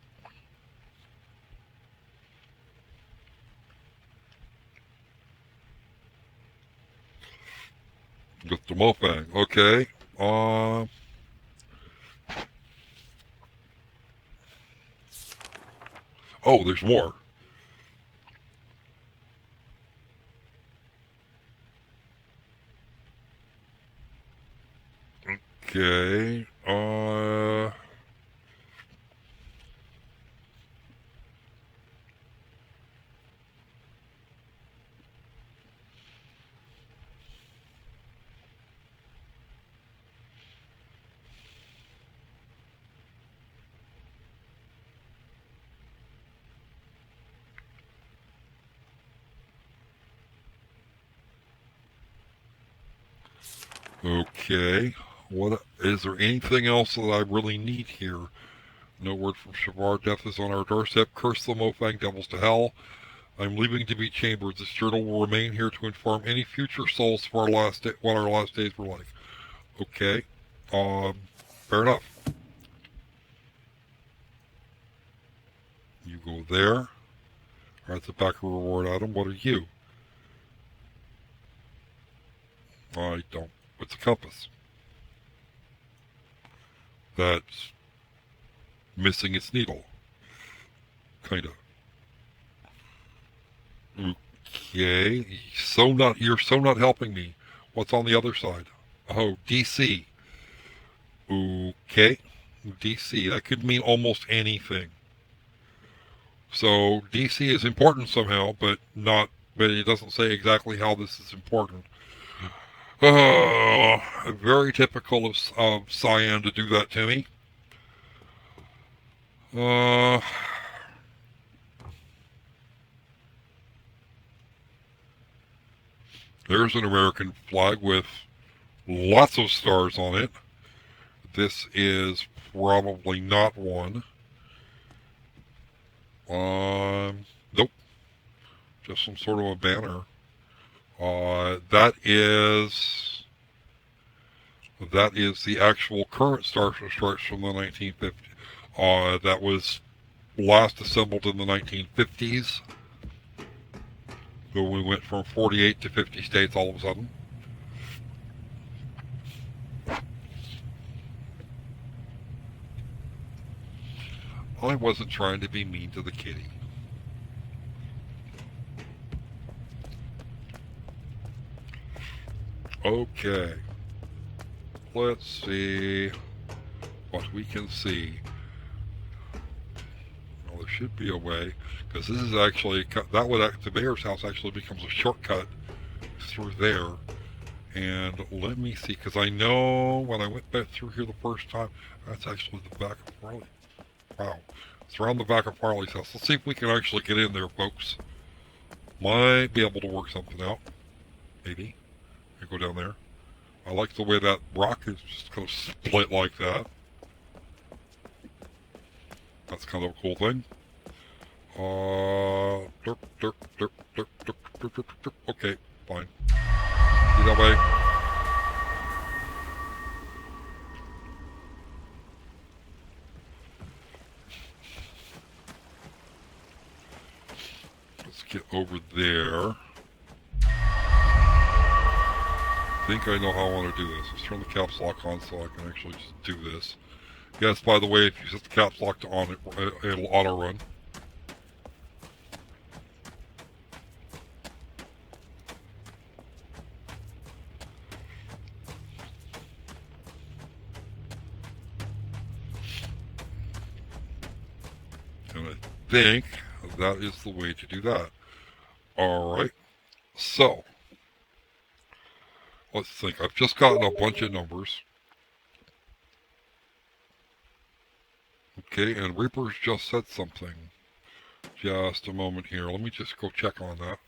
get the Mofang. Okay. Oh, there's more. Okay. Okay. What is there anything else that I really need here? No word from Shavar. Death is on our doorstep. Curse the Mofang devils to hell. I'm leaving to be chambered. This journal will remain here to inform any future souls of our last day, what our last days were like. Okay. Fair enough. You go there. Alright, the back of reward item. What are you? I don't. What's a compass? That's missing its needle. Kinda. Okay. You're so not helping me. What's on the other side? Oh, DC. Okay. DC. That could mean almost anything. So DC is important somehow, but it doesn't say exactly how this is important. Very typical of Cyan to do that to me. There's an American flag with lots of stars on it. This is probably not one. Nope. Just some sort of a banner. That is the actual current Star Stripes from the 1950s. That was last assembled in the 1950s. So we went from 48 to 50 states all of a sudden. I wasn't trying to be mean to the kitty. Okay. Let's see what we can see. Well, there should be a way, because this is actually, the mayor's house actually becomes a shortcut through there. And let me see, because I know when I went back through here the first time, that's actually the back of Farley. Wow. It's around the back of Farley's house. Let's see if we can actually get in there, folks. Might be able to work something out. Maybe. You go down there. I like the way that rock is just kind of split like that. That's kind of a cool thing. Okay, fine. Be that way. Let's get over there. I think I know how I want to do this. Let's turn the caps lock on so I can actually just do this. Yes, by the way, if you set the caps lock to on, it'll auto run. And I think that is the way to do that. Alright, so let's think. I've just gotten a bunch of numbers. Okay, and Reaper's just said something. Just a moment here. Let me just go check on that.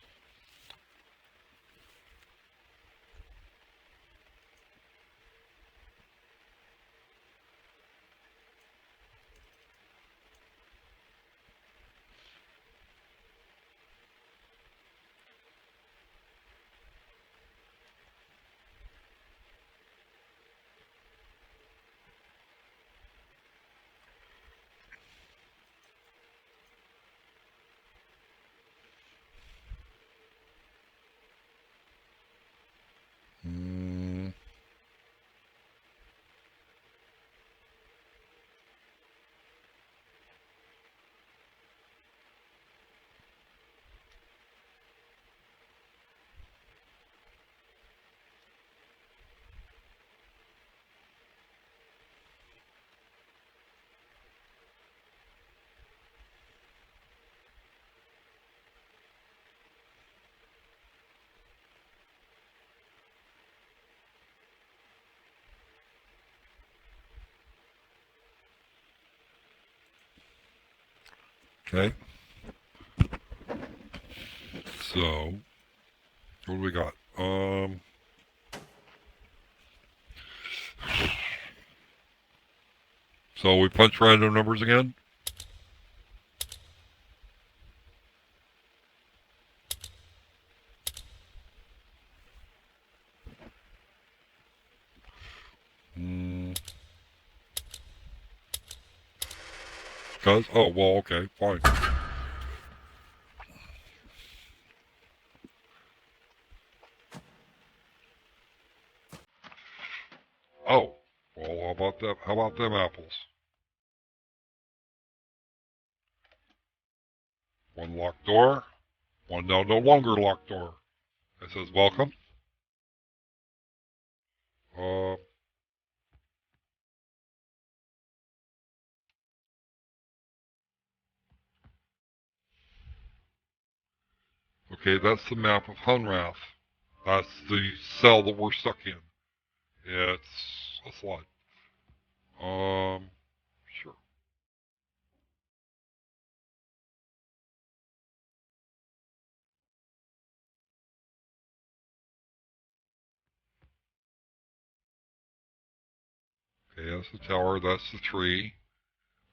Okay. So, what do we got? So we punch random numbers again. Because, oh, well, okay, fine. Oh, well, how about that? How about them apples? One locked door, one now no longer locked door. It says welcome. Uh, okay, that's the map of Hunrath. That's the cell that we're stuck in. It's a slide. Sure. Okay, that's the tower. That's the tree.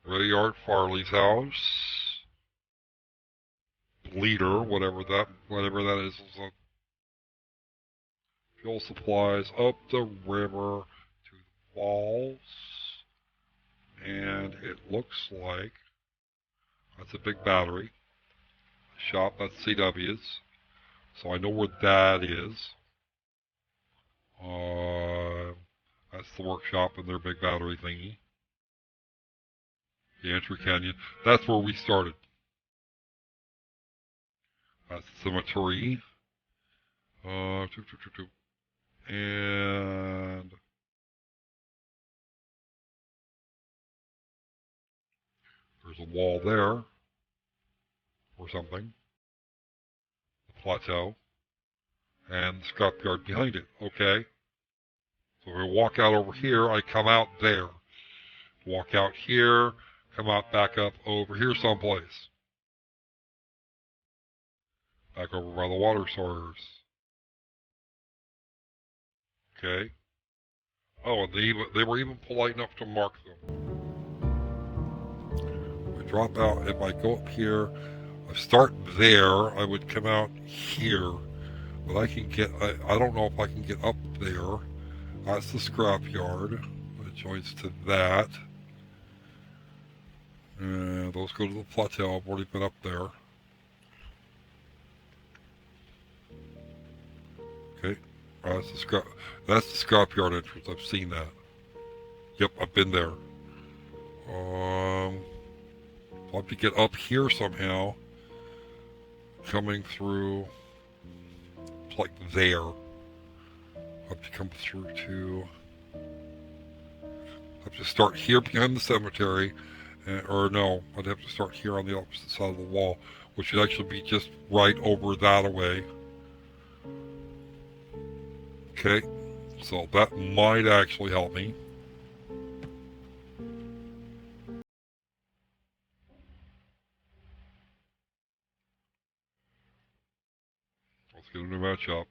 Art Farley's house. Leader, whatever that is a fuel supplies up the river to the falls. And it looks like that's a big battery. Shop, that's CW's. So I know where that is. That's the workshop and their big battery thingy. The entry canyon. That's where we started. That's the cemetery. And there's a wall there or something. The plateau. And the scrapyard behind it. Okay. So if I walk out over here, I come out there. Walk out here, come out back up over here someplace. Back over by the water source. Okay. Oh, and they were even polite enough to mark them. I drop out. If I go up here, I start there. I would come out here, but I can get. I don't know if I can get up there. That's the scrapyard. It joins to that. Those go to the plateau. I've already been up there. Okay. That's the scrapyard entrance. I've seen that. Yep, I've been there. I'll have to get up here somehow. Coming through, it's like there. I'll have to come through to. I have to start here behind the cemetery, or no, I'd have to start here on the opposite side of the wall, which would actually be just right over that away. Okay, so that might actually help me. Let's get a new matchup.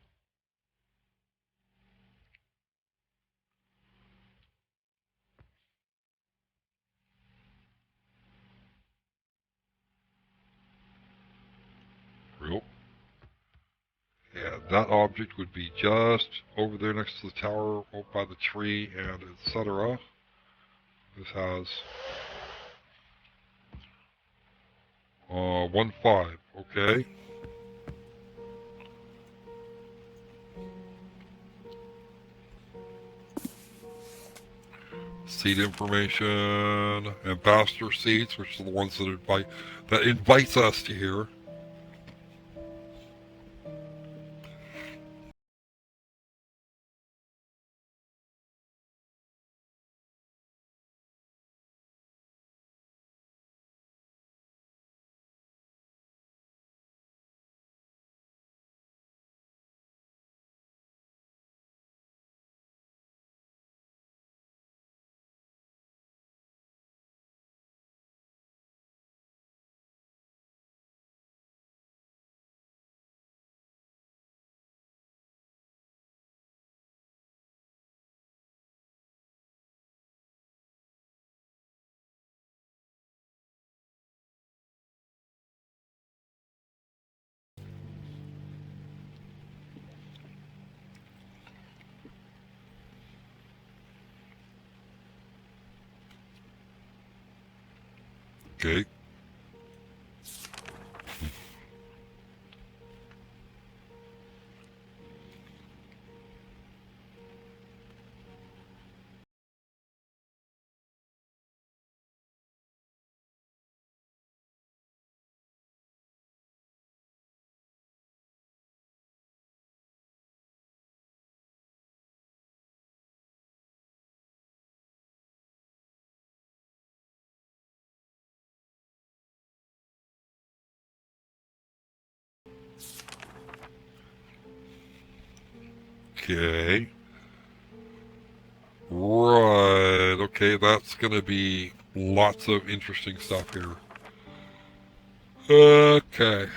Real. Yeah, that object would be just over there next to the tower, over by the tree, and etc. This has 1-5. Okay. Seat information, ambassador seats, which are the ones that invites us to here. Okay. Okay. Right. Okay, that's going to be lots of interesting stuff here. Okay.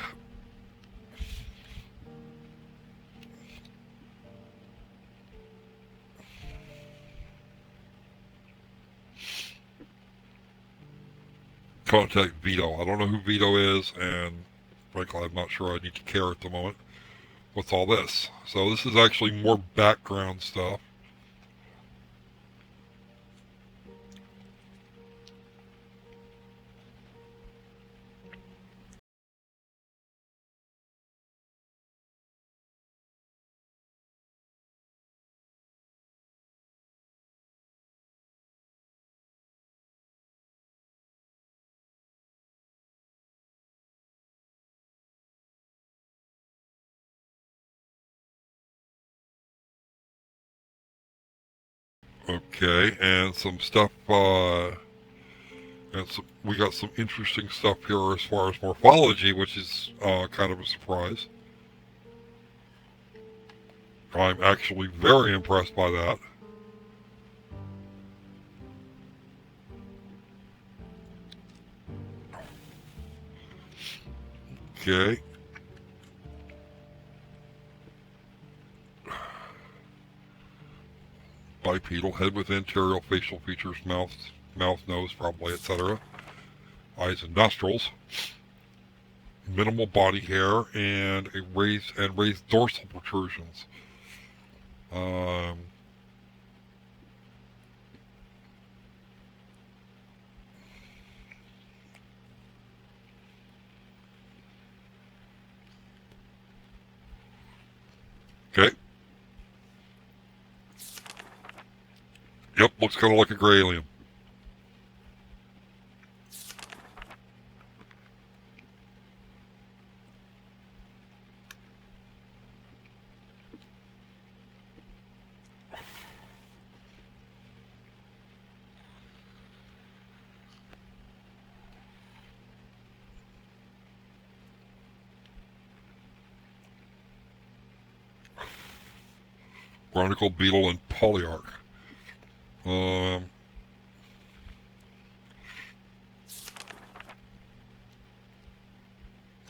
Contact Vito. I don't know who Vito is, and frankly, I'm not sure I need to care at the moment. What's all this? So this is actually more background stuff. Okay, and some stuff, we got some interesting stuff here as far as morphology, which is kind of a surprise. I'm actually very impressed by that. Okay. Bipedal, head with anterior facial features, mouth, nose, probably, etc. Eyes and nostrils. Minimal body hair and raised dorsal protrusions. Um, okay. Yep, looks kind of like a gray alien. Barnacle beetle and polyarch. Um,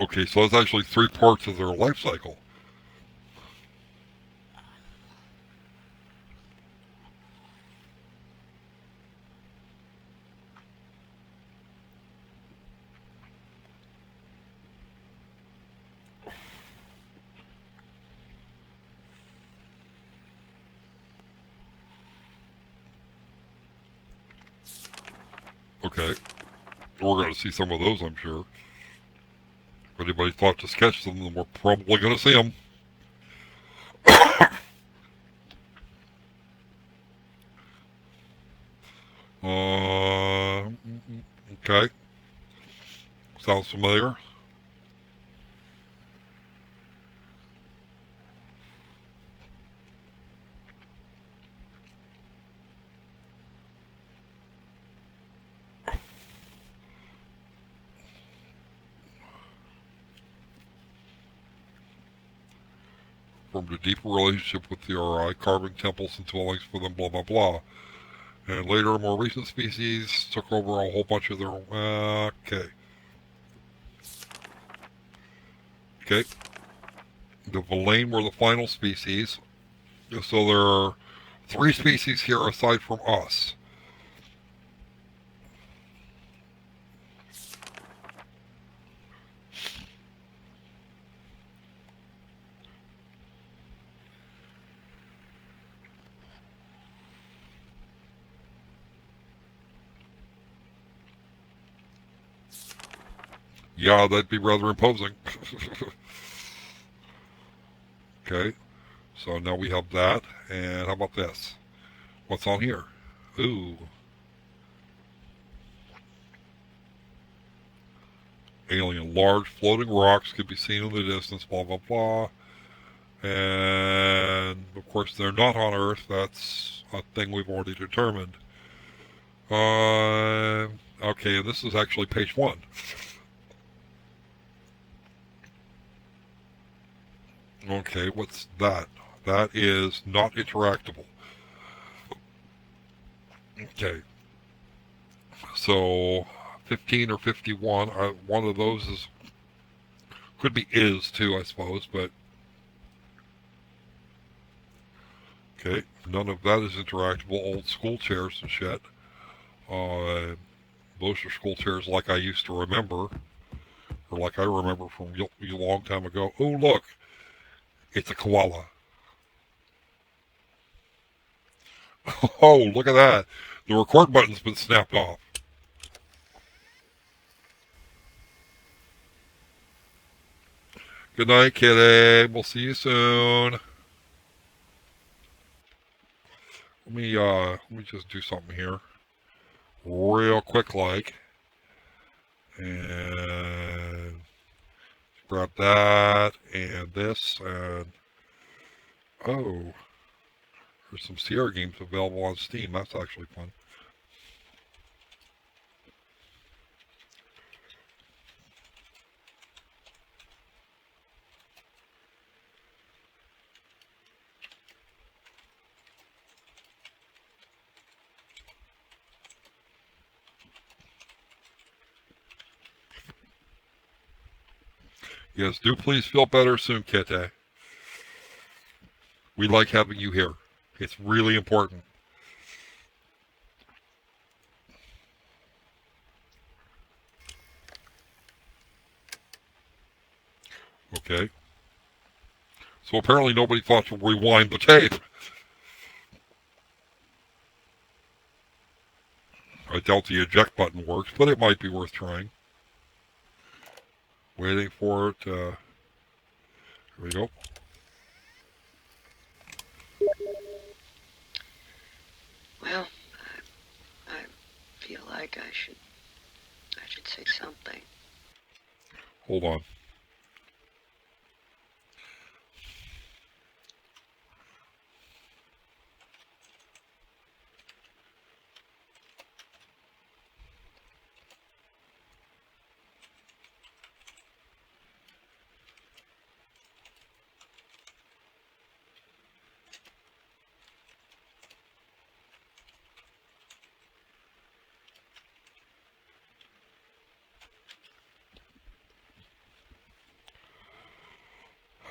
okay, so that's actually 3 parts of their life cycle. Okay, we're going to see some of those, I'm sure. If anybody thought to sketch them, then we're probably going to see them. Uh, okay, sounds familiar. Formed a deeper relationship with the RI, carving temples and dwellings for them, blah, blah, blah. And later, more recent species took over a whole bunch of their... okay. Okay. The Villain were the final species. So there are 3 species here aside from us. Yeah, that'd be rather imposing. Okay, so now we have that. And how about this? What's on here? Ooh. Alien. Large floating rocks could be seen in the distance, blah, blah, blah. And, of course, they're not on Earth. That's a thing we've already determined. Okay, and this is actually page 1. Okay, what's that? That is not interactable. Okay, so 15 or 51. One of those is could be is too, I suppose, but okay, none of that is interactable. Old school chairs and shit. Those are school chairs like I used to remember, or like I remember from a long time ago. Oh, look, it's a koala. Oh, look at that. The record button's been snapped off. Good night, kitty. We'll see you soon. Let me just do something here, real quick, like, and grab that and this, and oh, there's some Sierra games available on Steam. That's actually fun. Yes, do please feel better soon, Kete. We like having you here. It's really important. Okay. So apparently nobody thought to rewind the tape. I doubt the eject button works, but it might be worth trying. Waiting for it. Here we go. Well, I feel like I should say something. Hold on.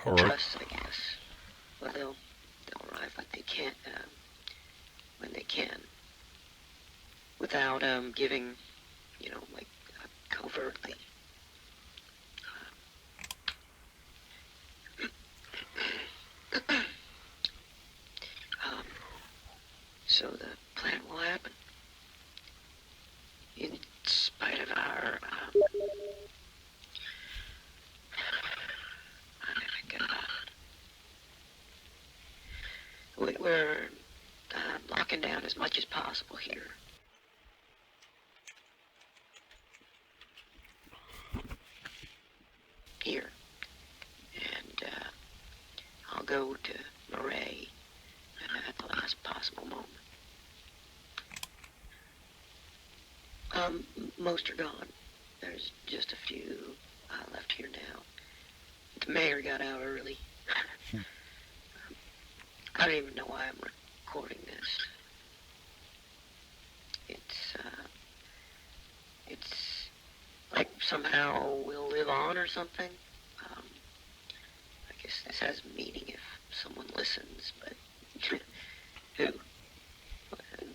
All right. Trust, I guess. Well, they'll arrive when they can, without giving, like covertly. So the plan will happen, in spite of our. We're locking down as much as possible here. Here. And I'll go to Murray at the last possible moment. Most are gone. There's just a few left here now. The mayor got out early. I don't even know why I'm recording this. It's like somehow we'll live on or something. I guess this has meaning if someone listens, but who?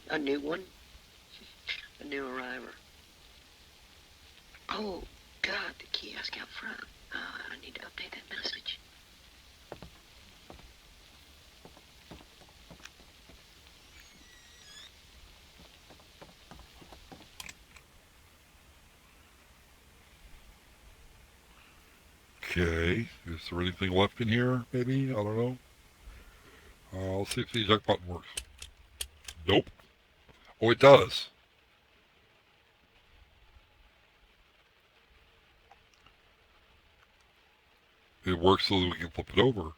A new one? A new arriver. Oh, God, the kiosk out front. I need to update that message. Okay. Is there anything left in here? Maybe? I don't know. Let's see if the eject button works. Nope. Oh, it does. It works so that we can flip it over.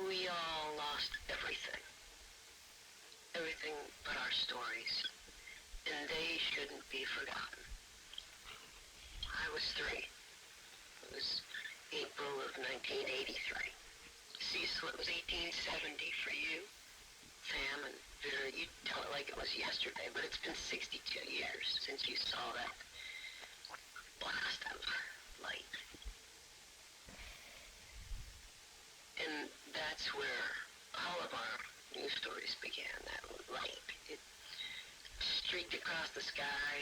We all lost everything. Everything but our stories. And they shouldn't be forgotten. I was 3. It was April of 1983. Cecil, it was 1870 for you. Sam and Vera, you tell it like it was yesterday, but it's been 62 years since you saw that blast of light. And that's where all of our news stories began, that light. It streaked across the sky,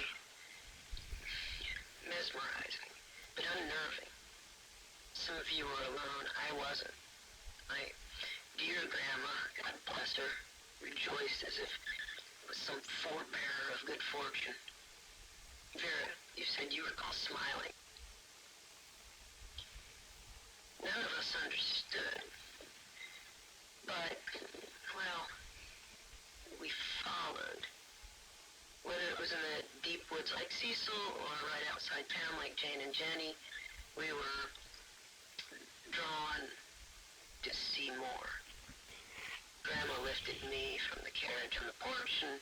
mesmerizing, but unnerving. Some of you were alone, I wasn't. My dear grandma, God bless her, rejoiced as if it was some forebearer of good fortune. Vera, you said you recall smiling. None of us understood. But, well, we followed. Whether it was in the deep woods like Cecil or right outside town like Jane and Jenny, we were drawn to see more. Grandma lifted me from the carriage on the porch and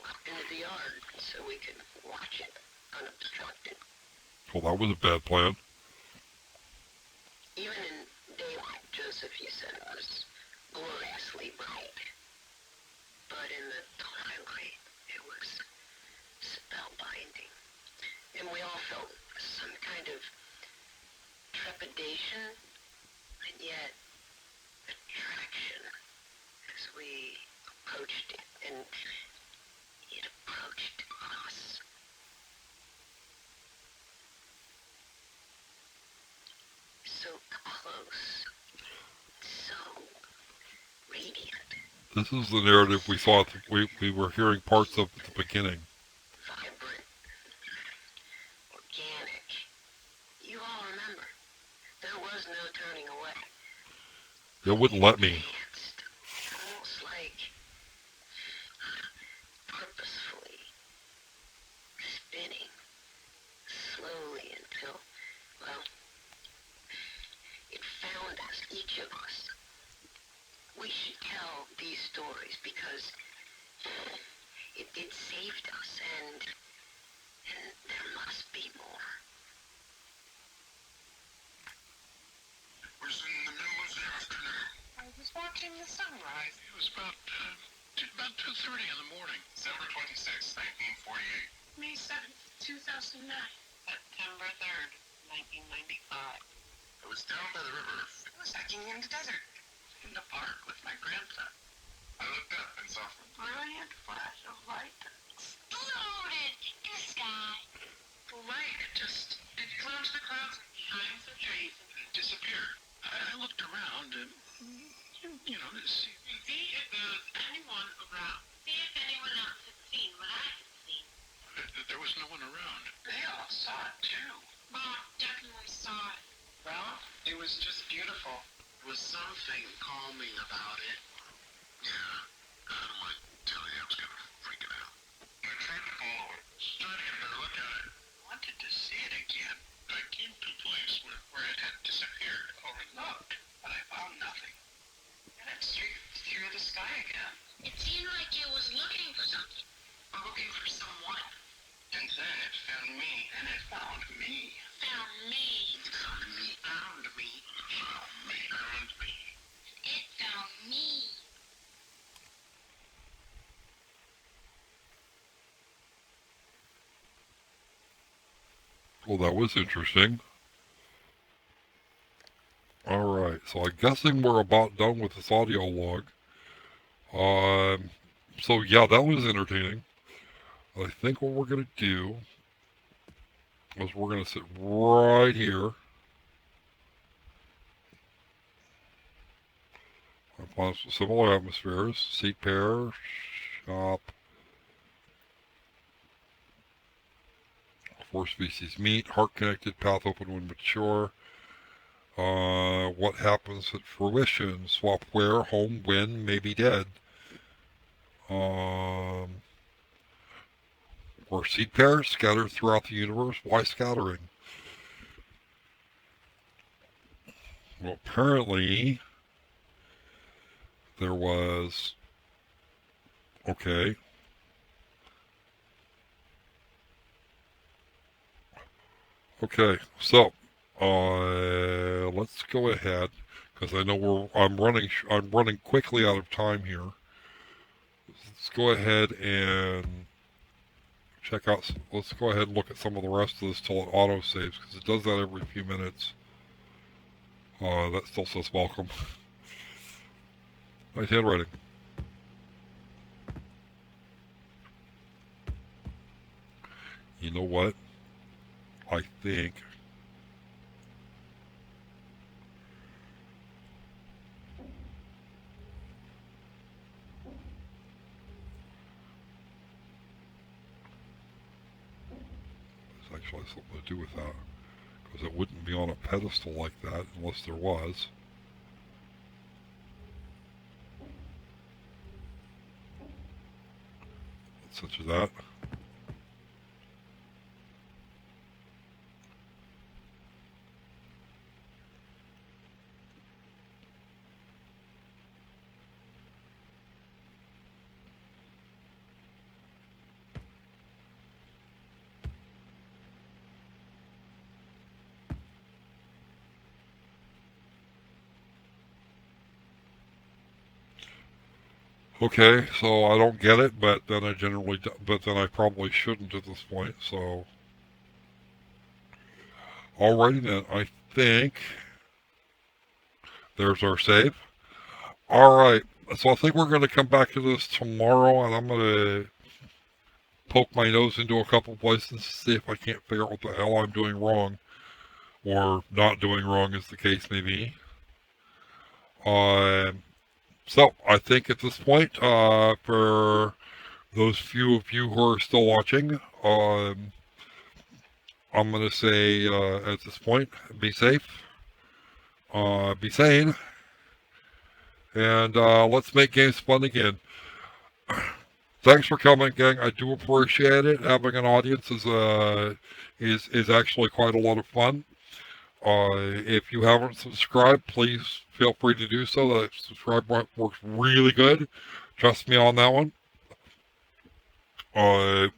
walked into the yard so we could watch it unobstructed. Well, that was a bad plan. Even in daylight, Joseph, you said, was gloriously bright. But in the twilight, it was spellbinding. And we all felt some kind of trepidation, and yet attraction as we approached it, and it approached us. So close, so radiant, This is the narrative we saw. We were hearing parts of at the beginning. vibrant, organic. You all remember, there was no turning away. It wouldn't let me. Danced, almost like purposefully spinning slowly until, well, it found us, each of us. We should tell these stories because it saved us, and there must be more. It was in the middle of the afternoon. I was watching the sunrise. It was about 2:30 in the morning. December 26, 1948. May 7th, 2009. September 3rd, 1995. I was down by the river. I was hiking in the desert. In the park with my grandson. I looked up and saw a brilliant flash of light that exploded in the sky. The light it flew into the clouds and shined the trees and it disappeared. I looked around and, to see if there was anyone around. See if anyone else had seen what I had seen. There was no one around. They all saw it too. Bob definitely saw it. Well, it was just beautiful. There was something calming about it. Yeah, I don't want to tell you, I was kind of freaking out. I tried to follow it, trying to get a better look at it. I wanted to see it again. I came to a place where it had disappeared. I looked, but I found nothing. And it streaked through the sky again. It seemed like it was looking for something. Or looking for someone. And then it found me. And it found me. Found me. It found me. Found me. Found me. Found me. It found me. Well, that was interesting. Alright, so I'm guessing we're about done with this audio log. So yeah, that was entertaining. I think what we're going to do is we're going to sit right here. I find some similar atmospheres. Seat pair, shop, before species meet. Heart connected, path open when mature. What happens at fruition? Swap where, home, when, maybe dead. Or seed pairs scattered throughout the universe. Why scattering? Well, apparently there was... Okay. Okay, so let's go ahead because I know I'm running quickly out of time here. Let's go ahead and check out. Let's go ahead and look at some of the rest of this till it auto saves because it does that every few minutes. That still says welcome. Nice handwriting. You know what? I think there's actually something to do with that, because it wouldn't be on a pedestal like that unless there was. Such as that. Okay, so I don't get it, but then I probably shouldn't at this point, so. Alrighty then, I think there's our save. Alright, so I think we're going to come back to this tomorrow, and I'm going to poke my nose into a couple places to see if I can't figure out what the hell I'm doing wrong, or not doing wrong as the case may be. So, I think at this point, for those few of you who are still watching, I'm going to say at this point, be safe, be sane, and let's make games fun again. Thanks for coming, gang. I do appreciate it. Having an audience is actually quite a lot of fun. If you haven't subscribed, please feel free to do so. The subscribe works really good. Trust me on that one.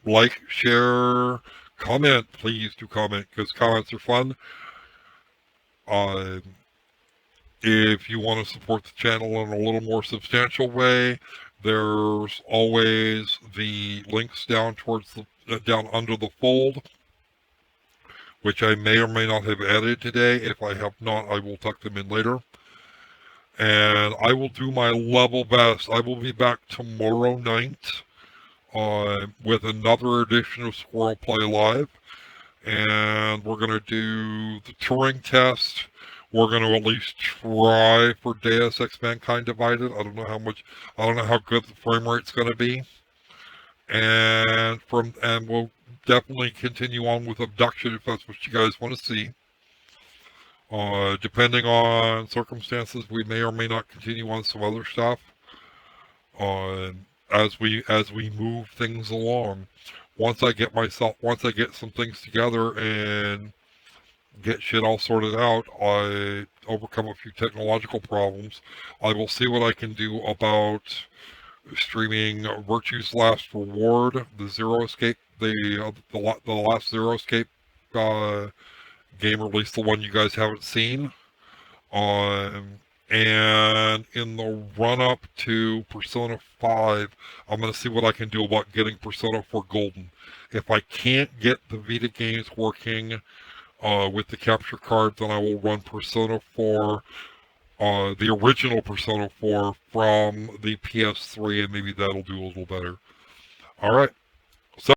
Like, share, comment. Please do comment because comments are fun. If you want to support the channel in a little more substantial way, there's always the links down towards the down under the fold, which I may or may not have added today. If I have not, I will tuck them in later. And I will do my level best. I will be back tomorrow night with another edition of SquirrelPlay Live. And we're going to do the Turing test. We're going to at least try for Deus Ex Mankind Divided. I don't know how good the frame rate's going to be. And we'll definitely continue on with Obduction if that's what you guys want to see. Depending on circumstances, we may or may not continue on some other stuff. As we move things along. Once I get some things together and get shit all sorted out, I overcome a few technological problems, I will see what I can do about streaming Virtue's Last Reward, the Zero Escape, the last Zero Escape game, or at least the one you guys haven't seen. And in the run-up to Persona 5, I'm going to see what I can do about getting Persona 4 Golden. If I can't get the Vita games working with the capture card, then I will run Persona 4, the original Persona 4 from the PS3, and maybe that'll do a little better. Alright,